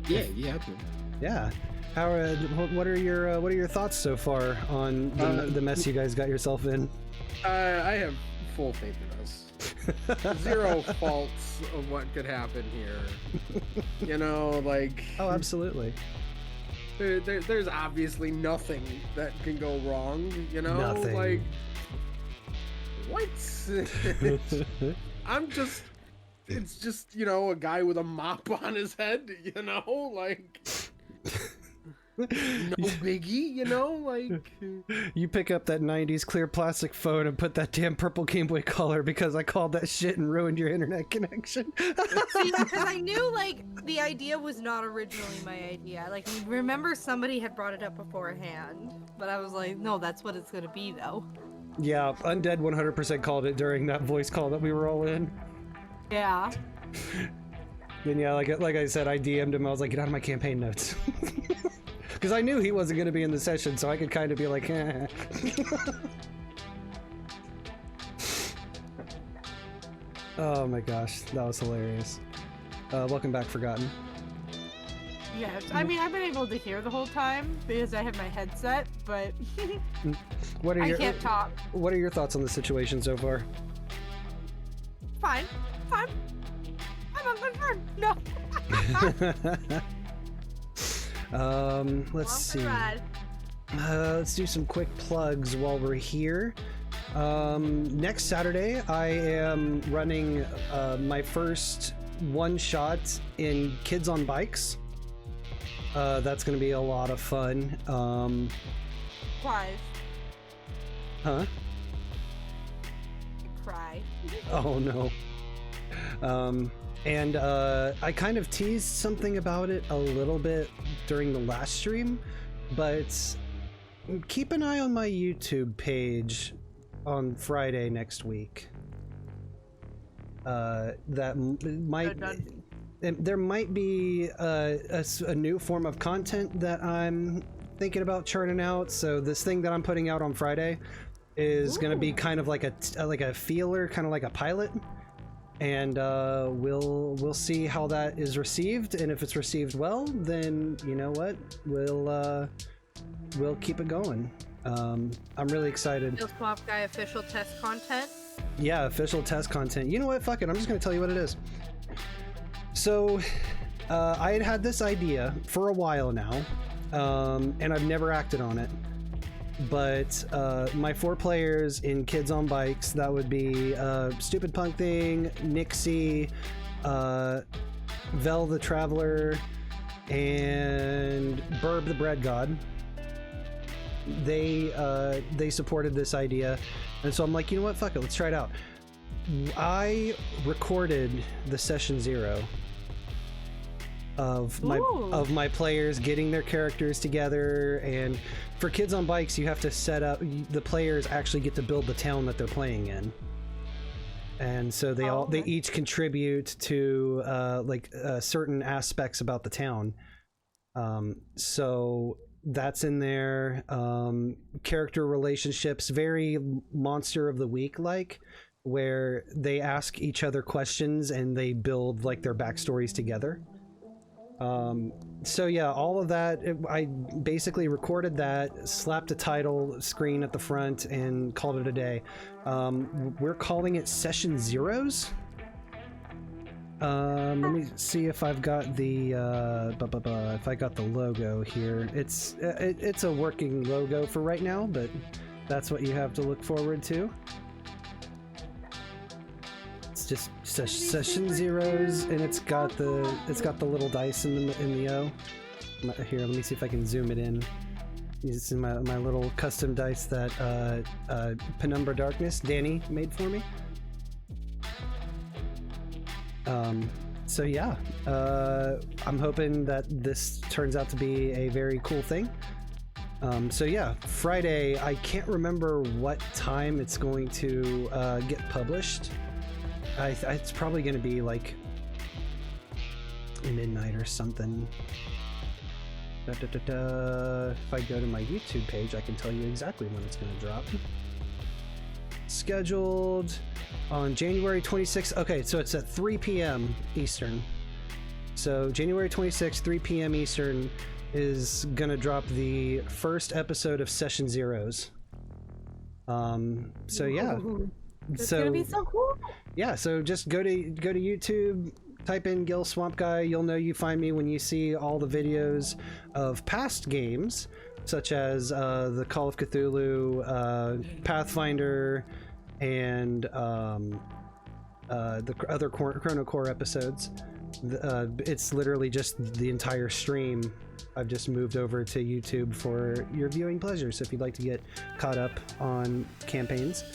Yeah. Yeah. How what are your thoughts so far on the mess you guys got yourself in? I have full faith in us. Zero faults of what could happen here. You know, like. Oh, absolutely. There's obviously nothing that can go wrong. You know, Nothing. like. What? It's just, you know, a guy with a mop on his head. You know, like. No biggie, you know, like. You pick up that 90s clear plastic phone and put that damn purple Game Boy Color because I called that shit and ruined your internet connection. See, because I knew, like, the idea was not originally my idea. Like, remember somebody had brought it up beforehand, but I was like, no, that's what it's gonna be, though. Yeah, Undead 100% called it during that voice call that we were all in. Yeah. Then yeah, like I said, I DM'd him. I was like, get out of my campaign notes. Because I knew he wasn't going to be in the session, so I could kind of be like, eh. Oh my gosh, that was hilarious. Welcome back, Forgotten. Yes, I mean, I've been able to hear the whole time because I have my headset, but I can't talk. What are your thoughts on the situation so far? Fine. I'm unconfirmed. No. Let's see. Let's do some quick plugs while we're here. Next Saturday, I am running my first one-shot in Kids on Bikes. That's going to be a lot of fun. Why? Huh? Cry. Oh no. And I kind of teased something about it a little bit during the last stream, but keep an eye on my YouTube page on Friday next week. That might there might be a new form of content that I'm thinking about churning out. So this thing that I'm putting out on Friday is going to be kind of like a feeler, kind of like a pilot. And we'll see how that is received, and if it's received well, then you know what, we'll keep it going. I'm really excited. Bill Swamp Guy official test content. Yeah, official test content. You know what? Fuck it. I'm just gonna tell you what it is. So, I had this idea for a while now, and I've never acted on it. But my 4 players in Kids on Bikes, that would be Stupid Punk Thing, Nixie, Vel the Traveler, and Burb the Bread God. they supported this idea, and so I'm like, you know what, fuck it, let's try it out. I recorded the session 0 of my players getting their characters together, and for Kids on Bikes, you have to set up, the players actually get to build the town that they're playing in. And so they each contribute to certain aspects about the town. So that's in there. Character relationships, very Monster of the Week like, where they ask each other questions and they build like their backstories together. So yeah, all of that, I basically recorded that, slapped a title screen at the front, and called it a day. We're calling it Session Zeros. Let me see if I've got the if I got the logo here. It's a working logo for right now, but that's what you have to look forward to. Just session zeros, and it's got the little dice in the O. Here, let me see if I can zoom it in. This is my little custom dice that Penumbra Darkness Danny made for me. So yeah, I'm hoping that this turns out to be a very cool thing. So yeah, Friday, I can't remember what time it's going to get published. It's probably going to be like midnight or something. If I go to my YouTube page, I can tell you exactly when it's going to drop. Scheduled on January 26th. Okay, so it's at 3 p.m. Eastern. So January 26th, 3 p.m. Eastern is going to drop the first episode of Session Zeros. So yeah. It's gonna be so cool. Yeah, so just go to YouTube, type in Gil Swamp Guy. You'll know you find me when you see all the videos of past games, such as the Call of Cthulhu, Pathfinder, and the other ChronoCorps episodes. It's literally just the entire stream. I've just moved over to YouTube for your viewing pleasure. So if you'd like to get caught up on campaigns,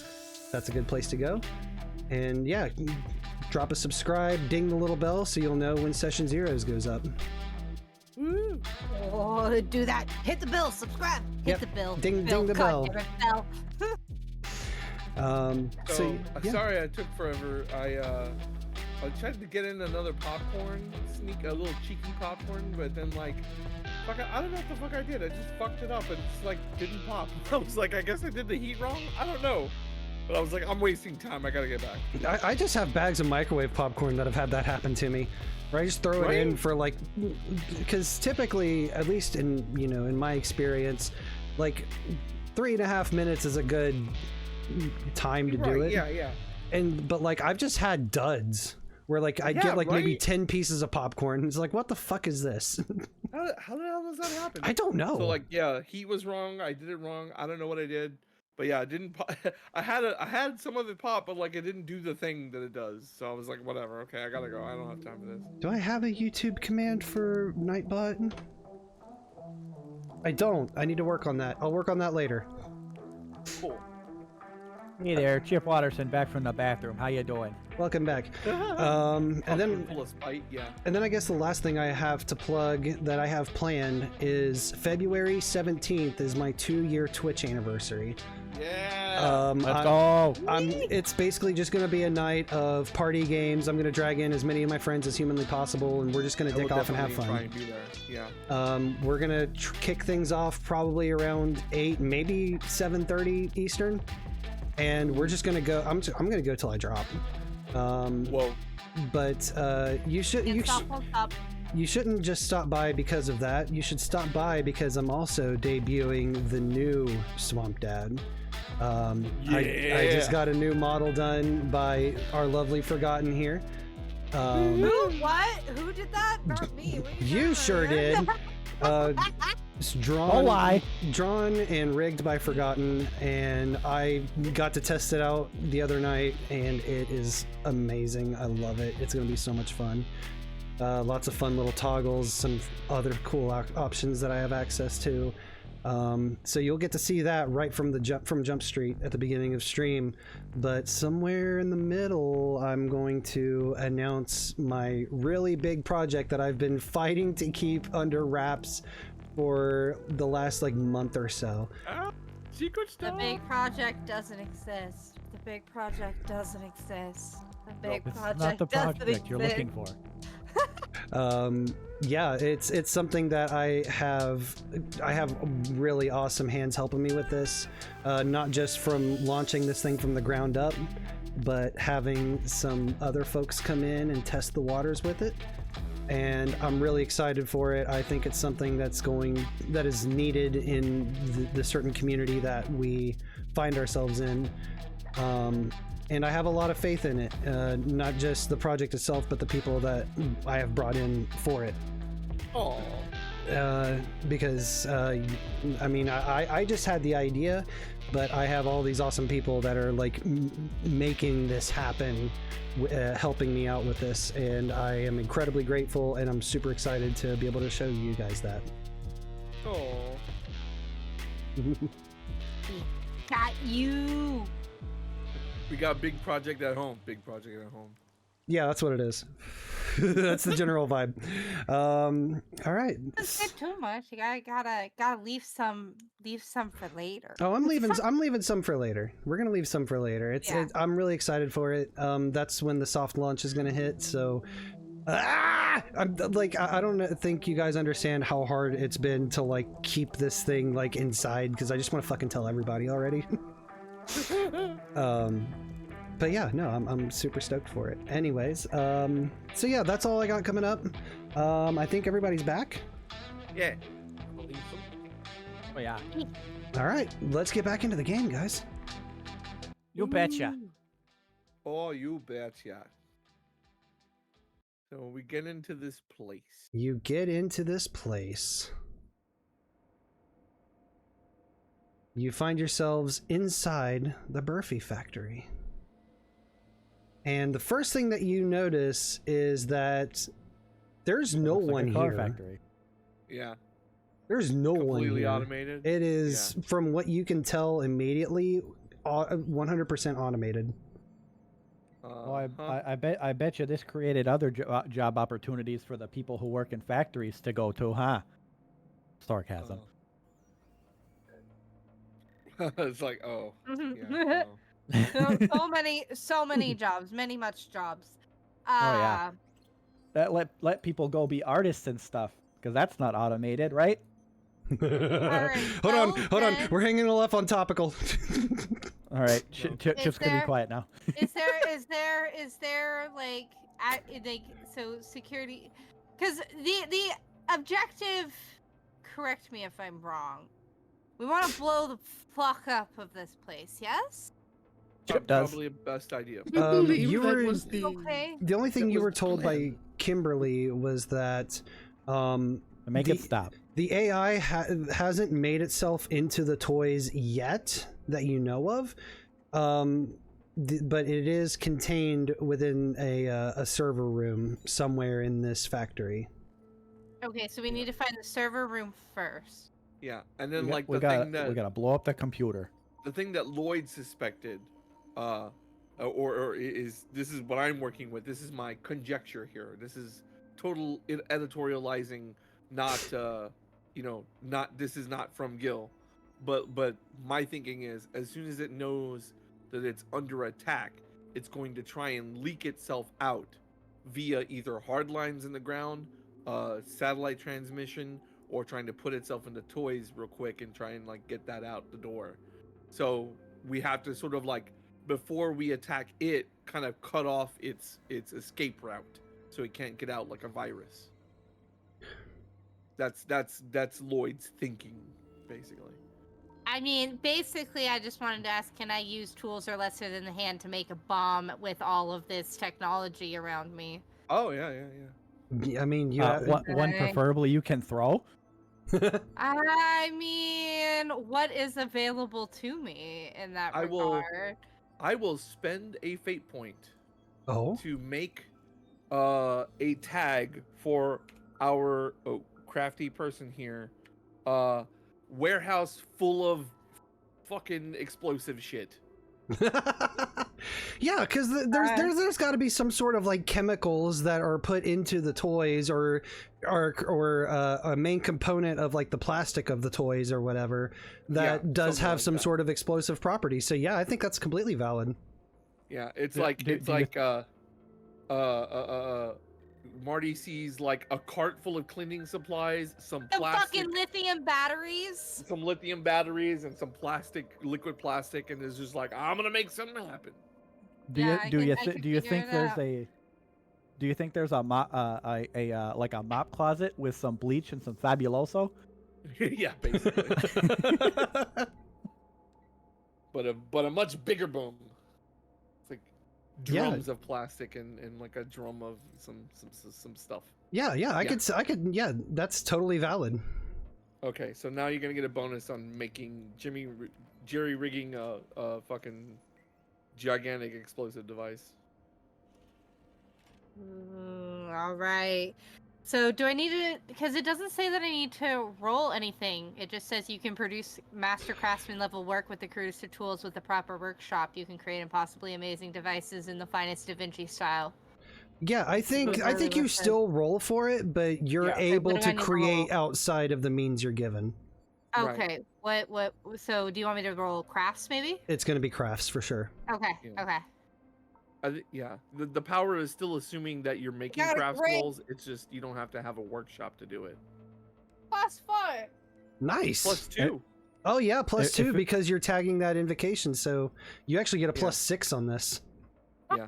that's a good place to go. And yeah, drop a subscribe, ding the little bell so you'll know when Session Zeros goes up. Woo. Oh, do that. Hit the bell, subscribe. Hit the bell. Ding the bell. So yeah. Sorry I took forever. I tried to get in another popcorn, sneak a little cheeky popcorn, but then like, fuck, I don't know what the fuck I did. I just fucked it up and it's like didn't pop. I was like, I guess I did the heat wrong. I don't know. But I was like, I'm wasting time. I gotta get back. I just have bags of microwave popcorn that have had that happen to me, where I just throw it in for like, because typically, at least in my experience, like 3.5 minutes is a good time to do it. Yeah. But like I've just had duds where like I get like maybe 10 pieces of popcorn. And it's like, what the fuck is this? How the hell does that happen? I don't know. So like, yeah, heat was wrong. I did it wrong. I don't know what I did. But yeah, it didn't pop. I had some of it pop, but like it didn't do the thing that it does. So I was like, whatever. Okay, I gotta go. I don't have time for this. Do I have a YouTube command for Nightbot? I don't. I need to work on that. I'll work on that later. Cool. Hey there, Chipp Watterson, back from the bathroom. How you doing? Welcome back. And then full of spite, yeah. And then I guess the last thing I have to plug that I have planned is February 17th is my 2-year Twitch anniversary. Yeah. Let's go. It's basically just going to be a night of party games. I'm going to drag in as many of my friends as humanly possible, and we're just going to dick off and have fun. Try and be there. Yeah. We're going to kick things off probably around 8, maybe 7:30 Eastern, and we're just going to go. I'm going to go till I drop. Whoa. But you shouldn't just stop by because of that. You should stop by because I'm also debuting the new Swamp Dad. I just got a new model done by our lovely Forgotten here. What? Who did that? Not me. You sure did. It's drawn and rigged by Forgotten, and I got to test it out the other night, and it is amazing. I love it. It's going to be so much fun. Lots of fun little toggles, some other cool options that I have access to. So you'll get to see that right from Jump Street at the beginning of stream. But somewhere in the middle, I'm going to announce my really big project that I've been fighting to keep under wraps for the last like month or so. Secret The stuff. big project doesn't exist. The big project doesn't exist. The big It's project not the doesn't project you're looking exist. for. Yeah, it's something that I have really awesome hands helping me with this, not just from launching this thing from the ground up, but having some other folks come in and test the waters with it. And I'm really excited for it. I think it's something that is needed in the certain community that we find ourselves in. And I have a lot of faith in it, not just the project itself, but the people that I have brought in for it. Oh. Because I mean, I just had the idea, but I have all these awesome people that are like making this happen, helping me out with this, and I am incredibly grateful, and I'm super excited to be able to show you guys that. Oh. Got you. We got a big project at home. Big project at home. Yeah, that's what it is. That's the general vibe. All right. Don't get too much. You gotta leave some for later. Oh, I'm leaving some for later. We're gonna leave some for later. I'm really excited for it. That's when the soft launch is gonna hit. So, I'm like, I don't think you guys understand how hard it's been to like keep this thing like inside, because I just want to fucking tell everybody already. But yeah, no, I'm super stoked for it. Anyways, so yeah, that's all I got coming up. I think everybody's back. Yeah. Oh yeah. All right, let's get back into the game, guys. You betcha. Oh, you betcha. So we get into this place. You get into this place. You find yourselves inside the Burfy factory. And the first thing that you notice is that there's no Looks like one a car here. Factory. Yeah. There's no one Completely here. automated. It is, from what you can tell immediately, 100% automated. Oh, I bet you this created other job opportunities for the people who work in factories to go to, huh? Sarcasm. It's like, oh. Mm-hmm. Yeah, no. so many jobs, much jobs. Oh, yeah. That let people go be artists and stuff, because that's not automated, right? Right, Hold on. then- We're hanging a left on topical. All right, Chip's gonna be quiet now. is there like so security? Because the objective. Correct me if I'm wrong. We want to blow the fuck up of this place. Yes. Chip does. Probably a best idea. You were Okay. the only thing That you was were the told by plan. Kimberly was that Make it stop. the AI hasn't made itself into the toys yet that you know of, but it is contained within a server room somewhere in this factory. Okay, so we need to find the server room first. Yeah, and then We like gotta the we gotta blow up the computer. thing that Lloyd suspected, or is this is what I'm working with. This is my conjecture here. This is total editorializing, not not this is not from Gil, but my thinking is as soon as it knows that it's under attack, it's going to try and leak itself out via either hard lines in the ground, satellite transmission, or trying to put itself into toys real quick and try and like get that out the door. So we have to sort of like, before we attack it, kind of cut off its escape route so it can't get out like a virus. That's Lloyd's thinking, basically. I mean, basically, I just wanted to ask, can I use tools or lesser than the hand to make a bomb with all of this technology around me? Oh yeah. I mean, you One preferably you can throw. I mean, what is available to me in that regard? I will spend a fate point Oh, to make a tag for our crafty person here, warehouse full of fucking explosive shit. Yeah, because there's got to be some sort of like chemicals that are put into the toys, or a main component of like the plastic of the toys or whatever that does have some sort of explosive property. So yeah, I think that's completely valid. Yeah, it's Yeah, like Marty sees like a cart full of cleaning supplies, some fucking lithium batteries. some lithium batteries, and some liquid plastic, and is just like, I'm gonna make something happen. Do you think there's a mop closet with some bleach and some Fabuloso? Yeah, basically. but a much bigger boom. It's like drums of plastic and like a drum of some stuff. Yeah, I could. Yeah, that's totally valid. Okay, so now you're gonna get a bonus on making jerry rigging a fucking gigantic explosive device. All right. So do I need to, because it doesn't say that I need to roll anything. It just says you can produce master craftsman level work with the crudest of tools with the proper workshop. You can create impossibly amazing devices in the finest Da Vinci style. Yeah, I think you still roll for it, but you're able to create outside of the means you're given. Okay. Right. What so do you want me to roll crafts maybe? It's going to be crafts for sure. Okay. Yeah. Okay. The power is still assuming that you're making crafts rolls. It's just you don't have to have a workshop to do it. +4. Nice. +2. Oh yeah, +2 because you're tagging that invocation, so you actually get a +6 on this. Yeah.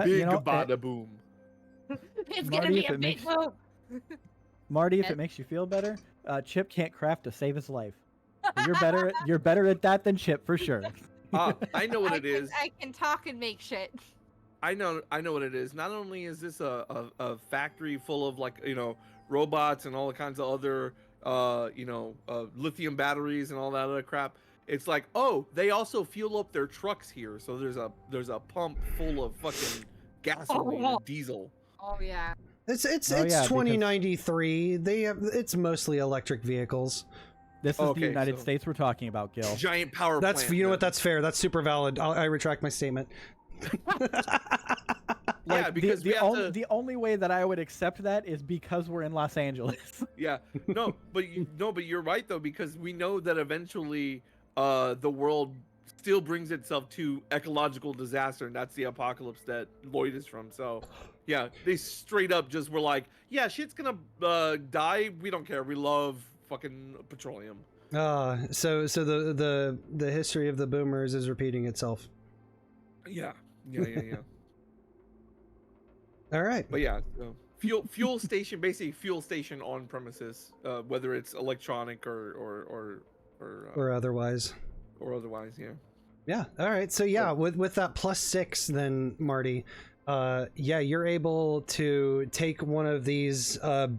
Big bada boom. It's gonna be a big boom. Marty, if it makes you feel better, Chipp can't craft to save his life. You're better at that than Chipp for sure. I know what it is. I can talk and make shit. I know what it is. Not only is this a factory full of like, robots and all kinds of other lithium batteries and all that other crap. It's like, oh, they also fuel up their trucks here. So there's a pump full of fucking gasoline and diesel. Oh yeah. It's 2093. It's mostly electric vehicles. This is the United States we're talking about, Gil. Giant power plant. You know what? That's fair. That's super valid. I retract my statement. Yeah, because the only way that I would accept that is because we're in Los Angeles. Yeah, but you're right though, because we know that eventually the world still brings itself to ecological disaster, and that's the apocalypse that Lloyd is from. So yeah, they straight up just were like, yeah, shit's gonna die. We don't care. We love fucking petroleum. So the history of the boomers is repeating itself. Yeah. All right. But yeah, fuel station, basically fuel station on premises, whether it's electronic or otherwise. Or otherwise, yeah. Yeah. All right. So yeah, with that +6, then Marty, you're able to take one of these kind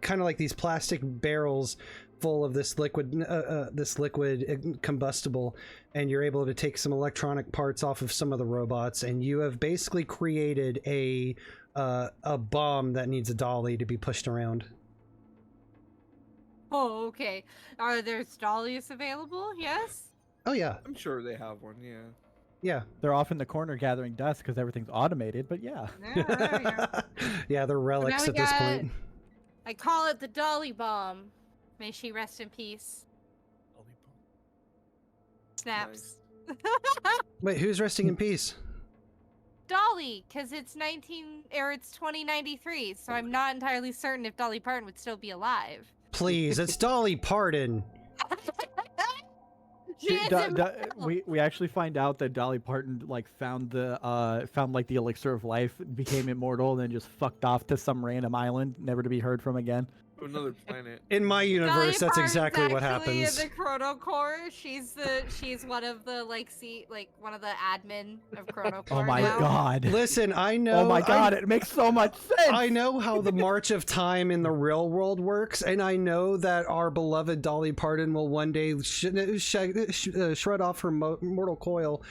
of like these plastic barrels full of this liquid combustible, and you're able to take some electronic parts off of some of the robots, and you have basically created a bomb that needs a dolly to be pushed around. Oh, okay. Are there dollies available? Yes. Oh yeah. I'm sure they have one. Yeah. Yeah. They're off in the corner gathering dust because everything's automated, but yeah. Yeah, they're relics at this point. I call it the dolly bomb. May she rest in peace. Dolly bomb. Snaps. Nice. Wait, who's resting in peace? Dolly, because it's 2093, so I'm not entirely certain if Dolly Parton would still be alive. Please, it's Dolly Parton. We actually find out that Dolly Parton found the elixir of life, became immortal, and then just fucked off to some random island, never to be heard from again. Another planet. In my universe, that's exactly what happens. In the ChronoCorps, she's one of the one of the admin of ChronoCorps. Oh my god! Listen, I know. Oh my god! It makes so much sense. I know how the march of time in the real world works, and I know that our beloved Dolly Parton will one day shred off her mortal coil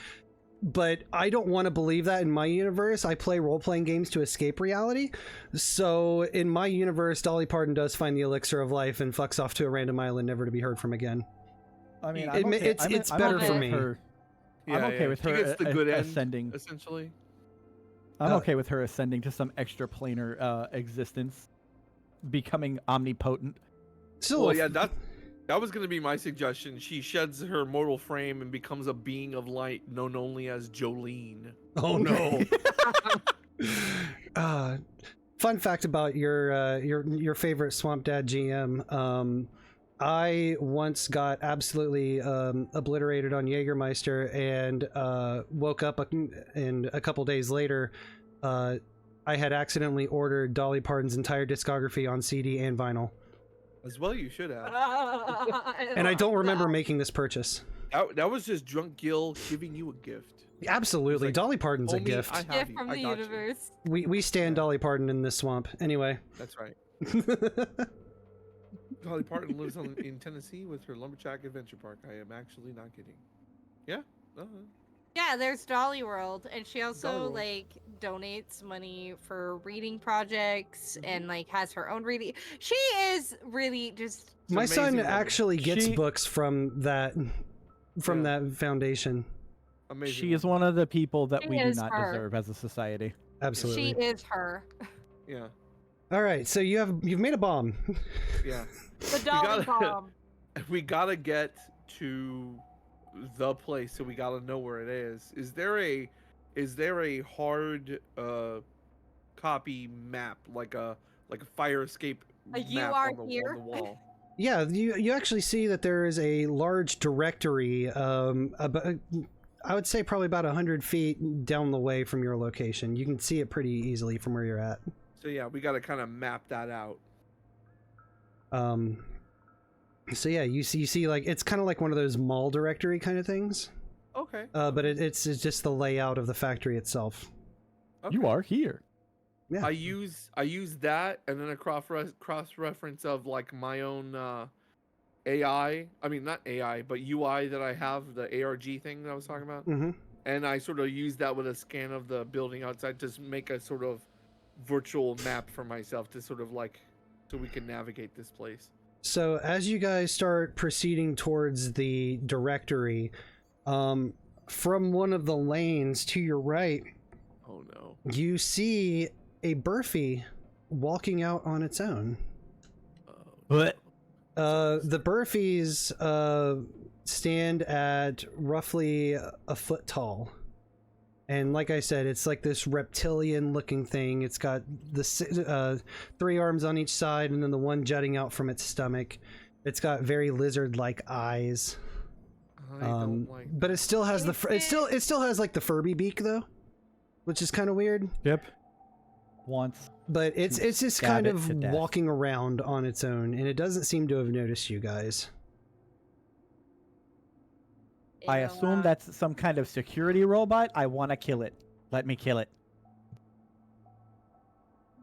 but I don't want to believe that in my universe. I play role-playing games to escape reality. So in my universe, Dolly Parton does find the elixir of life and fucks off to a random island, never to be heard from again. I mean, It's better for me. I'm okay with her She gets the good end, ascending. essentially. I'm okay with her ascending to some extraplanar existence, becoming omnipotent. Still, Well, yeah, that was going to be my suggestion. She sheds her mortal frame and becomes a being of light known only as Jolene. Oh no. Fun fact about your favorite Swamp Dad GM. I once got absolutely obliterated on Jägermeister and woke up and a couple days later I had accidentally ordered Dolly Parton's entire discography on CD and vinyl. As well, you should have. And I don't remember making this purchase. That was just Drunk Gil giving you a gift. Absolutely. Like, Dolly Parton's a "Homie, gift. I have Gift you. from I the got you." universe. We stand Dolly Parton in this swamp. Anyway. That's right. Dolly Parton lives in Tennessee with her lumberjack adventure park. I am actually not kidding. Yeah. Yeah, there's Dolly World, and she Dolly also World. like donates money for reading projects Mm-hmm. and like has her own reading. She is really just My amazing son woman. actually gets She- books from that Yeah. foundation. Amazing. She is one of the people that She we do is not her. deserve as a society. Absolutely. she is her. Yeah. All right, so you've made a bomb. Yeah. The Dolly gotta- bomb. We gotta get to the place, so we gotta know where it is. Is there a hard copy map, like a fire escape You map are on the here? wall? Yeah, you actually see that there is a large directory, about, I would say probably about 100 feet down the way from your location. You can see it pretty easily from where you're at. So yeah, we gotta kind of map that out. So yeah, you see like it's kind of like one of those mall directory kind of things, Okay. but it's just the layout of the factory itself. You are here. Yeah. I use that and then a cross reference of like my own AI. I mean not AI, but UI that I have, the ARG thing that I was talking about. Mm-hmm. And I sort of use that with a scan of the building outside to make a sort of virtual map for myself to sort of like so we can navigate this place. So as you guys start proceeding towards the directory, from one of the lanes to your right, Oh no. you see a Burfy walking out on its own. What? The Burfies stand at roughly a foot tall. And like I said, it's like this reptilian looking thing. It's got the 3 arms on each side and then the one jutting out from its stomach. It's got very lizard-like eyes. I don't like But it still has it still has like the Furby beak though, which is kind of weird. Chip. Once. But it's just Stab kind it of to death. walking around on its own, and it doesn't seem to have noticed you guys. I assume that's some kind of security robot. I want to kill it. Let me kill it.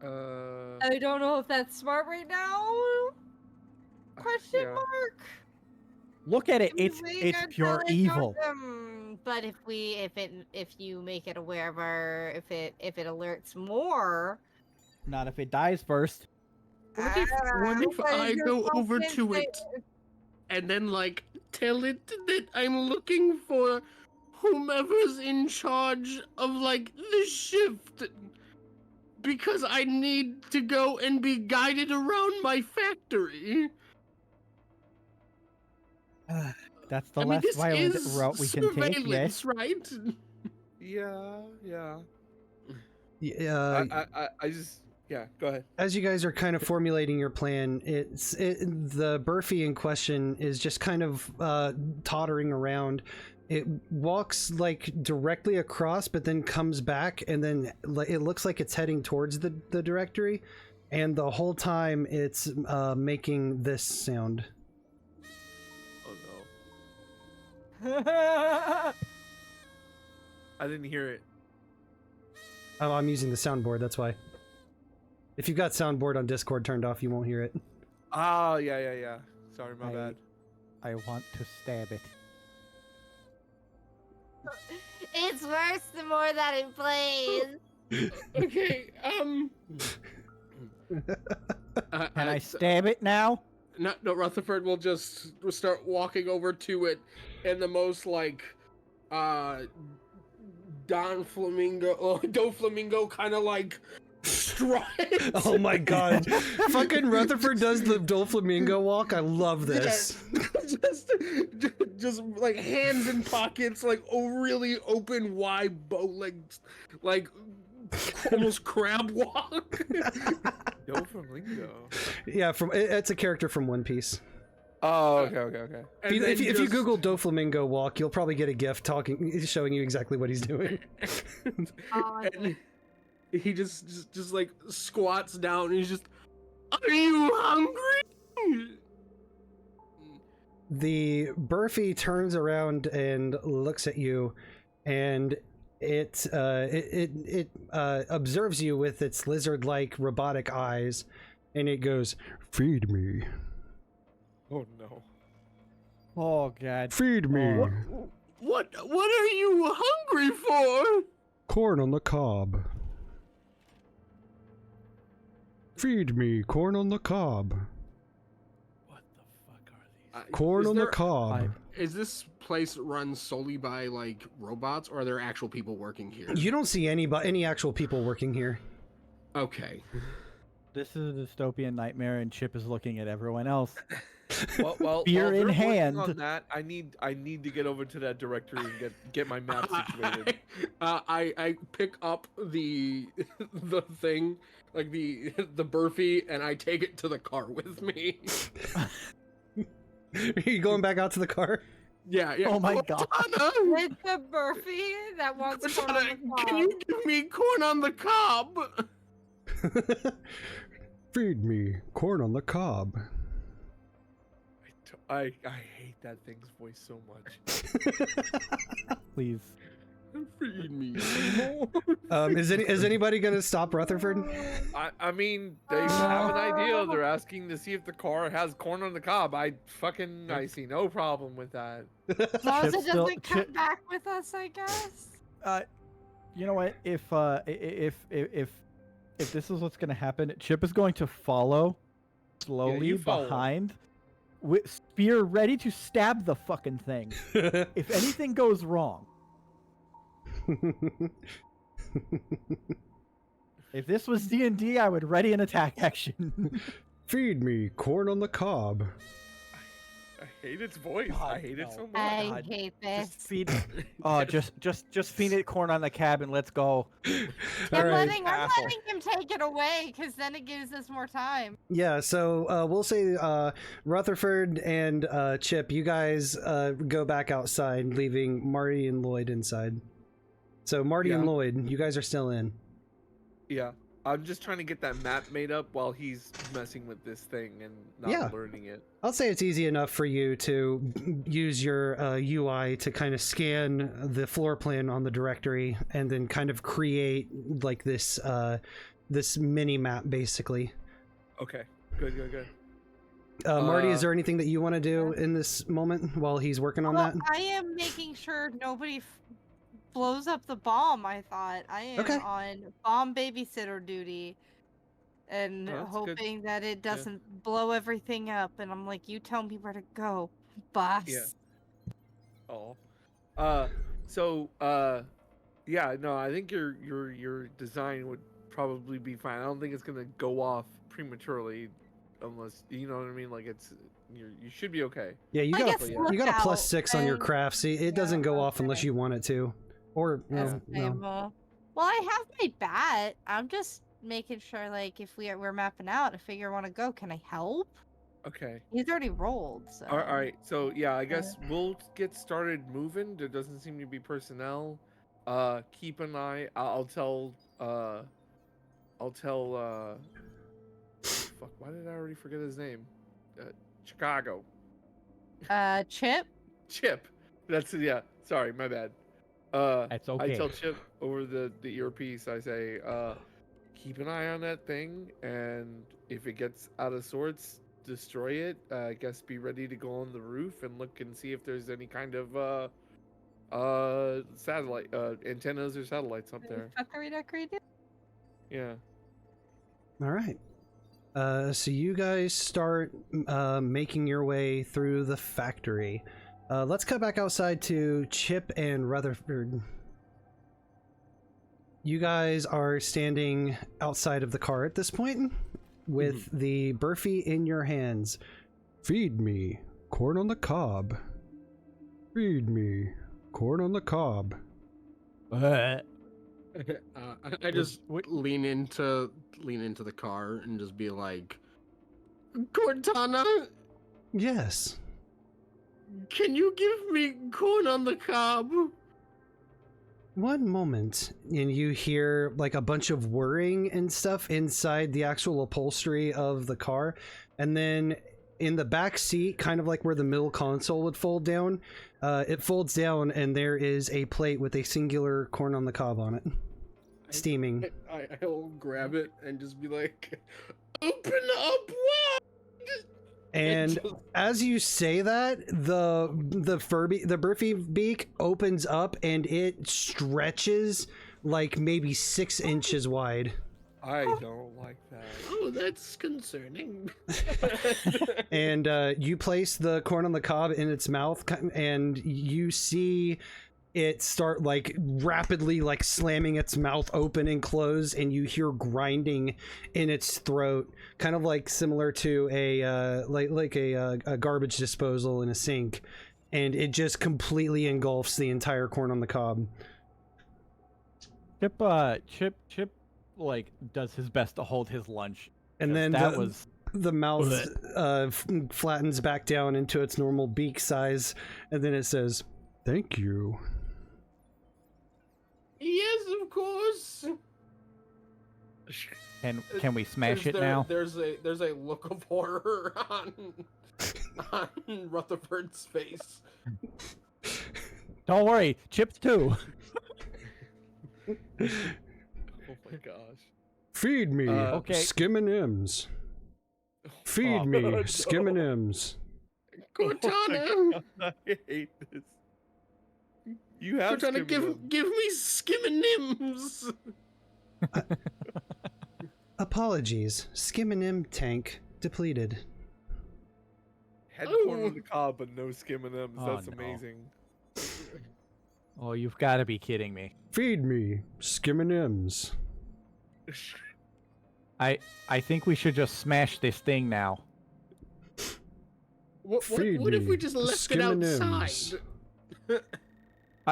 I don't know if that's smart right now. Question yeah. mark. Look at it. We It's could pure tell it evil. But if you make it aware of our, if it alerts more. Not if it dies first. What if I go over to it and then like tell it that I'm looking for whomever's in charge of like the shift because I need to go and be guided around my factory? That's the I mean, less this violent is route we can take. surveillance, Yes. right? Yeah. Yeah. I just go ahead. As you guys are kind of formulating your plan, the Burfy in question is just kind of tottering around. It walks like directly across, but then comes back, and then it looks like it's heading towards the directory, and the whole time it's making this sound. Oh no. I didn't hear it. Oh, I'm using the soundboard, that's why. If you've got soundboard on Discord turned off, you won't hear it. Oh, yeah. Sorry, my bad. I want to stab it. It's worse the more that it plays. Okay. Can I stab it now? No, Rutherford will just start walking over to it in the most like Doflamingo kind of like stride. Oh my god. Fucking Rutherford does the Doflamingo walk. I love this. just like hands in pockets, like really open, wide bow legs, like almost crab walk. Doflamingo. Yeah, it's a character from One Piece. Oh, okay. If you Google Doflamingo walk, you'll probably get a GIF showing you exactly what he's doing. And he just like squats down and he's just, are you hungry? The Burfy turns around and looks at you, and it observes you with its lizard-like robotic eyes, and it goes, "Feed me. Oh no. Oh god. Feed me. What are you hungry for? Corn on the cob. Feed me corn on the cob. What the fuck are these? Corn on the cob." Is this place run solely by like robots, or are there actual people working here? You don't see any actual people working here. Okay. This is a dystopian nightmare, and Chipp is looking at everyone else. Well, Beer while they're in working hand. On that, I need to get over to that directory and get my map situated. I pick up the thing, like the Burfy, and I take it to the car with me. Are you going back out to the car? Yeah. Oh my god. With the Burfy that wants corn on the cob. Can you give me corn on the cob? Feed me corn on the cob. I hate that thing's voice so much. Please. Feed me. Is anybody gonna stop Rutherford? I mean, they have an idea. They're asking to see if the car has corn on the cob. I see no problem with that. As long as Chip it still- doesn't come Chip- back with us, I guess. You know what? If this is what's gonna happen, Chipp is going to follow slowly you follow. behind, with spear ready to stab the fucking thing. If anything goes wrong, if this was D&D, I would ready an attack action. Feed me corn on the cob. I hate its voice. God, I hate it no. so much. I God. hate Just this. feed. Oh, just feed it corn on the cab and let's go. All I'm right. letting him take it away because then it gives us more time. Yeah, so we'll say Rutherford and Chipp, you guys go back outside, leaving Marty and Lloyd inside. So Marty and Yeah. Lloyd, you guys are still in. Yeah, I'm just trying to get that map made up while he's messing with this thing and not Yeah. learning it. I'll say it's easy enough for you to use your UI to kind of scan the floor plan on the directory and then kind of create like this this mini map basically. Okay, good. Marty, is there anything that you want to do in this moment while he's working on Well, that? I am making sure nobody blows up the bomb. I thought I am Okay. on bomb babysitter duty, and Oh, that's good. hoping that it doesn't blow everything up. And I'm like, you tell me where to go, boss. Yeah. Oh. Yeah, no, I think your design would probably be fine. I don't think it's gonna go off prematurely, unless you know what I mean. Like you should be okay. Yeah, you I got guess a, look you got a out, +6 on your and- craft. See, it doesn't go off unless okay. you want it to, or That's no. well, I have my bat. I'm just making sure, like, if we're mapping out, if you want to go, can I help? Okay. He's already rolled. So. All right. So yeah, I guess we'll get started moving. There doesn't seem to be personnel. Keep an eye. I'll tell. Fuck. Why did I already forget his name? Chicago. Chip. Chip. That's yeah. Sorry, my bad. That's okay. I tell Chip over the earpiece. I say, keep an eye on that thing, and if it gets out of sorts, destroy it. I guess be ready to go on the roof and look and see if there's any kind of Satellite, antennas or satellites up there. Fuckery duckery do. Yeah. All right. So you guys start making your way through the factory. Let's cut back outside to Chipp and Rutherford. You guys are standing outside of the car at this point with the Burfy in your hands. Feed me corn on the cob. Feed me corn on the cob. I just lean into the car and just be like, Cortana, Yes. can you give me corn on the cob? One moment, and you hear like a bunch of whirring and stuff inside the actual upholstery of the car, and then in the back seat, kind of like where the middle console would fold down, it folds down, and there is a plate with a singular corn on the cob on it, steaming. I'll grab it and just be like, open up wide! And as you say that, the Burfy beak opens up and it stretches like maybe 6 inches wide. I don't like that. Oh, that's concerning. And you place the corn on the cob in its mouth, and you see it start like rapidly like slamming its mouth open and close, and you hear grinding in its throat, kind of like similar to a a garbage disposal in a sink, and it just completely engulfs the entire corn on the cob. Chip like does his best to hold his lunch. And then that the mouth flattens back down into its normal beak size, and then it says, "Thank you." Yes, of course. Can we smash it now? There's a look of horror on Rutherford's face. Don't worry, Chip's too. Oh my gosh. Feed me, Okay. Skim-and-Ims. Feed me, no. Skim-and-Ims. Cortana, I hate this. You have Cortana, give me Skim-and-Ims. Apologies, Skim-and-Im tank depleted. Head corn on the cob, but no Skim-and-M's. Oh, That's no. amazing. Oh, you've got to be kidding me. Feed me, Skim-and-Ims. I think we should just smash this thing now. What Feed if me, we just left it Skim-and-Ims. outside?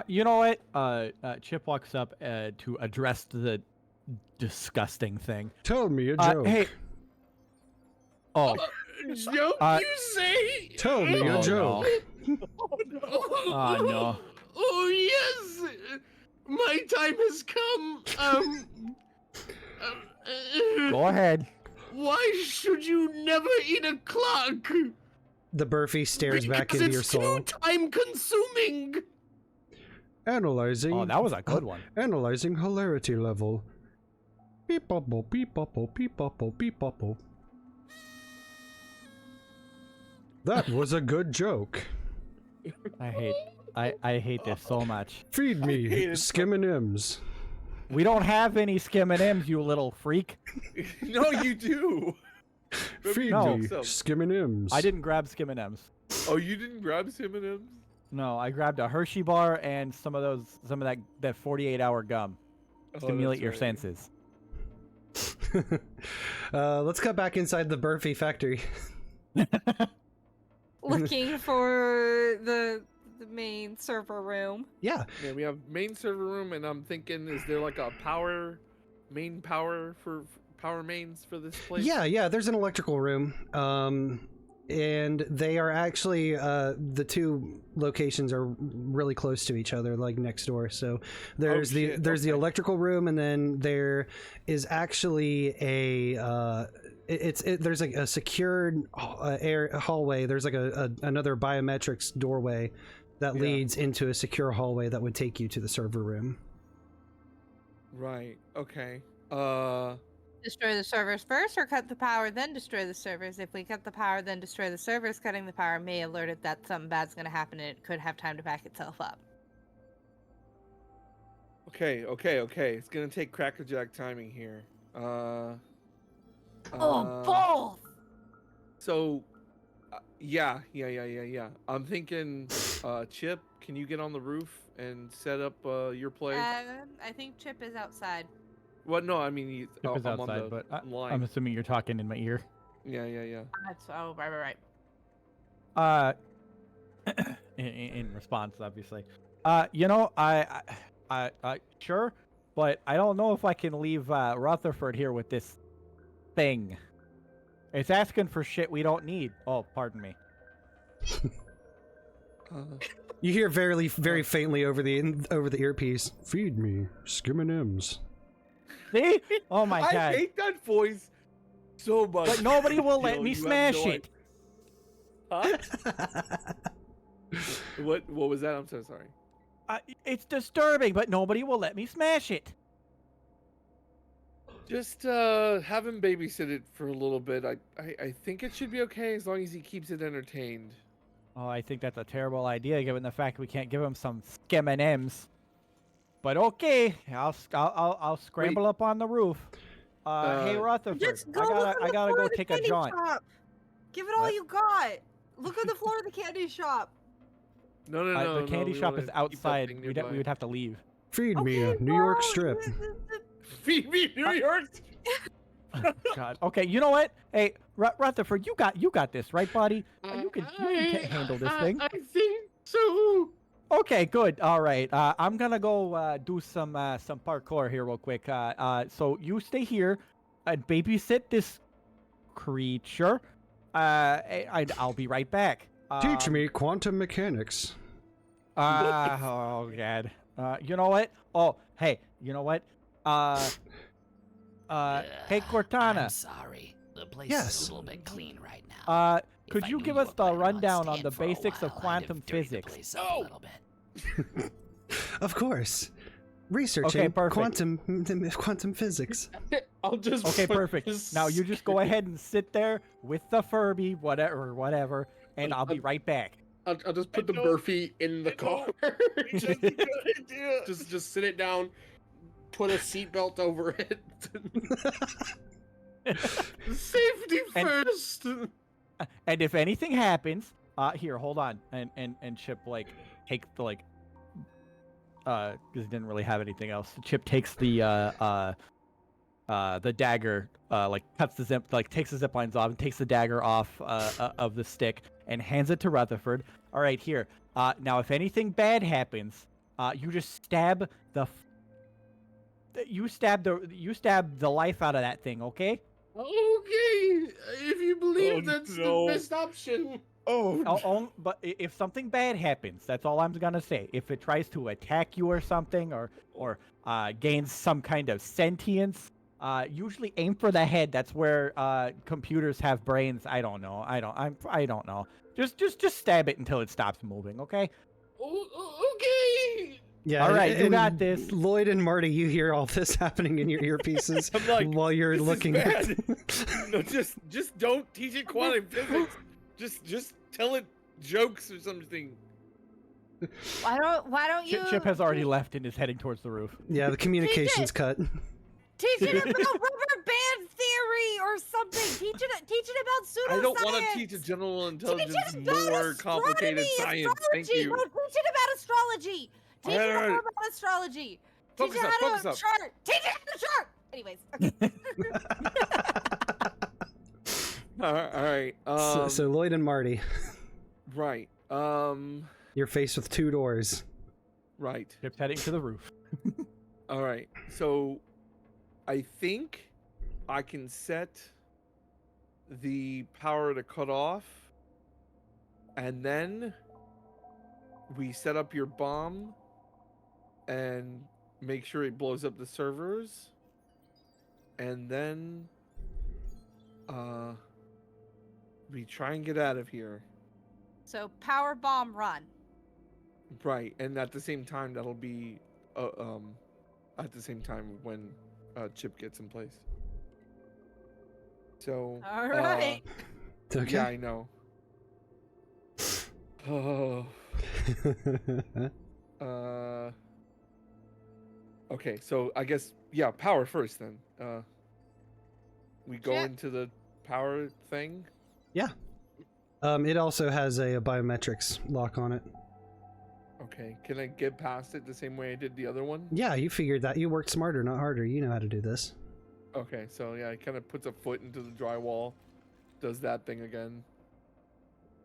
You know what? Chip walks up to address the disgusting thing. Tell me a joke. Hey. Oh. Joke, you say? Tell me a Oh, joke. no. Oh, no. Oh, yes! My time has come. Go ahead. Why should you never eat a clock? The Burfy stares back Because into your it's soul. too time-consuming. Analyzing. Oh, that was a good one. Analyzing hilarity level. Beep bopple, beep bopple, beep bopple, beep bopple. That was a good joke. I hate this so much. Feed hate me, it. Skim-and-Ims. We don't have any Skim-and-M's, you little freak. No, you do. Feed No. me, Skim-and-Ims. I didn't grab Skim-and-M's. Oh, you didn't grab Skim-and-M's? No, I grabbed a Hershey bar and some of that 48-hour gum. Stimulate your senses. Let's cut back inside the Burfy factory. Looking for the main server room. Yeah, Yeah, we have main server room, and I'm thinking, is there like a main power mains for this place? yeah. There's an electrical room, and they are actually the two locations are really close to each other, like next door. So there's the electrical room, and then there is actually a there's like a secured air hallway. There's like another biometrics doorway that leads into a secure hallway that would take you to the server room. Right. Okay. Destroy the servers first, or cut the power, then destroy the servers? If we cut the power, then destroy the servers, cutting the power may alert it that something bad's going to happen and it could have time to back itself up. Okay. It's gonna take crackerjack timing here. Oh, both. So, yeah. I'm thinking, Chip, can you get on the roof and set up your play? I think Chip is outside. Well, no, I mean, Chip is I'm outside, on the but line. I'm assuming you're talking in my ear. Yeah. That's right. In response, obviously. You know, I sure, but I don't know if I can leave Rutherford here with this thing. It's asking for shit we don't need. Oh, pardon me. You hear very faintly over the earpiece. Feed me, M&Ms. See? Oh my god. I hate that voice so much. But nobody will let Yo, me you have smash no it. Huh? What was that? I'm so sorry. It's disturbing, but nobody will let me smash it. Just have him babysit it for a little bit. I think it should be okay as long as he keeps it entertained. Oh, I think that's a terrible idea, given the fact we can't give him some M&Ms. But okay, I'll scramble up on the roof. Hey Rutherford, Just go I gotta go take a jaunt. shop. Give it all What? you got. Look at the floor of the candy shop. No. The candy we shop wanna is keep that outside. thing We nearby. would have to leave. Feed me, Okay, New York no, strip. Feed me New York. God. Okay, you know what? Hey, Rutherford, you got this, right, buddy? You can handle this thing. I think so. Okay, good. All right. I'm gonna go do some parkour here real quick. So you stay here and babysit this creature. I'll be right back. Teach me quantum mechanics. Oh god. You know what? Oh, hey. You know what? Hey Cortana. I'm sorry. The place Yes. is a little bit clean right now. Could If I you knew give you us were the planning on rundown on staying the for a basics of while, I'd quantum have dirtied the physics? place up a little bit. Of course. Researching Okay, perfect. quantum physics. I'll just Okay, put perfect. this- Now you just go ahead and sit there with the Furby, whatever, and I'll be right back. I'll just put the don't- Burfy in the I car. don't- That's a good idea. just sit it down, put a seatbelt over it. Safety And- first. And if anything happens, here, hold on, and Chip takes the because he didn't really have anything else. Chip takes the dagger, cuts the zip, takes the zip lines off and takes the dagger off of the stick and hands it to Rutherford. All right, here. Now, if anything bad happens, you just stab you stab the life out of that thing, okay? Okay, if you believe Oh, that's no. the best option. But if something bad happens, that's all I'm gonna say. If it tries to attack you or something, or gains some kind of sentience, usually aim for the head. That's where computers have brains. I don't know. I don't know. Just stab it until it stops moving. Okay. Okay. Yeah. All right, you and got this. Lloyd and Marty, you hear all this happening in your earpieces I'm like, while you're this is looking at. bad. No, just don't teach it quantum physics. Just tell it jokes or something. Why don't you? Chip has already left and is heading towards the roof. Yeah, the communications cut. Teach it about rubber band theory or something. Teach it about pseudoscience. I don't want to teach a general intelligence Teach it about more complicated astronomy, science. Thank astrology. you. No, teach it about astrology. Teach All it right. about astrology. Focus teach up, it how focus to up. chart. Teach it how to chart. Anyways, okay. All right. So Lloyd and Marty, Right. you're faced with two doors. Right. Chip's heading to the roof. All right. So, I think I can set the power to cut off, and then we set up your bomb and make sure it blows up the servers, and then we try and get out of here. So power bomb run. Right, and at the same time that'll be at the same time when Chip gets in place. So All right. Okay. yeah, I know. Oh, Okay, so I guess power first then. We go Chip. into the power thing. Yeah. It also has a biometrics lock on it. Okay, can I get past it the same way I did the other one? Yeah, you figured that. You worked smarter, not harder. You know how to do this. Okay, so yeah, it kind of puts a foot into the drywall, does that thing again.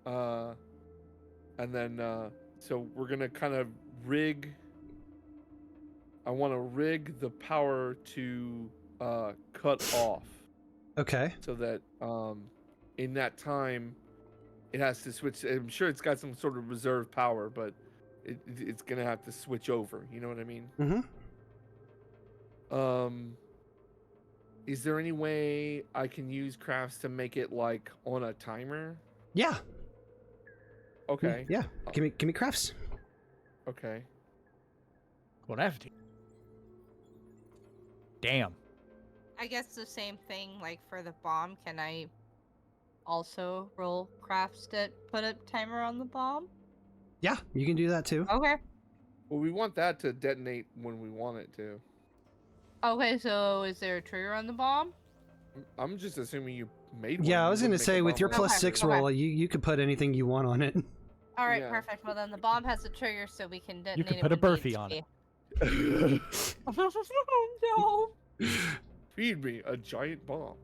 And then so we're gonna kind of rig. I want to rig the power to cut off. Okay. So that in that time, it has to switch. I'm sure it's got some sort of reserve power, but it's gonna have to switch over. You know what I mean? Mm-hmm. Is there any way I can use crafts to make it like on a timer? Yeah. Okay. Yeah. Give me crafts. Okay. Crafty. Damn. I guess the same thing, like for the bomb. Can I also roll crafts to put a timer on the bomb? Yeah, you can do that too. Okay. Well, we want that to detonate when we want it to. Okay, so is there a trigger on the bomb? I'm just assuming you made one. Yeah, I You was gonna wouldn't make say a with your bomb Okay, +6 okay. roll, you could put anything you want on it. All right, Yeah. perfect. Well, then the bomb has a trigger, so we can detonate You could it put a when it Burfie needs on to it. be. No. Feed me a giant bomb.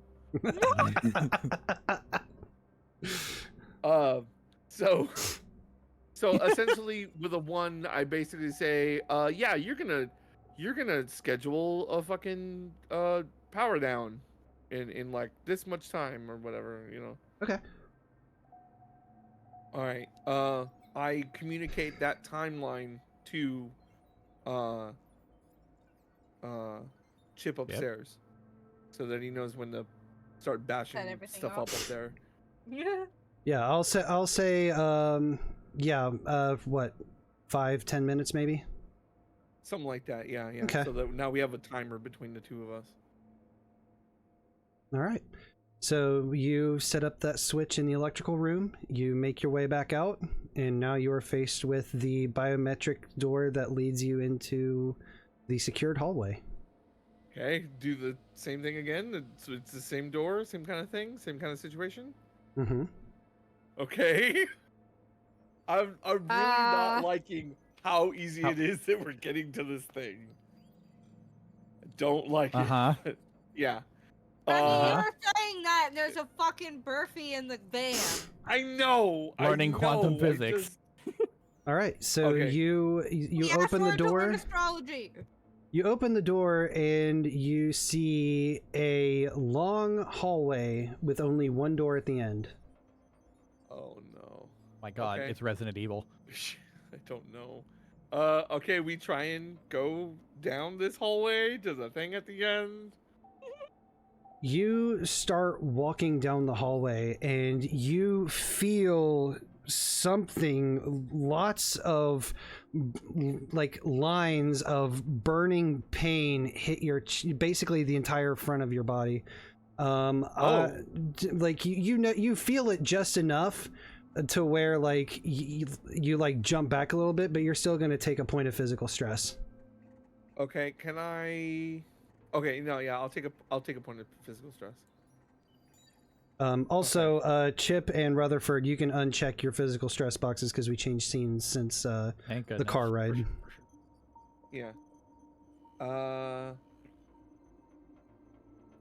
So essentially with a 1, I basically say, yeah, you're gonna schedule a fucking power down in like this much time or whatever, you know. Okay. All right. I communicate that timeline to Chipp upstairs, so that he knows when to start bashing Set everything stuff off. up there. Yeah, I'll say yeah, what, 5-10 minutes maybe? Something like that. Yeah. Okay. So that now we have a timer between the two of us. All right. So you set up that switch in the electrical room, you make your way back out, and now you are faced with the biometric door that leads you into the secured hallway. Okay. Do the same thing again. It's the same door, same kind of thing, same kind of situation. Mm-hmm. Okay. I'm really not liking how easy it is that we're getting to this thing. I don't like it. Yeah. I mean, you were saying that, and there's a fucking Burfie in the van. I know. Learning quantum physics. All right, so Okay. you Yeah, open the to learn door. astrology. You open the door and you see a long hallway with only one door at the end. Oh no. My God, Okay. it's Resident Evil. I don't know. Okay, we try and go down this hallway to the thing at the end. You start walking down the hallway and you feel something, lots of like lines of burning pain hit your basically the entire front of your body. Like you know, you feel it just enough to where like you like jump back a little bit, but you're still going to take a point of physical stress. Okay, can I? Okay, no, yeah, I'll take a point of physical stress. Also, Chipp and Rutherford, you can uncheck your physical stress boxes because we changed scenes since the car ride. Yeah.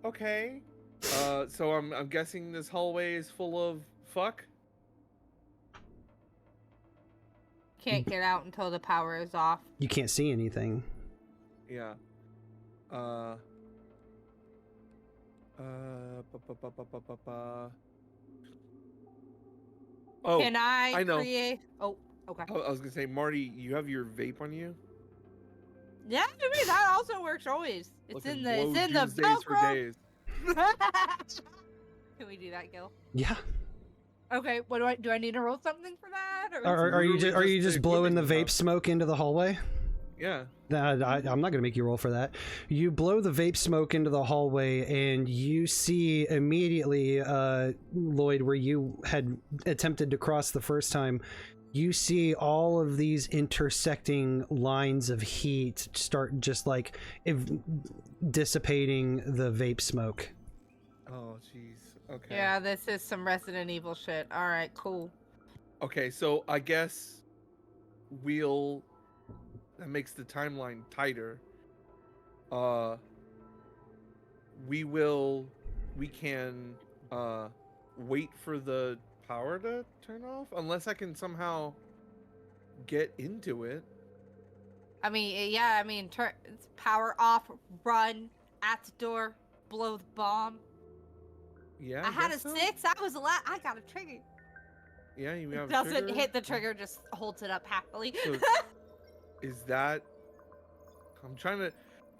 Okay. So I'm guessing this hallway is full of fuck. Can't get out until the power is off. You can't see anything. Yeah. Oh. Can I know. create? Oh, okay. I was gonna say, Marty, you have your vape on you. Yeah, I mean that also works always. It's Looking in the blow Tuesdays for Velcro. days. Can we do that, Gil? Yeah. Okay. What do I need to roll something for that? Are you literally just just blowing the moving vape stuff. smoke into the hallway? Yeah. I'm not gonna make you roll for that. You blow the vape smoke into the hallway, and you see immediately, Lloyd, where you had attempted to cross the first time. you see all of these intersecting lines of heat start just like dissipating the vape smoke. Oh, jeez. Okay. Yeah, this is some Resident Evil shit. All right, cool. Okay, so I guess that makes the timeline tighter. We can wait for the power to turn off unless I can somehow get into it. I mean, yeah, I mean, turn power off, run at the door, blow the bomb. Yeah, I had a guess so? 6. I was a lot. I got a trigger. Yeah, you have a Doesn't trigger? hit the trigger, just holds it up happily. So, is that?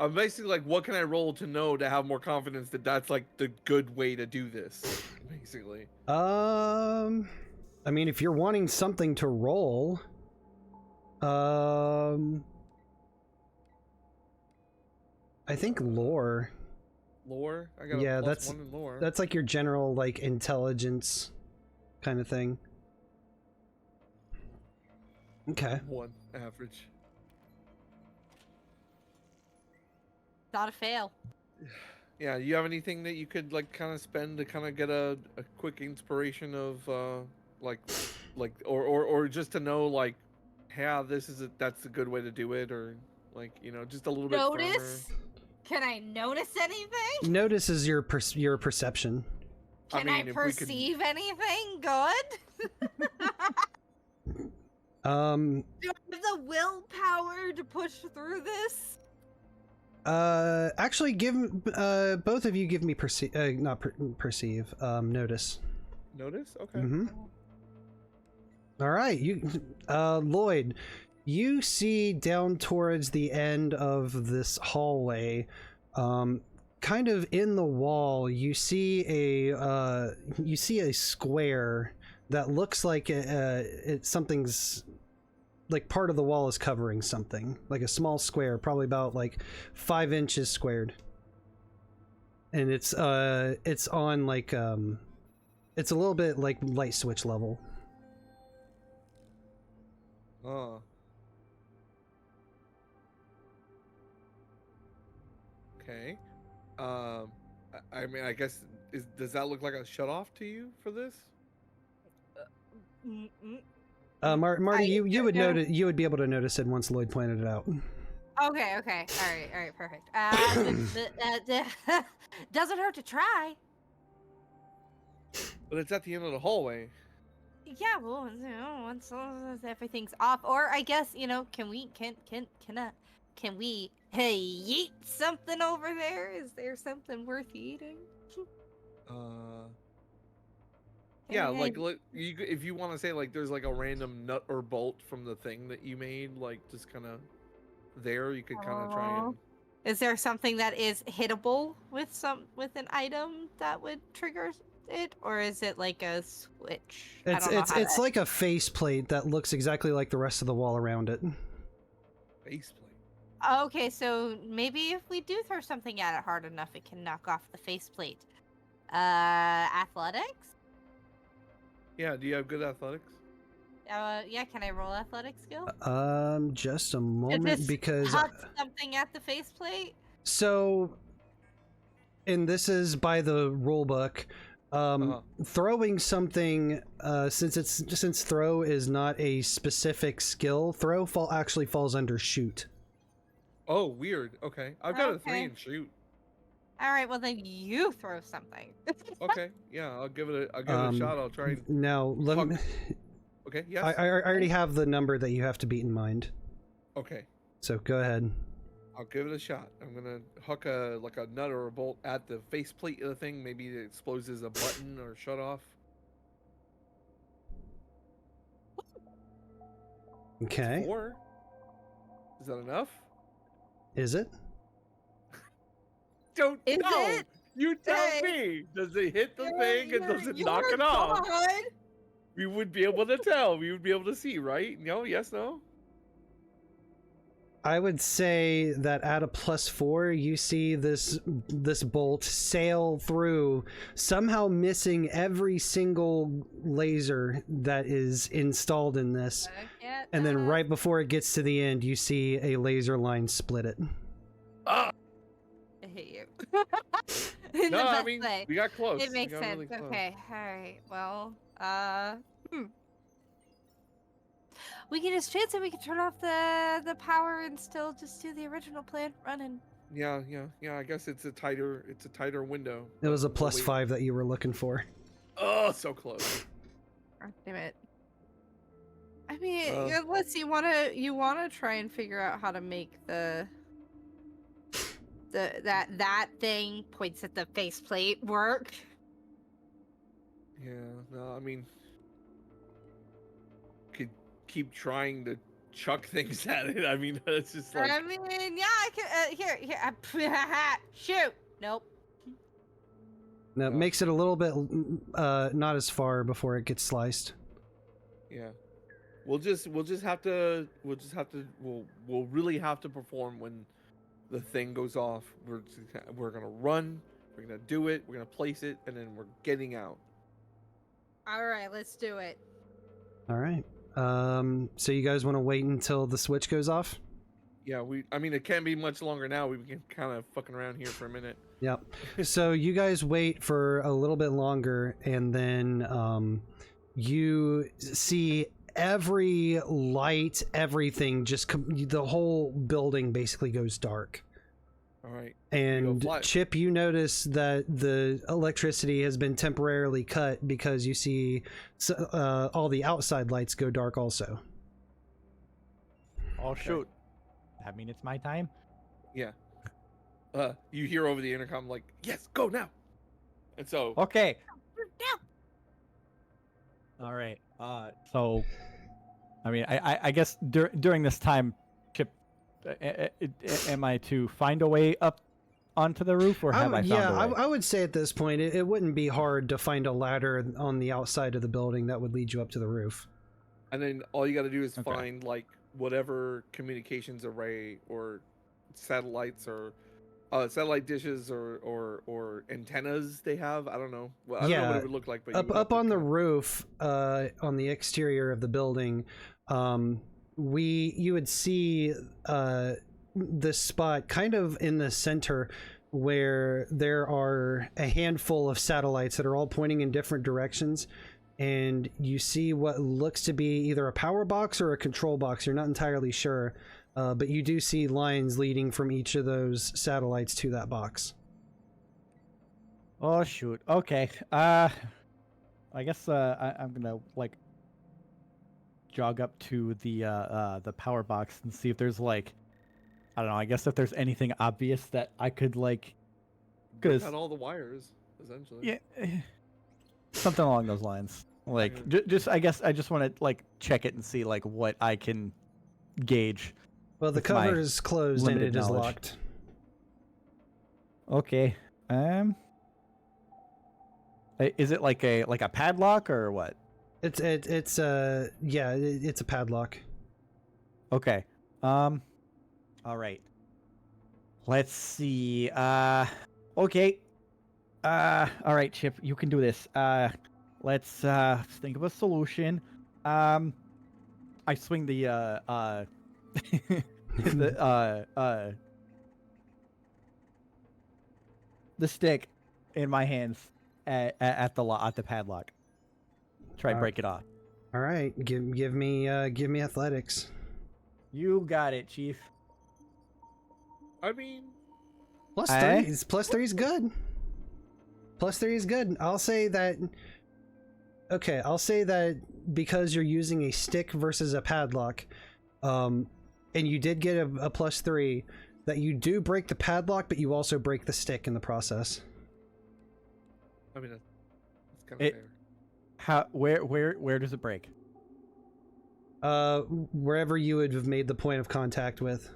I'm basically like, what can I roll to know to have more confidence that that's like the good way to do this? Basically. I mean, if you're wanting something to roll, I think lore. Lore? I got Yeah, a that's- +1 in lore. That's like your general like intelligence kind of thing. Okay. 1 average. Not a fail. Yeah, you have anything that you could like kind of spend to kind of get a quick inspiration of or just to know like, yeah, that's a good way to do it, or like, you know, just a little bit firmer. Notice? Can I notice anything? Notice is your perception. Can I mean, if we could- perceive anything good? Do I have the willpower to push through this? Actually, both of you give me perceive, notice. Notice? Okay. Mm-hmm. All right, Lloyd, you see down towards the end of this hallway, kind of in the wall, you see a square that looks like something's like part of the wall is covering something, like a small square, probably about like 5 inches squared, and it's on like it's a little bit like light switch level. Oh. Okay. I mean, I guess does that look like a shut off to you for this? Marty, you would notice, you would be able to notice it once Lloyd pointed it out. Okay, okay. All right, perfect. Doesn't hurt to try. But it's at the end of the hallway. Yeah, well, you know, once everything's off, or I guess, you know, can we eat something over there? Is there something worth eating? Yeah, Hey, like if you want to say like there's like a random nut or bolt from the thing that you made, like just kind of there, you could kind of try and. Is there something that is hittable with an item that would trigger it, or is it like a switch? It's like a faceplate that looks exactly like the rest of the wall around it. Faceplate. Okay, so maybe if we do throw something at it hard enough, it can knock off the faceplate. Athletics? Yeah. Do you have good athletics? Yeah. Can I roll athletic skill? Just a moment, because Huck something at the faceplate. so, and this is by the rule book. Throwing something, since throw is not a specific skill, throw actually falls under shoot. Oh, weird. Okay, I've got a 3 Okay. in shoot. All right, well then you throw something. Okay, yeah, I'll give it a shot. I'll try and. Now, let me. Okay. Yes. I already have the number that you have to beat in mind. Okay. So go ahead. I'll give it a shot. I'm gonna hook a nut or a bolt at the faceplate of the thing. Maybe it explodes as a button or shut off. Okay. 4. Is that enough? Is it? Don't Is know. it? You tell Hey. me. Does it hit the thing and does it knock You're it off? God. We would be able to tell. We would be able to see, right? No. Yes. No. I would say that at a +4, you see this bolt sail through, somehow missing every single laser that is installed in this. And then right before it gets to the end, you see a laser line split it. I hate you. In No, the I best mean, way. we got close. It makes We got sense. really close. Okay, alright. Well, we can just chance it. We can turn off the power and still just do the original plan running. Yeah. I guess it's a tighter window. It was a but we'll wait. +5 that you were looking for. Oh, so close. Oh, damn it. I mean, Uh, let's see. You wanna try and figure out how to make that thing points at the faceplate work. Yeah. No, I mean, could keep trying to chuck things at it. I mean, it's just like. I mean, yeah, I can. Here. Shoot. Nope. Now, it Oh. makes it a little bit not as far before it gets sliced. Yeah. We'll really have to perform when the thing goes off. We're gonna run. We're gonna do it. We're gonna place it, and then we're getting out. All right, let's do it. All right. So you guys want to wait until the switch goes off? Yeah. I mean, it can't be much longer now. We can kind of fucking around here for a minute. Yep. So you guys wait for a little bit longer, and then you see every light, everything, the whole building basically goes dark. All right. And fly. Chip, you notice that the electricity has been temporarily cut because you see all the outside lights go dark also. Oh shoot! That mean it's my time? Yeah. You hear over the intercom like, "Yes, go now." And so. Okay. All right. So, I mean, I guess during this time, Chip, am I to find a way up onto the roof, or have I found a way? I would say at this point it wouldn't be hard to find a ladder on the outside of the building that would lead you up to the roof. And then all you got to do is Okay. find like whatever communications array or satellites or satellite dishes or antennas they have. I don't know. Well, I don't know what it would look like. But up on the roof, on the exterior of the building, you would see this spot kind of in the center where there are a handful of satellites that are all pointing in different directions, and you see what looks to be either a power box or a control box. You're not entirely sure, but you do see lines leading from each of those satellites to that box. Oh shoot. Okay. I guess I'm gonna like jog up to the power box and see if there's like, I don't know. I guess if there's anything obvious that I could like, Rip because out all the wires essentially. yeah, something along those lines. Like just I guess I just want to like check it and see like what I can gauge. Well, the With my cover is closed and limited it is knowledge. locked. Okay. Is it like a padlock or what? It's a padlock. Okay. All right. Let's see. Okay. All right, Chip, you can do this. Let's think of a solution. I swing the the stick in my hands at the padlock. Try to break it off. All right, give me athletics. You got it, Chief. I mean, +3 is good. +3 is good. I'll say that because you're using a stick versus a padlock, and you did get a +3, that you do break the padlock, but you also break the stick in the process. I mean, that's kind of fair. Where does it break? Wherever you would have made the point of contact with.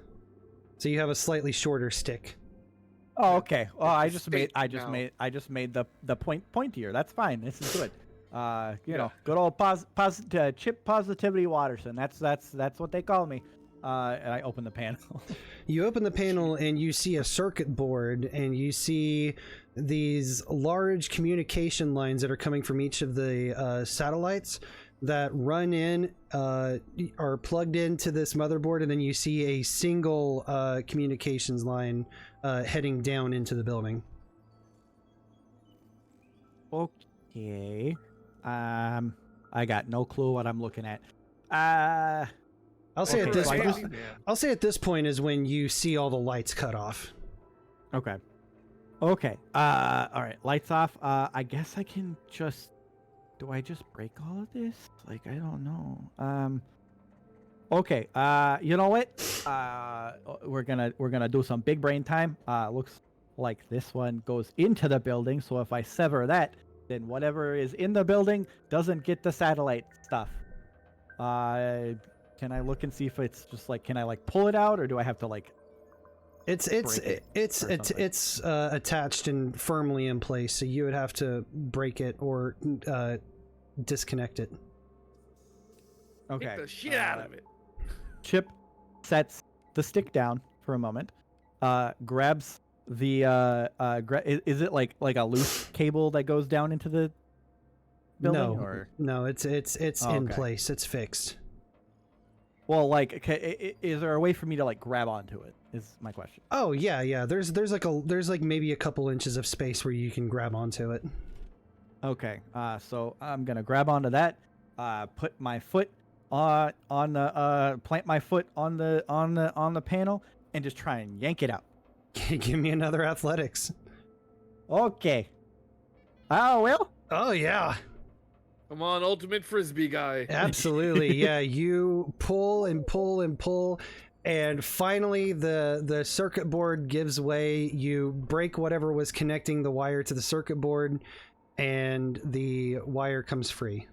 So you have a slightly shorter stick. Oh, okay. Well, I It's just a made stick the point pointier. That's fine. This is good. You Yeah. know, good old Chip Positivity Watterson. That's what they call me. And I open the panel. You open the panel and you see a circuit board, and you see these large communication lines that are coming from each of the satellites that run in, are plugged into this motherboard, and then you see a single communications line heading down into the building. Okay. I got no clue what I'm looking at. I'll say Okay, at this so I point, just- I'll say at this point is when you see all the lights cut off. Okay. Okay. All right. Lights off. I guess I can just. Do I just break all of this? Like, I don't know. Okay. You know what? We're gonna do some big brain time. Looks like this one goes into the building. So if I sever that, then whatever is in the building doesn't get the satellite stuff. Can I look and see if it's just like, can I like pull it out, or do I have to like? It's attached and firmly in place, so you would have to break it or disconnect it. Okay. Take the shit out of it. Chipp sets the stick down for a moment, grabs the is it like a loose cable that goes down into the building? No, or? no, it's Oh, in okay. place. It's fixed. Well, like, okay, is there a way for me to like grab onto it? Is my question. Oh yeah. There's like maybe a couple inches of space where you can grab onto it. Okay. So I'm gonna grab onto that. Put my foot on the plant my foot on the panel and just try and yank it out. Give me another athletics. Okay. Oh, Will? Oh yeah. Come on, ultimate frisbee guy. Absolutely. Yeah, you pull and pull and pull, and finally the circuit board gives way. You break whatever was connecting the wire to the circuit board, and the wire comes free.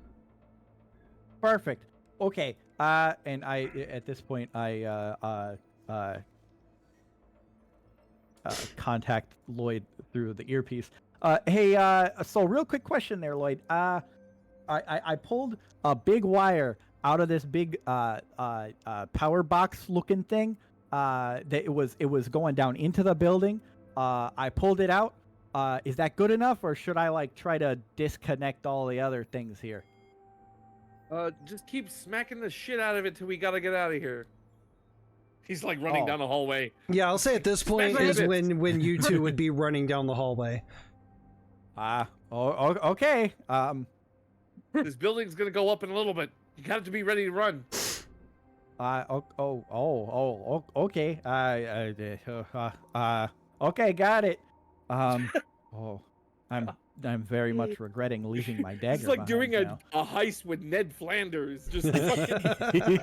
Perfect. Okay. And I at this point I contact Lloyd through the earpiece. Hey, so real quick question there, Lloyd. I pulled a big wire out of this big power box looking thing. That it was going down into the building. I pulled it out. Is that good enough, or should I like try to disconnect all the other things here? Just keep smacking the shit out of it till we gotta get out of here. He's like running Oh. down the hallway. Yeah, I'll say at this point Smash is it. when you two would be running down the hallway. Okay. This building's gonna go up in a little bit. You got to be ready to run. Okay. Okay, got it. I'm very much regretting leaving my dagger. It's like doing behind a heist with Ned Flanders. Just fucking,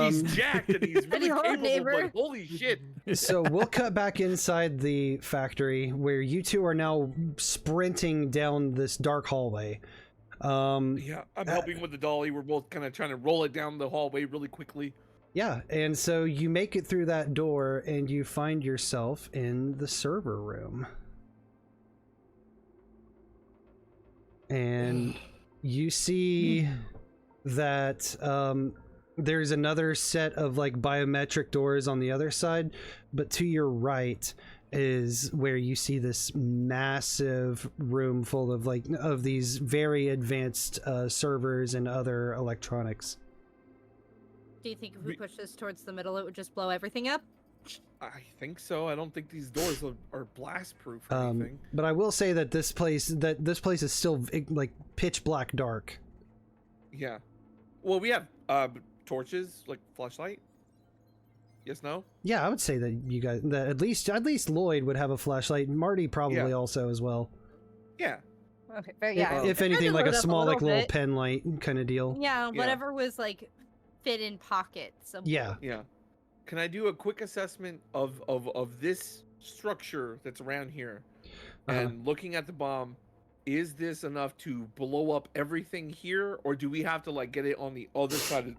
he's jacked and he's really Home, capable, neighbor. but holy shit. So we'll cut back inside the factory where you two are now sprinting down this dark hallway. Yeah, I'm helping with the dolly. We're both kind of trying to roll it down the hallway really quickly. Yeah, and so you make it through that door and you find yourself in the server room. And you see that there's another set of like biometric doors on the other side, but to your right is where you see this massive room full of these very advanced servers and other electronics. Do you think if we push this towards the middle, it would just blow everything up? I think so. I don't think these doors are blast proof or anything. But I will say that this place is still like pitch black dark. Yeah. Well, we have torches, like flashlight. Yes, no? Yeah, I would say that you guys that at least Lloyd would have a flashlight. Marty probably Yeah. also as well. Yeah. Okay, very yeah. If I tried anything, to like a load up small like little bit. pen light kind of deal. Yeah, Yeah. whatever was like fit in pockets. Yeah. Yeah. Can I do a quick assessment of this structure that's around here? And looking at the bomb, is this enough to blow up everything here, or do we have to like get it on the other side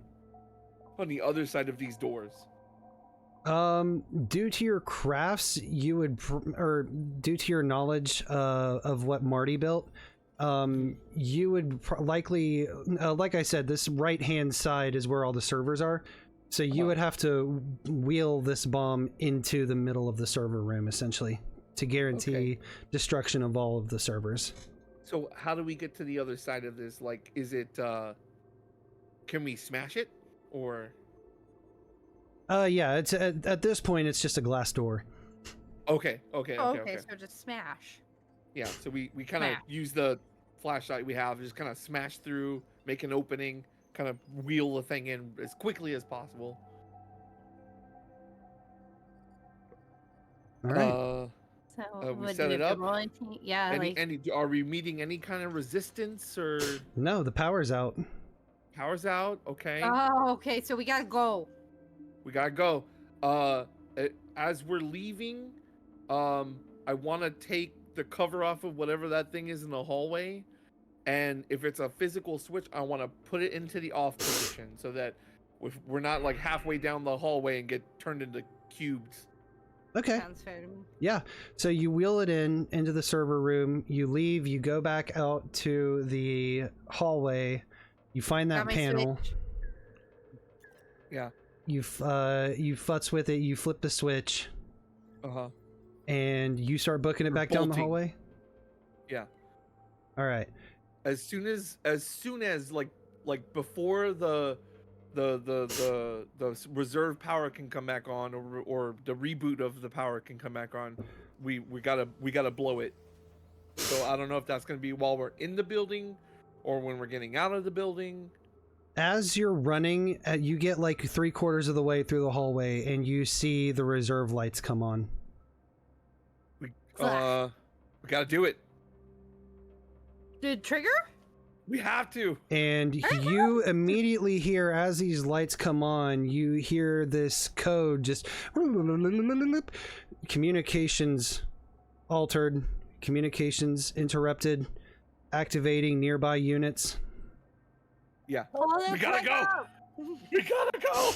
of these doors? Due to your crafts, you would, or due to your knowledge of what Marty built, you would likely, like I said, this right-hand side is where all the servers are. So you would have to wheel this bomb into the middle of the server room, essentially, to guarantee destruction of all of the servers. So how do we get to the other side of this? Like, is it, can we smash it? Or... Yeah, it's at this point, it's just a glass door. Okay. So just smash. Yeah, so we kind of use the flashlight we have, just kind of smash through, make an opening, kind of wheel the thing in as quickly as possible. All right. So we would set we it have up. to roll anything? Are we meeting any kind of resistance or No, the power's out. power's out? Okay. Oh, okay. So we gotta go. We gotta go. As we're leaving, I want to take the cover off of whatever that thing is in the hallway, and if it's a physical switch, I want to put it into the off position so that if we're not like halfway down the hallway and get turned into cubes. Okay. Sounds fair to me. Yeah. So you wheel it into the server room. You leave. You go back out to the hallway. You find that Got my panel. switch. Yeah. You futz with it. You flip the switch, and you start booking it back down the bolting. hallway. Yeah. All right. As soon as like before the reserve power can come back on, or the reboot of the power can come back on, we gotta blow it. So I don't know if that's gonna be while we're in the building or when we're getting out of the building. As you're running, you get like 3/4 of the way through the hallway, and you see the reserve lights come on. We gotta do it. Did trigger? We have to. And you immediately hear, as these lights come on, you hear this code just... Communications altered. Communications interrupted. Activating nearby units. Yeah. Oh, We gotta go. We gotta go.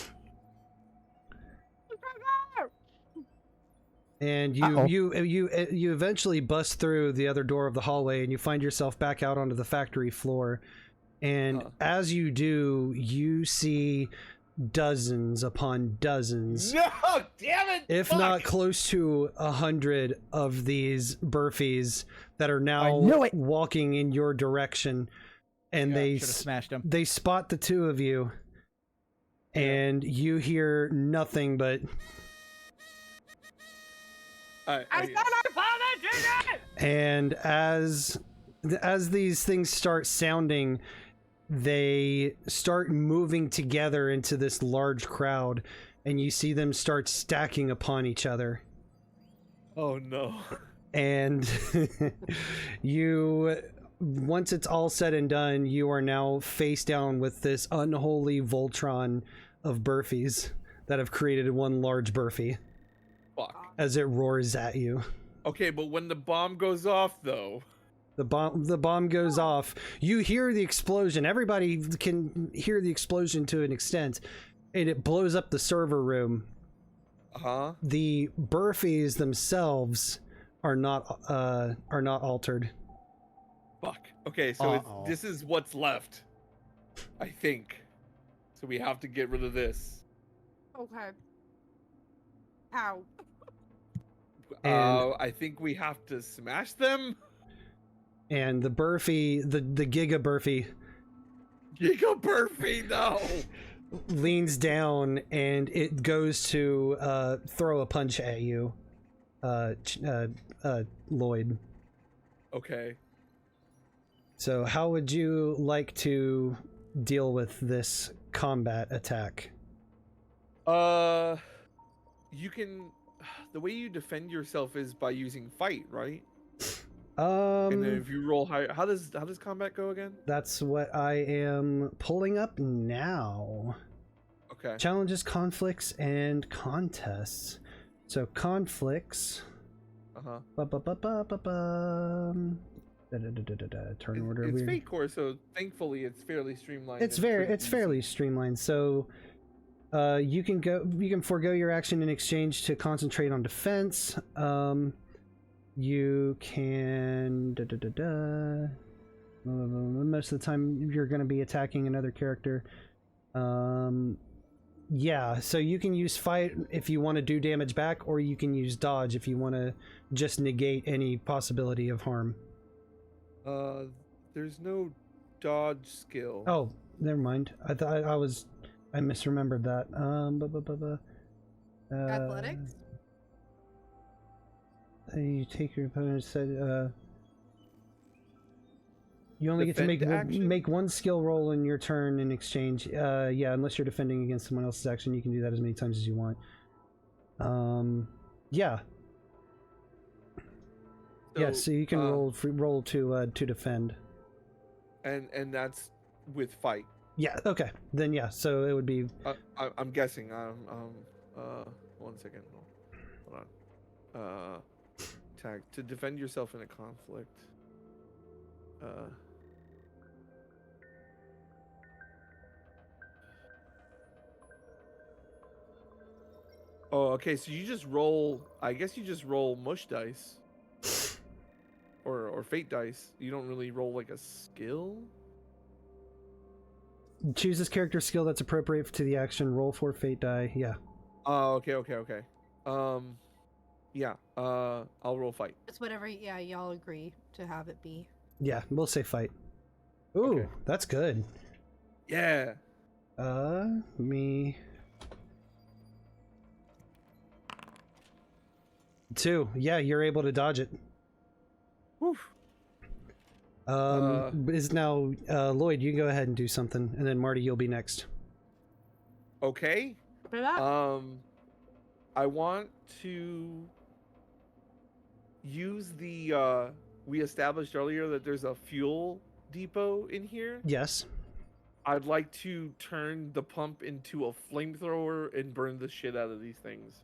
And you eventually bust through the other door of the hallway, and you find yourself back out onto the factory floor. And as you do, you see dozens upon dozens, No, damn it! if not close to 100 of these burfies that are now walking in your direction. And they Should've smashed him. They spot the two of you, and you hear nothing but... I said I And as these things start sounding, they start moving together into this large crowd, and you see them start stacking upon each other. Oh no. And once it's all said and done, you are now face down with this unholy Voltron of burfies that have created one large burfie. Fuck. As it roars at you. Okay, but when the bomb goes off, though... The bomb goes off. You hear the explosion. Everybody can hear the explosion to an extent. And it blows up the server room. The burfies themselves are not altered. Fuck. Okay, so this is what's left. I think. So we have to get rid of this. Okay. How? I think we have to smash them. And the burfie, the Giga Burfie, no, leans down and it goes to throw a punch at you, Lloyd. Okay. So how would you like to deal with this combat attack? You can... The way you defend yourself is by using fight, right? And then if you roll higher... How does combat go again? That's what I am pulling up now. Okay. Challenges, conflicts, and contests. So conflicts... Turn order. It's Fate Core, so thankfully it's fairly streamlined. It's fairly streamlined. So you can forego your action in exchange to concentrate on defense. You can most of the time you're going to be attacking another character. Yeah, so you can use fight if you want to do damage back, or you can use dodge if you want to just negate any possibility of harm. There's no dodge skill. Oh, never mind. I thought I misremembered that. Athletics? You take your opponent's said. You only get to make one skill roll in your turn in exchange. Yeah, unless you're defending against someone else's action, you can do that as many times as you want. Yeah. So you can roll to defend. And that's with fight. Yeah. Okay. Then yeah. So it would be. I'm guessing. 1 second. Hold on. Tag to defend yourself in a conflict. Oh, okay. So you just roll. I guess you just roll mush dice, or fate dice. You don't really roll like a skill. Choose this character skill that's appropriate to the action. Roll 4 fate die. Yeah. Oh, okay. Yeah. I'll roll fight. It's whatever. Yeah, y'all agree to have it be. Yeah, we'll say fight. Ooh, Okay. That's good. Yeah. Me. 2. Yeah, you're able to dodge it. Woof. Is now Lloyd, you can go ahead and do something, and then Marty, you'll be next. Okay. I want to use the we established earlier that there's a fuel depot in here. Yes. I'd like to turn the pump into a flamethrower and burn the shit out of these things.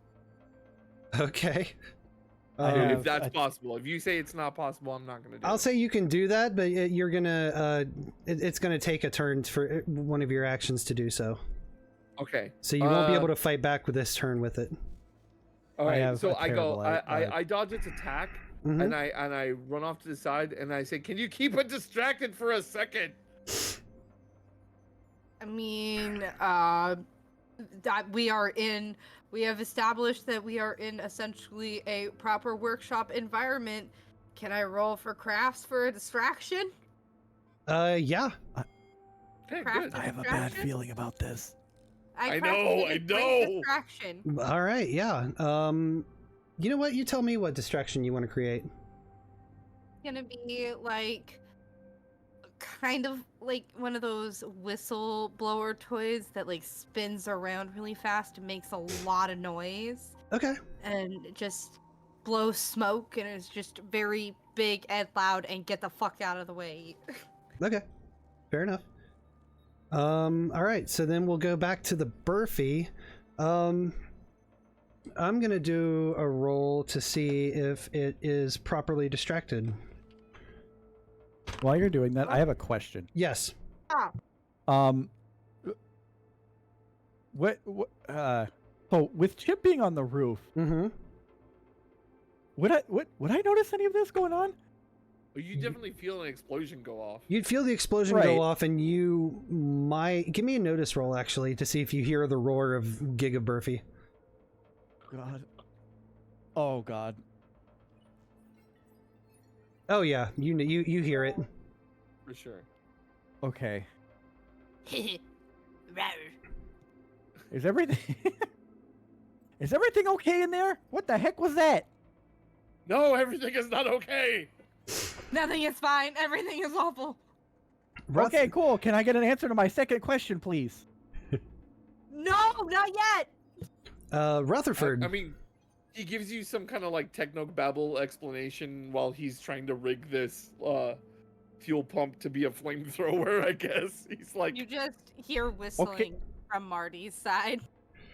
Okay. If that's possible. If you say it's not possible, I'm not gonna do it. I'll say you can do that, but you're gonna it's gonna take a turn for one of your actions to do so. Okay. So you won't be able to fight back with this turn with it. All right. have So a I go. terrible I dodge its attack, Mhm. and I run off to the side, and I say, "Can you keep it distracted for a second?" I mean, that we have established that we are in essentially a proper workshop environment. Can I roll for crafts for a distraction? Yeah. Okay, Craft good. a I have a bad distraction? feeling about this. I crafted know, a I great know. Distraction. All right. Yeah. You know what? You tell me what distraction you want to create. It's gonna be like kind of like one of those whistle blower toys that like spins around really fast and makes a lot of noise Okay. and just blows smoke and is just very big and loud and get the fuck out of the way. Okay. Fair enough. All right. So then we'll go back to the Burfy. I'm gonna do a roll to see if it is properly distracted. While you're doing that, I have a question. Yes. So with Chipp being on the roof, Mm-hmm. would I notice any of this going on? Well, you definitely feel an explosion go off. You'd feel the explosion Right. go off, and you might give me a notice roll actually to see if you hear the roar of Giga Burfy. God. Oh God. Oh yeah, you hear it. For sure. Okay. Rawr. Is everything is everything okay in there? What the heck was that? No, everything is not okay. Nothing is fine. Everything is awful. Okay, cool. Can I get an answer to my second question, please? No, not yet. Rutherford. I mean, he gives you some kind of like techno-babble explanation while he's trying to rig this fuel pump to be a flamethrower, I guess. He's like, You just hear whistling from Marty's side.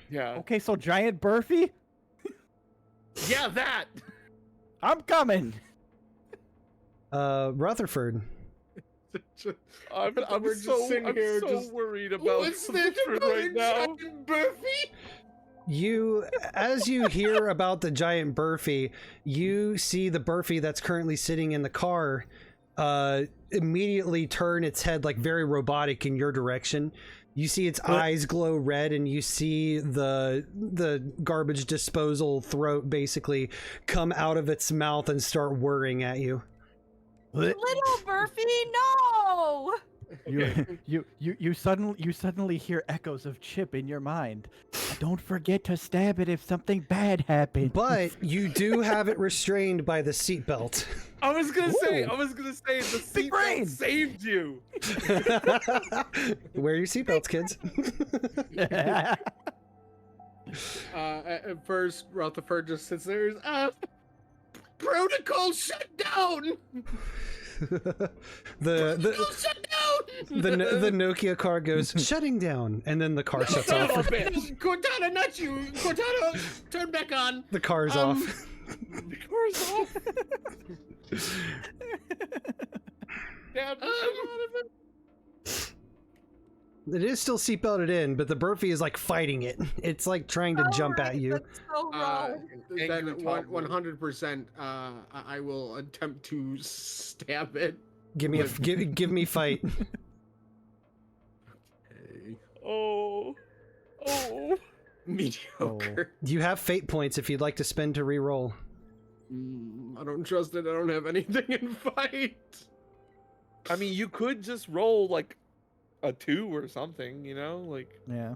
yeah. Okay, so giant Burfy? Yeah, that! I'm coming. Rutherford. I'm We're just sitting here just- worried about Rutherford right now. Buffy? As you hear about the giant Burfy, you see the Burfy that's currently sitting in the car immediately turn its head like very robotic in your direction, You see its eyes glow red, and you see the garbage disposal throat basically come out of its mouth and start whirring at you. Little Murphy, no! You suddenly hear echoes of Chipp in your mind. Don't forget to stab it if something bad happens. But you do have it restrained by the seatbelt. I was gonna say the seatbelt saved you. Wear your seatbelts, kids. At first, Rutherford just sits there. Protocol shut down. the Nokia car goes shutting down, and then the car shuts off. Cortana, not you. Cortana, turn back on. The car's off. The car's off. Dad, It is still seatbelted in, but the Burfy is like fighting it. It's like trying to jump at you. That's so wrong. Then 100%, I will attempt to stab it. Give me fight. Okay. Oh. Mediocre. You have fate points if you'd like to spend to re-roll. I don't trust it. I don't have anything in fight. I mean, you could just roll like a 2 or something, you know, like Yeah.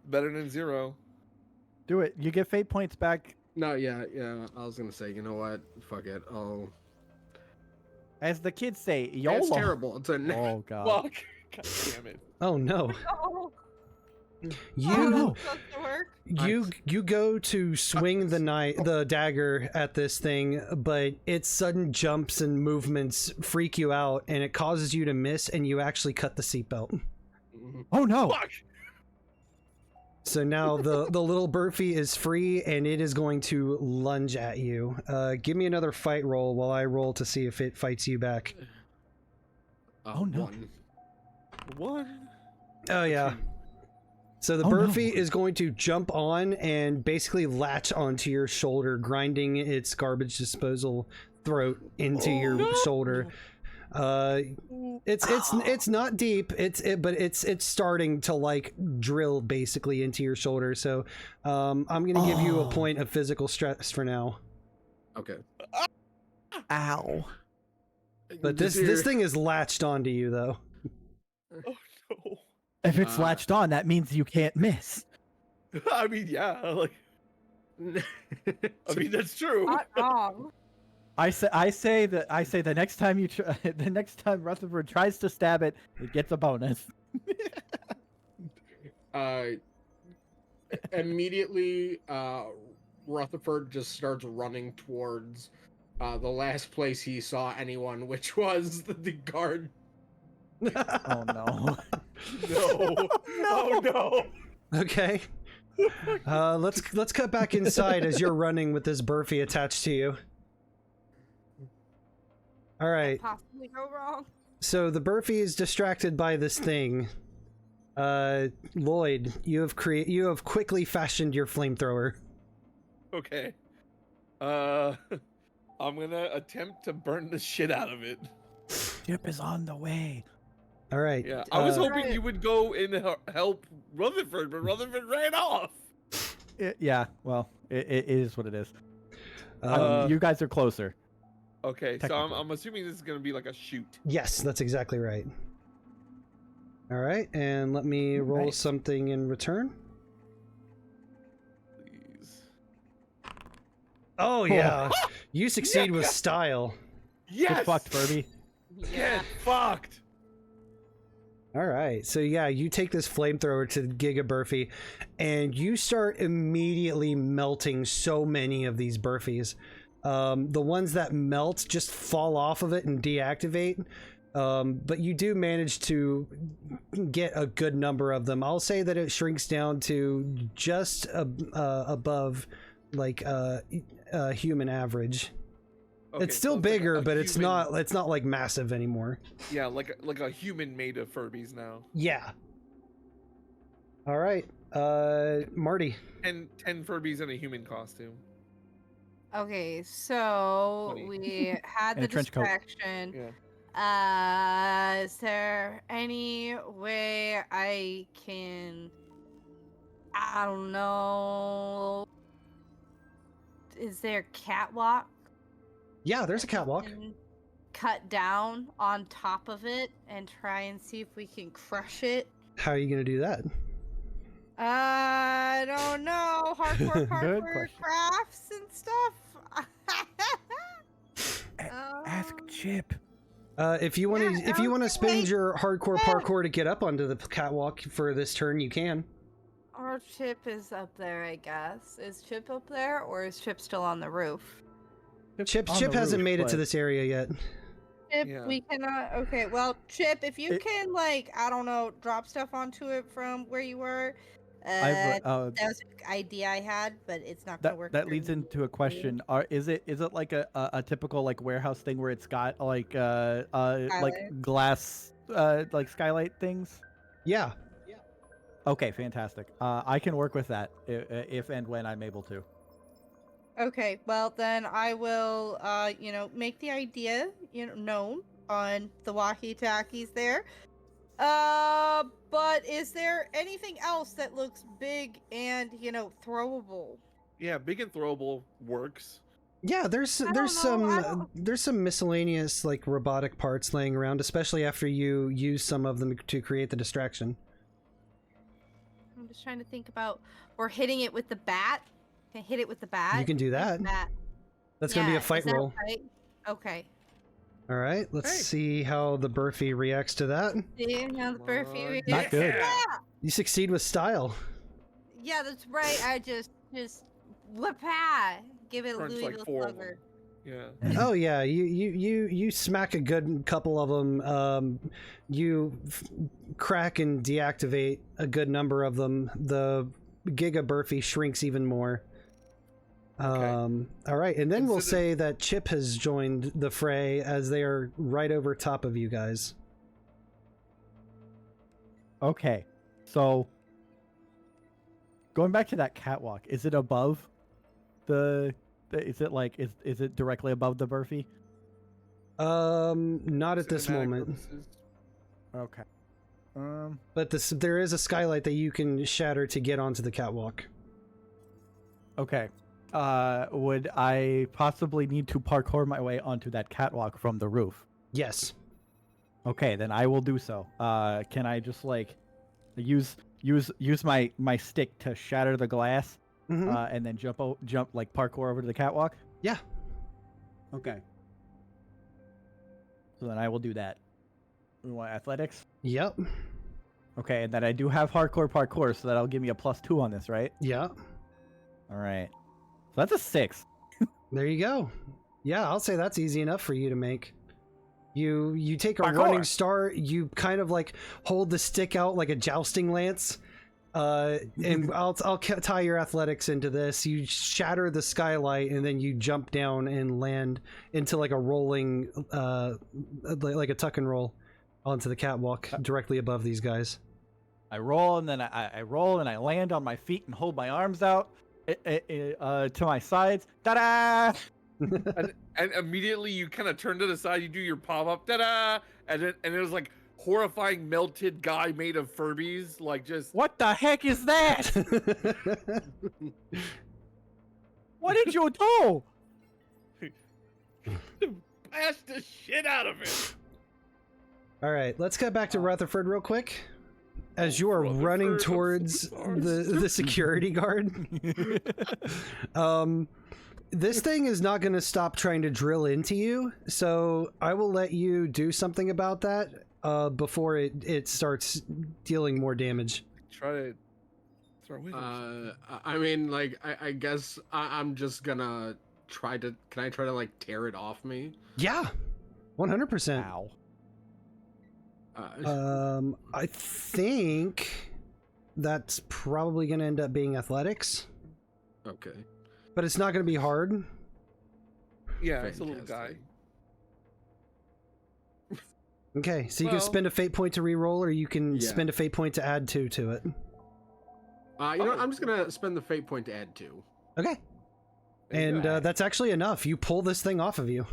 better than 0. Do it. You get fate points back. No, yeah. I was gonna say, you know what? Fuck it. Oh, As the kids say, YOLO. that's terrible. It's a Oh god. Fuck. God damn it. Oh no. Oh, You supposed to work? you go to swing the dagger at this thing, but its sudden jumps and movements freak you out, and it causes you to miss, and you actually cut the seatbelt. Oh no. Fuck. So now the little Burfy is free, and it is going to lunge at you. Give me another fight roll while I roll to see if it fights you back. Oh, no. 1. 1. Oh yeah. So the Burfy is going to jump on and basically latch onto your shoulder, grinding its garbage disposal throat into your shoulder. It's not deep. But it's starting to like drill basically into your shoulder. So I'm gonna give you a point of physical stress for now. Okay. Ow. But this thing is latched onto you though. Oh no. If it's latched on, that means you can't miss. I mean, yeah, like I mean that's true. Not wrong. I say the next time the next time Rutherford tries to stab it, it gets a bonus. Immediately, Rutherford just starts running towards the last place he saw anyone, which was the guard. Oh no. No. Oh no. Okay. Let's cut back inside as you're running with this Burfy attached to you. All right. Possibly go wrong. So the Burfy is distracted by this thing. Lloyd, you have quickly fashioned your flamethrower. Okay. I'm gonna attempt to burn the shit out of it. Chipp is on the way. All right. Yeah, I was hoping you would go and help Rutherford, but Rutherford ran off. Yeah, well, it is what it is. You guys are closer. Okay, so I'm assuming this is gonna be like a shoot. Yes, that's exactly right. All right, and let me roll Nice. something in return. Please. Oh yeah, you succeed with style. Yes. Get fucked, Furby. Get fucked. All right, so yeah, you take this flamethrower to Giga Burfy, and you start immediately melting so many of these Burfies. The ones that melt just fall off of it and deactivate, but you do manage to get a good number of them. I'll say that it shrinks down to just above like human average. Okay, It's still so like bigger, a but it's human- not like massive anymore. Yeah, like a human made of Furbies now. Yeah. All right, Marty. 10 Furbies in a human costume. Okay, so 20. we had And the a trench coat. distraction. Yeah. Is there any way I can? I don't know. Is there catwalk? Yeah, there's a catwalk. Can cut down on top of it and try and see if we can crush it. How are you gonna do that? I don't know. Hardcore Good parkour question. crafts and stuff. Ask Chip. If you want to, Yeah, if you want to spend okay. your hardcore parkour to get up onto the catwalk for this turn, you can. Our Chip is up there, I guess. Is Chip up there, or is Chip still on the roof? Chip on Chip the hasn't roof, made it to but- this area yet. Chip, Yeah. we cannot. Okay, well, Chip, if you It- can, like, I don't know, drop stuff onto it from where you were. I've That was an idea I had, but it's not gonna work. that leads into a question. Is it like a typical like warehouse thing where it's got like Skylight. glass like skylight things? Yeah. Okay, fantastic. I can work with that if and when I'm able to. Okay, well then I will, make the idea, known on the walkie-talkies there. But is there anything else that looks big and, throwable? Yeah, big and throwable works. Yeah, there's I don't- some miscellaneous like robotic parts laying around, especially after you use some of them to create the distraction. I'm just trying to think about, or hitting it with the bat. Can I hit it with the bat? You can do Hit that. the bat. That's gonna be Yeah, a fight is that roll. right? Okay. All right, let's Hey. see how the Burfy reacts to that. See how the Come Burfy on. reacts? Not good. Yeah! You succeed with style. Yeah, that's right. I just whoop-ah! Give it a Crunch like Louisville 4 of them. slugger. Yeah. Oh yeah, you smack a good couple of them. Crack and deactivate a good number of them. The Giga Burfy shrinks even more. All right, and then we'll Consider- say that Chip has joined the fray as they are right over top of you guys. Okay, so going back to that catwalk, is it above is it like is it directly above the Burfy? Not at this Cinematic moment, purposes. Okay. but there is a skylight that you can shatter to get onto the catwalk. Okay. Would I possibly need to parkour my way onto that catwalk from the roof? Yes. Okay, then I will do so. Can I just like use my stick to shatter the glass, Mhm. and then jump like parkour over to the catwalk? Yeah. Okay. So then I will do that. We want athletics. Yep. Okay, and then I do have hardcore parkour, so that'll give me a +2 on this, right? Yeah. All right. So that's a 6. There you go. Yeah, I'll say that's easy enough for you to make. You take a Parkour. running start, you kind of like hold the stick out like a jousting lance. And I'll tie your athletics into this. You shatter the skylight and then you jump down and land into like a rolling like a tuck and roll onto the catwalk directly above these guys. I roll and then I roll and I land on my feet and hold my arms out to my sides. Ta-da! And immediately you kind of turn to the side, you do your pop up, ta-da! And it was like horrifying melted guy made of Furbies, like just What the heck is that? What did you do? bash the shit out of it. All right, let's get back to Rutherford real quick. As you are running Rutherford, I'm so towards sorry. the security guard, this thing is not going to stop trying to drill into you. So I will let you do something about that before it starts dealing more damage. Try to throw it. I mean, like, I guess I'm just gonna try to. Can I try to like tear it off me? Yeah, 100%. Ow. I think that's probably going to end up being athletics, Okay. but it's not going to be hard. Yeah, it's a little guy. Fantastic. Okay, so you can Well- spend a fate point to reroll, or you can Yeah. spend a fate point to add 2 to it. You know what? I'm just gonna spend the fate point to add 2. Okay. There you And go. that's actually enough. You pull this thing off of you.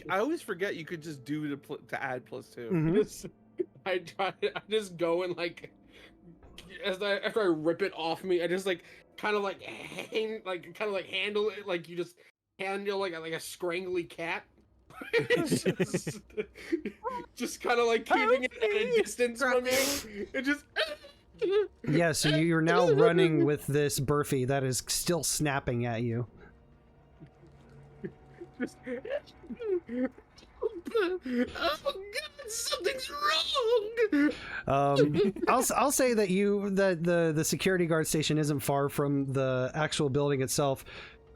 I always forget you could just do to add +2. Mhm. I just go and like, after I rip it off me, I just like kind of like handle it like you just handle like a scrangly cat. It's just kind of like keeping it at a distance from you. It just. Yeah, so you're now running with this Burfy that is still snapping at you. Oh God, something's wrong. I'll say that the security guard station isn't far from the actual building itself.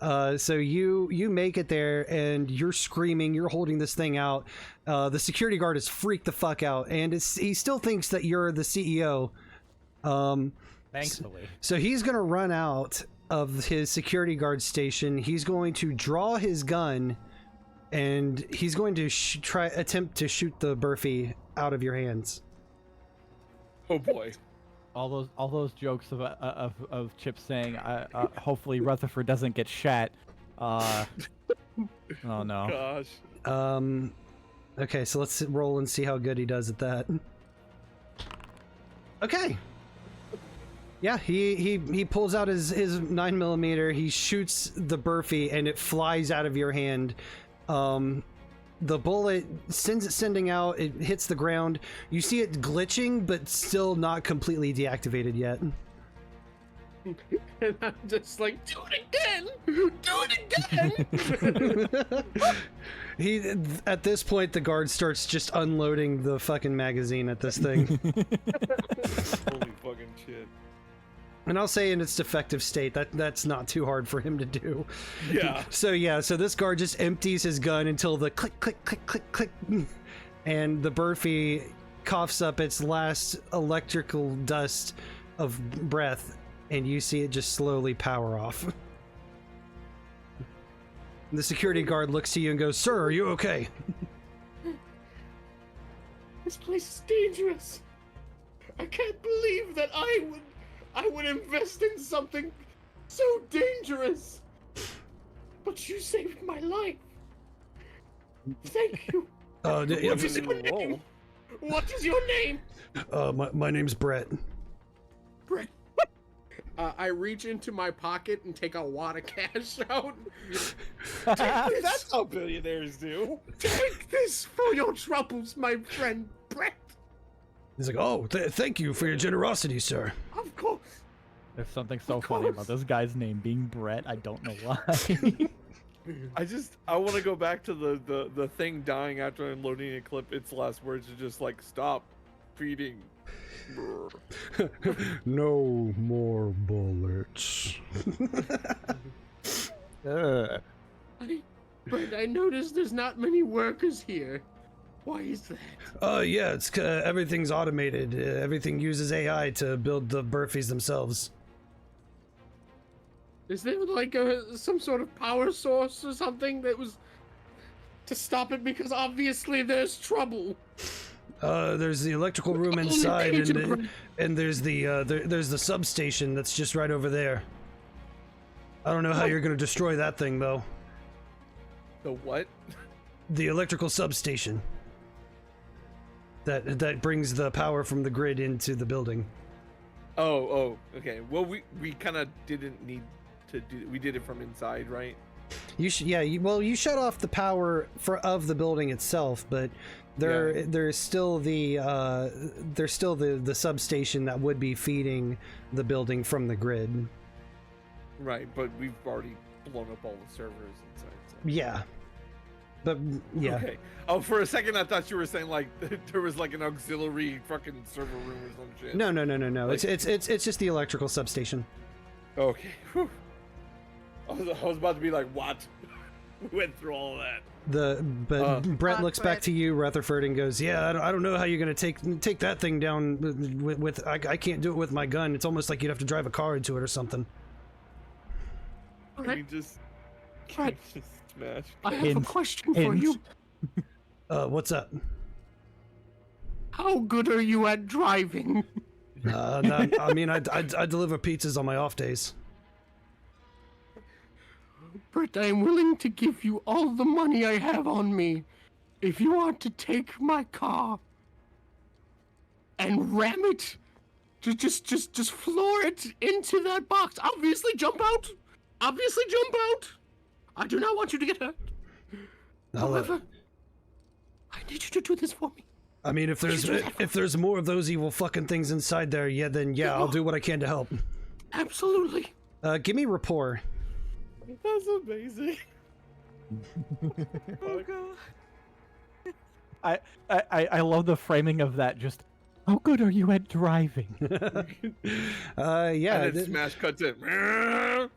So you make it there and you're screaming, you're holding this thing out. The security guard is freaked the fuck out, and he still thinks that you're the CEO. Thankfully. So he's gonna run out of his security guard station. He's going to draw his gun, and he's going to attempt to shoot the Burfy out of your hands. Oh boy. All those jokes of Chipp saying, hopefully Rutherford doesn't get shot. Oh no. Gosh. Okay, so let's roll and see how good he does at that. Okay. Yeah, he pulls out his 9mm, he shoots the Burfy, and it flies out of your hand. The bullet sends it sending out, it hits the ground. You see it glitching, but still not completely deactivated yet. And I'm just like, do it again! At this point, the guard starts just unloading the fucking magazine at this thing. Holy fucking shit. And I'll say in its defective state, that's not too hard for him to do. Yeah. So this guard just empties his gun until the click, click, click, click, click, and the Burfy coughs up its last electrical dust of breath, and you see it just slowly power off. The security guard looks to you and goes, "Sir, are you okay?" This place is dangerous. I can't believe that I would invest in something so dangerous. But you saved my life. Thank you. What is your name? What is your name? My name's Brett. Brett. I reach into my pocket and take a wad of cash out. That's how billionaires do. Take this for your troubles, my friend Brett. He's like, "Oh, thank you for your generosity, sir." Of course. There's something so funny about this guy's name being Brett. I don't know why. I want to go back to the thing dying after unloading a clip. Its last words are just like, "Stop feeding." No more bullets. But I noticed there's not many workers here. Why is that? Yeah, it's everything's automated. Everything uses AI to build the Burfies themselves. Is there like some sort of power source or something that was to stop it? Because obviously there's trouble. There's the electrical room inside, and there's the substation that's just right over there. I don't know how you're gonna destroy that thing, though. The what? The electrical substation. That brings the power from the grid into the building. Oh, okay. Well, we kind of didn't need to do. We did it from inside, right? You shut off the power of the building itself, but there's still the substation that would be feeding the building from the grid. Right, but we've already blown up all the servers inside. So. Yeah. But yeah. Okay. Oh, for a second I thought you were saying like there was like an auxiliary fucking server room or some shit. No. Like, It's just the electrical substation. Okay. Whew. I was about to be like, what? We went through all of that. Brett looks back to you, Rutherford, and goes, "Yeah, I don't know how you're gonna take that thing down with I can't do it with my gun. It's almost like you'd have to drive a car into it or something." Can we just smash? I have a question for you. What's up? How good are you at driving? I mean, I deliver pizzas on my off days. Brett, I am willing to give you all the money I have on me if you want to take my car and ram it. Just floor it into that box. Obviously jump out. I do not want you to get hurt. However, I need you to do this for me. I mean, if there's more of those evil fucking things inside there, then I'll do what I can to help. Absolutely. Give me rapport. That's amazing. Oh god. I love the framing of that. Just how good are you at driving? Yeah. And then smash cuts in.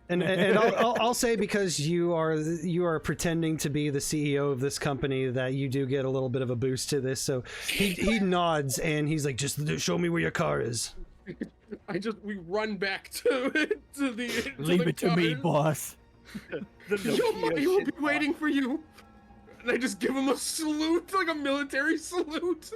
And I'll say, because you are pretending to be the CEO of this company, that you do get a little bit of a boost to this. So he nods and he's like, just show me where your car is. We run back to the. Leave it to me, boss. Your money will be waiting for you. And I just give him a salute, like a military salute.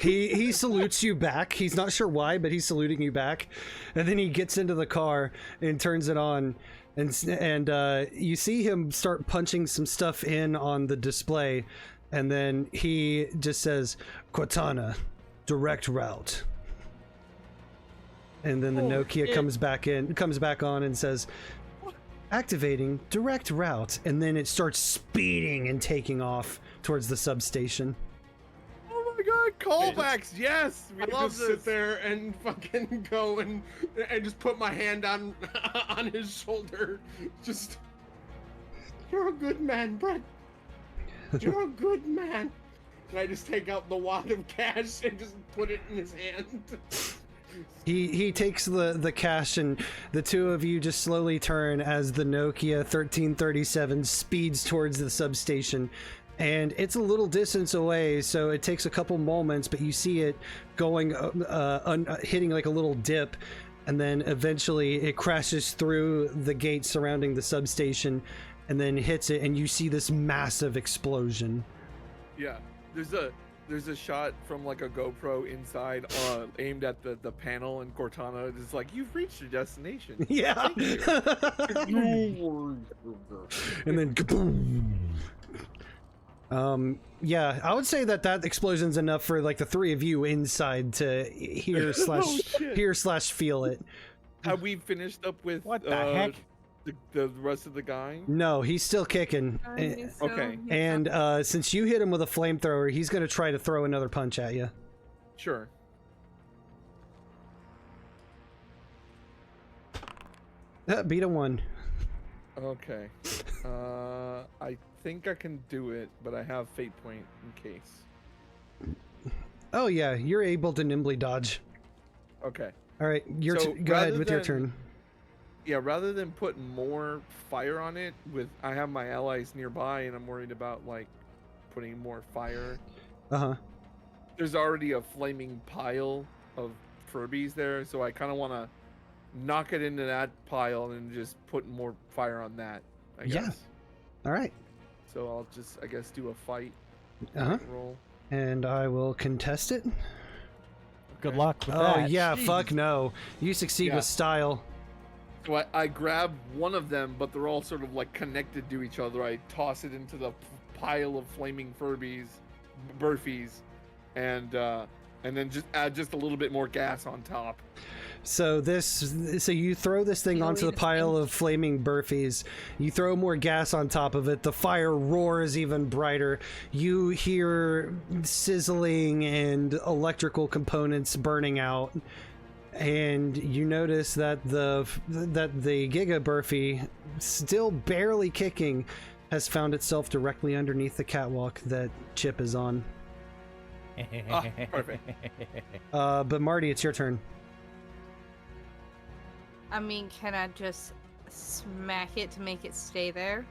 He salutes you back. He's not sure why, but he's saluting you back. And then he gets into the car and turns it on, and you see him start punching some stuff in on the display, and then he just says, "Cortana, direct route." And then the Nokia comes back on and says, "Activating direct route," and then it starts speeding and taking off towards the substation. Oh my god, callbacks! Yes, we I love just this. sit there and fucking go and just put my hand on his shoulder. Just, you're a good man, Brett. You're a good man. And I just take out the wad of cash and just put it in his hand. He takes the cash, and the two of you just slowly turn as the Nokia 1337 speeds towards the substation. And it's a little distance away, so it takes a couple moments, but you see it going, hitting like a little dip, and then eventually it crashes through the gate surrounding the substation, and then hits it, and you see this massive explosion. Yeah, there's a shot from like a GoPro inside, aimed at the panel, and Cortana is like, "You've reached your destination." Yeah. And then kaboom. Yeah, I would say that explosion's enough for like the three of you inside to hear slash feel it. Have we finished up with What the heck? The rest of the guy? No, he's still kicking. Okay. And since you hit him with a flamethrower, he's gonna try to throw another punch at you. Sure. Beat a 1. Okay. I think I can do it, but I have fate point in case. Oh yeah, you're able to nimbly dodge. Okay. All right, So, go ahead rather with your than- turn. Yeah, rather than put more fire on it, I have my allies nearby, and I'm worried about like putting more fire. Uh-huh. There's already a flaming pile of Furbies there, so I kind of want to knock it into that pile and just put more fire on that, I Yeah. guess. All right. So I'll just, I guess, do a fight Uh-huh. roll. And I will contest it. Good Okay. luck with Oh that. yeah, Jeez. fuck no. You succeed Yeah. with style. So I grab one of them, but they're all sort of like connected to each other. I toss it into the pile of flaming burfies, and then just add just a little bit more gas on top. So you throw this thing onto the pile of flaming burfies. You throw more gas on top of it. The fire roars even brighter. You hear sizzling and electrical components burning out. And you notice that the Giga Burfy, still barely kicking, has found itself directly underneath the catwalk that Chipp is on. Perfect. But Marty, it's your turn. I mean, can I just smack it to make it stay there?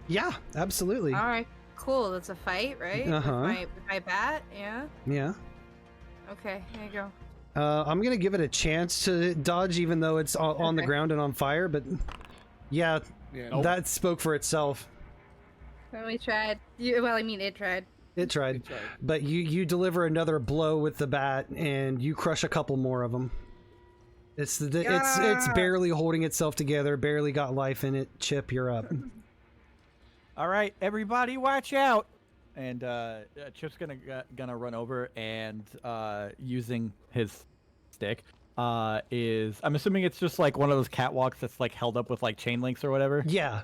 Yeah, absolutely. All right, cool. That's a fight, right? Uh-huh. With my bat, yeah. Yeah. Okay, here you go. I'm gonna give it a chance to dodge, even though it's on the Okay. ground and on fire. But yeah, Yeah. that spoke for itself. Well, we tried. Well, I mean, it tried. It tried. Good try. But you deliver another blow with the bat, and you crush a couple more of them. It's barely holding itself together, barely got life in it. Chipp, you're up. All right, everybody, watch out! And Chip's gonna run over and using his stick I'm assuming it's just like one of those catwalks that's like held up with like chain links or whatever. Yeah.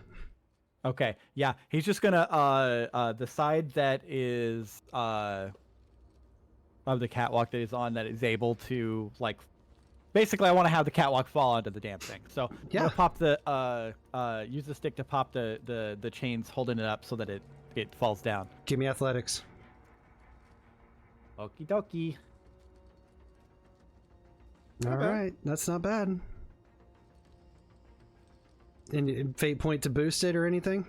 Okay. Yeah, he's just gonna the side that is of the catwalk that is on that is able to like. Basically, I want to have the catwalk fall onto the damn thing. So Yeah. I'm gonna pop the use the stick to pop the chains holding it up so that it falls down. Give me athletics. Okie dokie. All right, that's not bad. And fate point to boost it or anything?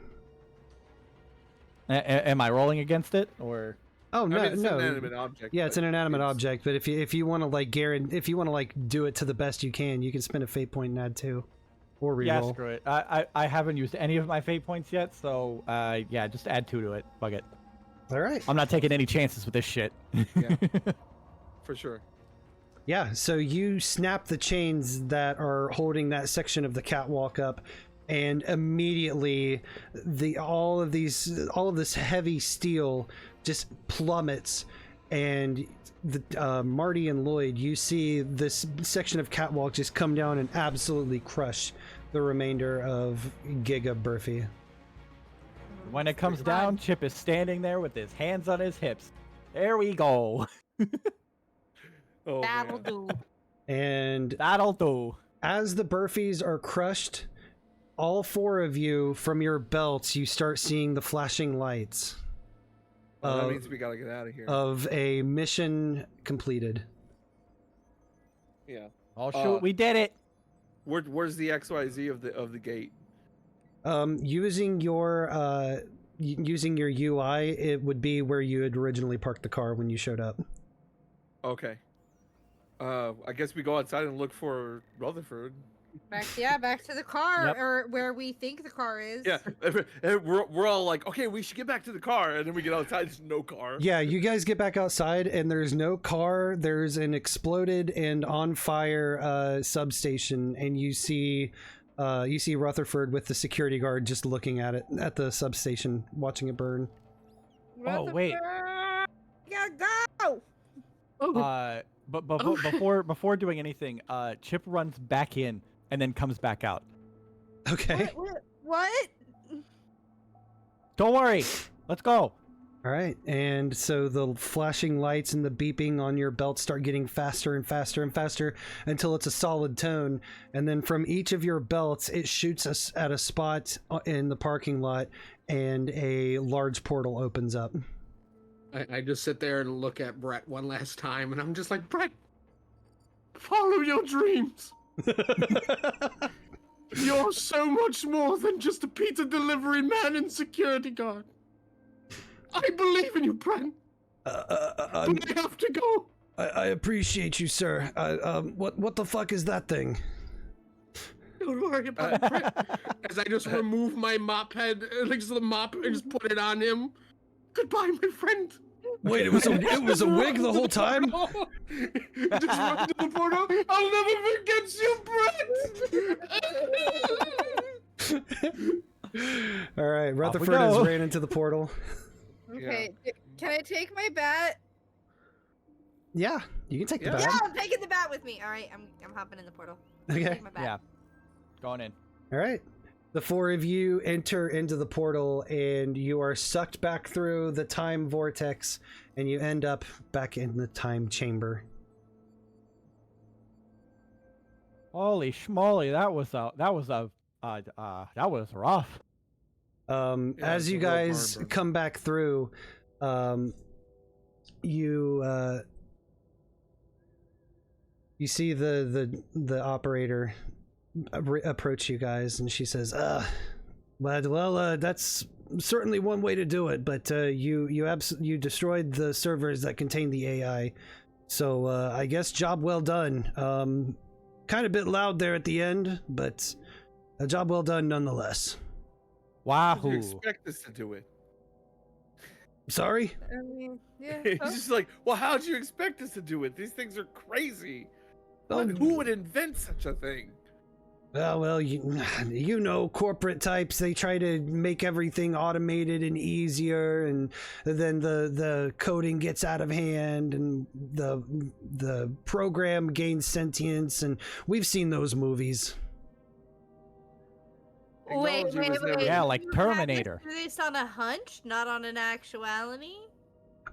Am I rolling against it or? Oh no, I mean, it's no. an inanimate object. Yeah, it's an but inanimate it's- object. But if you want to like if you want to like do it to the best you can spend a fate point and add 2, or reroll. Yeah, screw it. I haven't used any of my fate points yet, so yeah, just add 2 to it. Fuck it. All right. I'm not taking any chances with this shit. Yeah, for sure. Yeah, so you snap the chains that are holding that section of the catwalk up, and immediately all of this heavy steel just plummets, and Martie and Lloyd, you see this section of catwalk just come down and absolutely crush the remainder of Giga Burfy. When it comes down, Chip is standing there with his hands on his hips. There we go. Oh, That'll man. do. And That'll do. as the Burfies are crushed, all 4 of you from your belts, you start seeing the flashing lights Oh, that means we gotta get out of here. of a mission completed. Yeah. Oh shoot, we did it. Where's the XYZ of the gate? Using your UI, it would be where you had originally parked the car when you showed up. Okay. I guess we go outside and look for Rutherford. Back to the car, Yep. or where we think the car is. Yeah, and we're all like, okay, we should get back to the car, and then we get outside, there's no car. Yeah, you guys get back outside, and there's no car. There's an exploded and on fire substation, and you see Rutherford with the security guard just looking at it at the substation, watching it burn. Oh, wait. We gotta go. But before doing anything, Chip runs back in and then comes back out. Okay. What? Don't worry. Let's go. All right, and so the flashing lights and the beeping on your belt start getting faster and faster and faster until it's a solid tone, and then from each of your belts, it shoots us at a spot in the parking lot, and a large portal opens up. I just sit there and look at Brett one last time, and I'm just like, Brett, follow your dreams. You're so much more than just a pizza delivery man and security guard. I believe in you, Brett. But I have to go. I appreciate you, sir. What the fuck is that thing? Don't worry about it, Brett. As I just remove my mop head, like just the mop, and just put it on him. Goodbye, my friend. Wait, it was a wig the whole time? Just run to the portal. I'll never forget you, Brett. All right, Rutherford has ran into the portal. Okay. Can I take my bat? Yeah, you can take the Yeah. bat. Yeah, I'm taking the bat with me. All right, I'm hopping in the portal. Okay. Take my bat. Yeah. Going in. All right. The 4 of you enter into the portal, and you are sucked back through the time vortex, and you end up back in the time chamber. Holy schmoly, that was rough. As you it's a real guys burn. come back through, you see the operator approach you guys, and she says, well, that's certainly one way to do it, but you destroyed the servers that contain the AI, so I guess job well done. Kind of bit loud there at the end, but a job well done nonetheless. How did you Wahoo. expect us to do it? Sorry? I mean, yeah. It's just like, well, how'd you expect us to do it? These things are crazy. Oh, Who would invent such a thing? Well, you know, corporate types, they try to make everything automated and easier, and then the coding gets out of hand, and the program gains sentience, and we've seen those movies. Wait. Yeah, like You have this Terminator. based on a hunch, not on an actuality?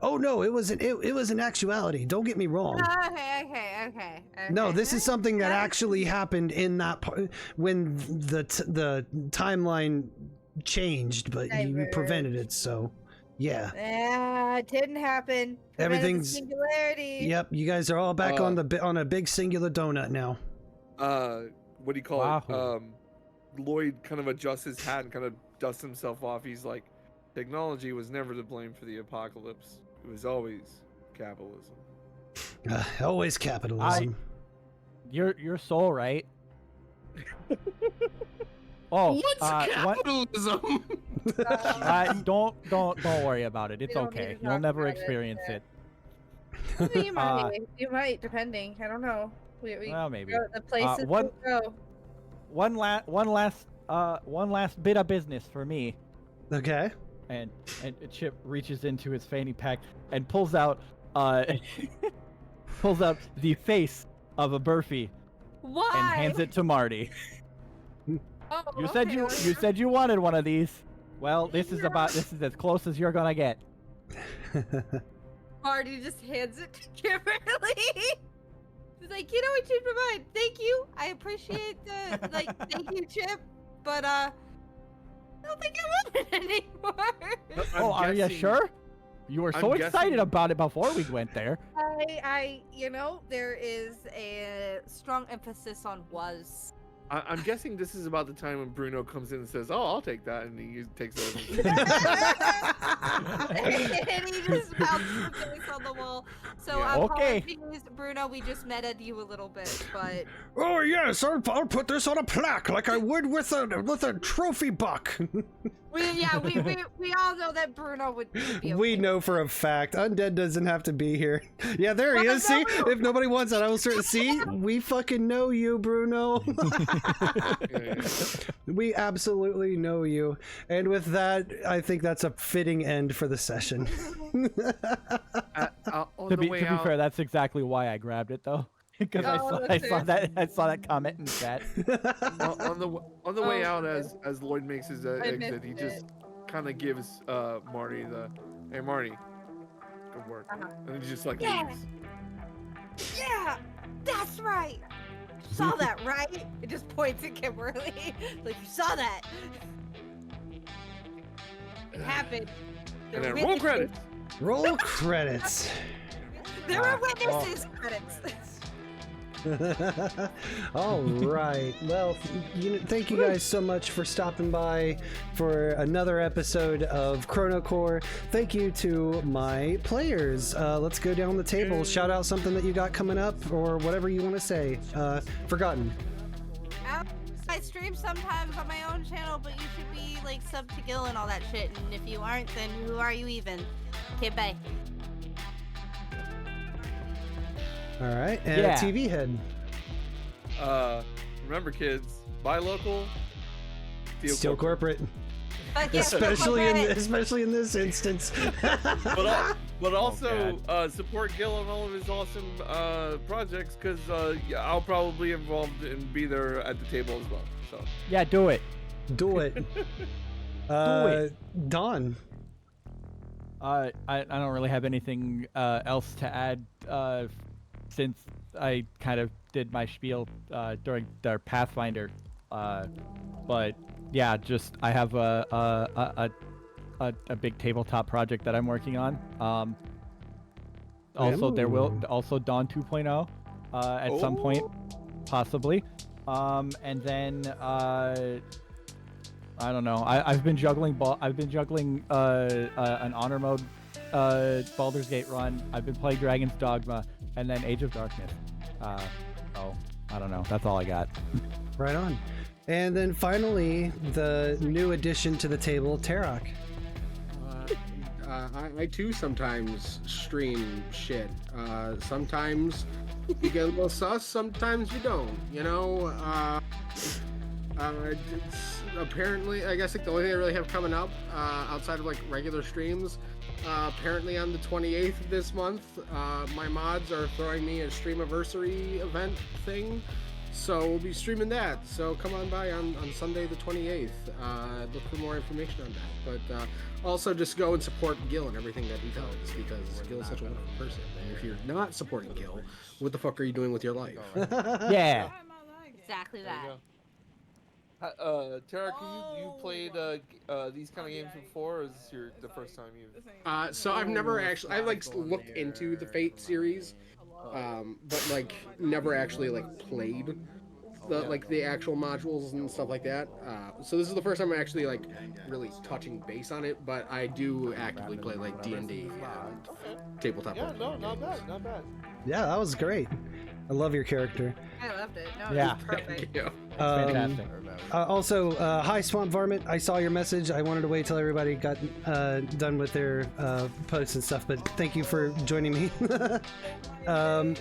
Oh no, it was an actuality. Don't get me wrong. Okay. No, this is something that actually happened in that when the timeline changed, but you prevented it. So, yeah. Yeah, it didn't happen. Prevented the Everything's- singularity. Yep, you guys are all back on a big singular donut now. What do you call it? Lloyd kind of adjusts his hat and kind of dusts himself off. He's like, technology was never to blame for the apocalypse. It was always capitalism. Always capitalism. You're so right. Oh, What's capitalism? don't worry about it. It's We don't need okay. to You'll talk never about it, experience yeah. it. You might, depending. I don't know. We Well, maybe. go the places one- we'll go. One last bit of business for me. Okay. And Chipp reaches into his fanny pack and pulls out the face of a Burfy Why? and hands it to Marty. Oh, You said you wanted one of these. Well, this is as close as you're gonna get. Marty just hands it to Kimberly. He's like, you know, I changed my mind. Thank you. I appreciate thank you, Chipp. But I don't think I want it anymore. Oh, are you sure? You were so excited about it before we went there. There is a strong emphasis on was. I'm guessing this is about the time when Bruno comes in and says, "Oh, I'll take that," and he takes it. And he just bounces the face on the wall. So Yeah. apologies, Bruno. We just metaed you a little bit, but Oh yes, I'll put this on a plaque like I would with a trophy buck. we all know that Bruno would be okay. We know for a fact. Undead doesn't have to be here. Yeah, there he is. See, if nobody wants it, I will start. See, we fucking know you, Bruno. We absolutely know you. And with that, I think that's a fitting end for the session. To be fair, that's exactly why I grabbed it though, because I saw that comment in chat. on the way out, as Lloyd makes his exit, he just kind of gives Marty "Hey Marty, good work," and he just like leaves. Yeah, that's right. Saw that, right? It just points at Kimberly. Like, you saw that. It happened. And then roll credits. Roll credits. There were witnesses. Credits. All right. Well, thank you guys so much for stopping by for another episode of ChronoCorps. Thank you to my players. Let's go down the table. Shout out something that you got coming up or whatever you want to say. Forgotten. I stream sometimes on my own channel, but you should be like sub to Gil and all that shit. And if you aren't, then who are you even? Okay, bye. All right, and Yeah. TV head. Remember, kids, buy local, Still corporate. Fuck yeah, especially in this instance. but also support Gil on all of his awesome projects, because I'll probably be involved and be there at the table as well. So Yeah, do it. Do it. Do it. Dawn. I don't really have anything else to add since I kind of did my spiel during their Pathfinder. But yeah, just I have a big tabletop project that I'm working on. Also, there will also Dawn 2.0 at some point, possibly. And then I don't know. I've been juggling an honor mode Baldur's Gate run. I've been playing Dragon's Dogma and then Age of Darkness. So I don't know. That's all I got. Right on. And then finally, the new addition to the table, Tarrok. I too sometimes stream shit. Sometimes you get a little sus, sometimes you don't. You know, Apparently, I guess like the only thing I really have coming up outside of like regular streams, apparently on the 28th of this month, my mods are throwing me a streamiversary event thing, so we'll be streaming that. So come on by on Sunday the 28th. Look for more information on that. But also just go and support Gil and everything that he does, because Gil is such a wonderful person. And if you're not supporting Gil, what the fuck are you doing with your life? Yeah. Exactly that. Tarrok, you played these kind of games before, or is this the first time you've? So I've never actually, I like looked into the Fate series, but like never actually like played the actual modules and stuff like that. So this is the first time I'm actually like really touching base on it, but I do actively play like D&D and tabletop. Yeah, no, not bad, not bad. Yeah, that was great. I love your character. I loved it. No, Yeah. it was perfect. Fantastic. Also, hi Swamp Varmint. I saw your message. I wanted to wait till everybody got done with their posts and stuff, but thank you for joining me. Again,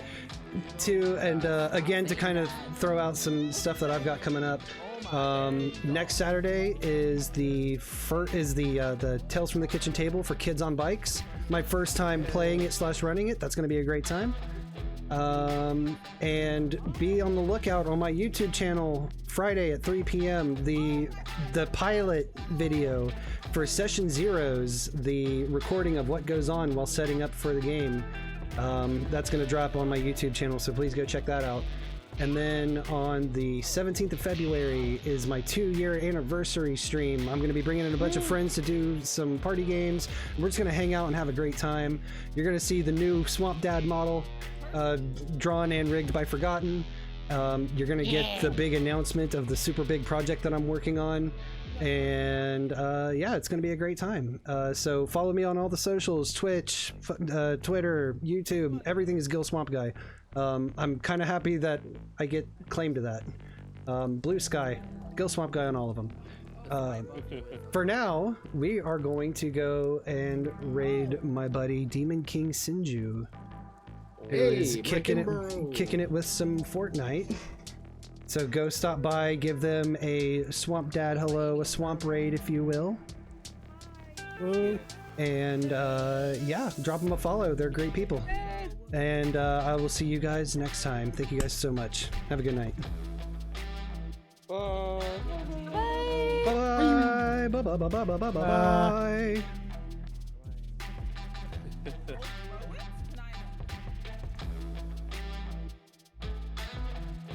to kind of throw out some stuff that I've got coming up. Next Saturday is the Tales from the Kitchen Table for kids on bikes. My first time playing it / running it. That's going to be a great time. And be on the lookout on my YouTube channel Friday at 3 p.m. The pilot video for Session Zeros, the recording of what goes on while setting up for the game. That's going to drop on my YouTube channel, so please go check that out. And then on the 17th of February is my 2-year anniversary stream. I'm going to be bringing in a bunch of friends to do some party games. We're just going to hang out and have a great time. You're going to see the new Swamp Dad model, drawn and rigged by Forgotten. You're going to get the big announcement of the super big project that I'm working on. And yeah, it's going to be a great time. So follow me on all the socials, Twitch, Twitter, YouTube. Everything is Gil Swamp Guy. I'm kind of happy that I get claim to that. Blue Sky, Gil Swamp Guy on all of them. For now, we are going to go and raid my buddy Demon King Sinju, who is kicking it with some Fortnite. So go stop by, give them a Swamp Dad hello, a Swamp Raid, if you will. And yeah, drop them a follow. They're great people. And I will see you guys next time. Thank you guys so much. Have a good night. Bye. Bye. Bye. Bye. Bye. Bye. Bye. Bye. Bye.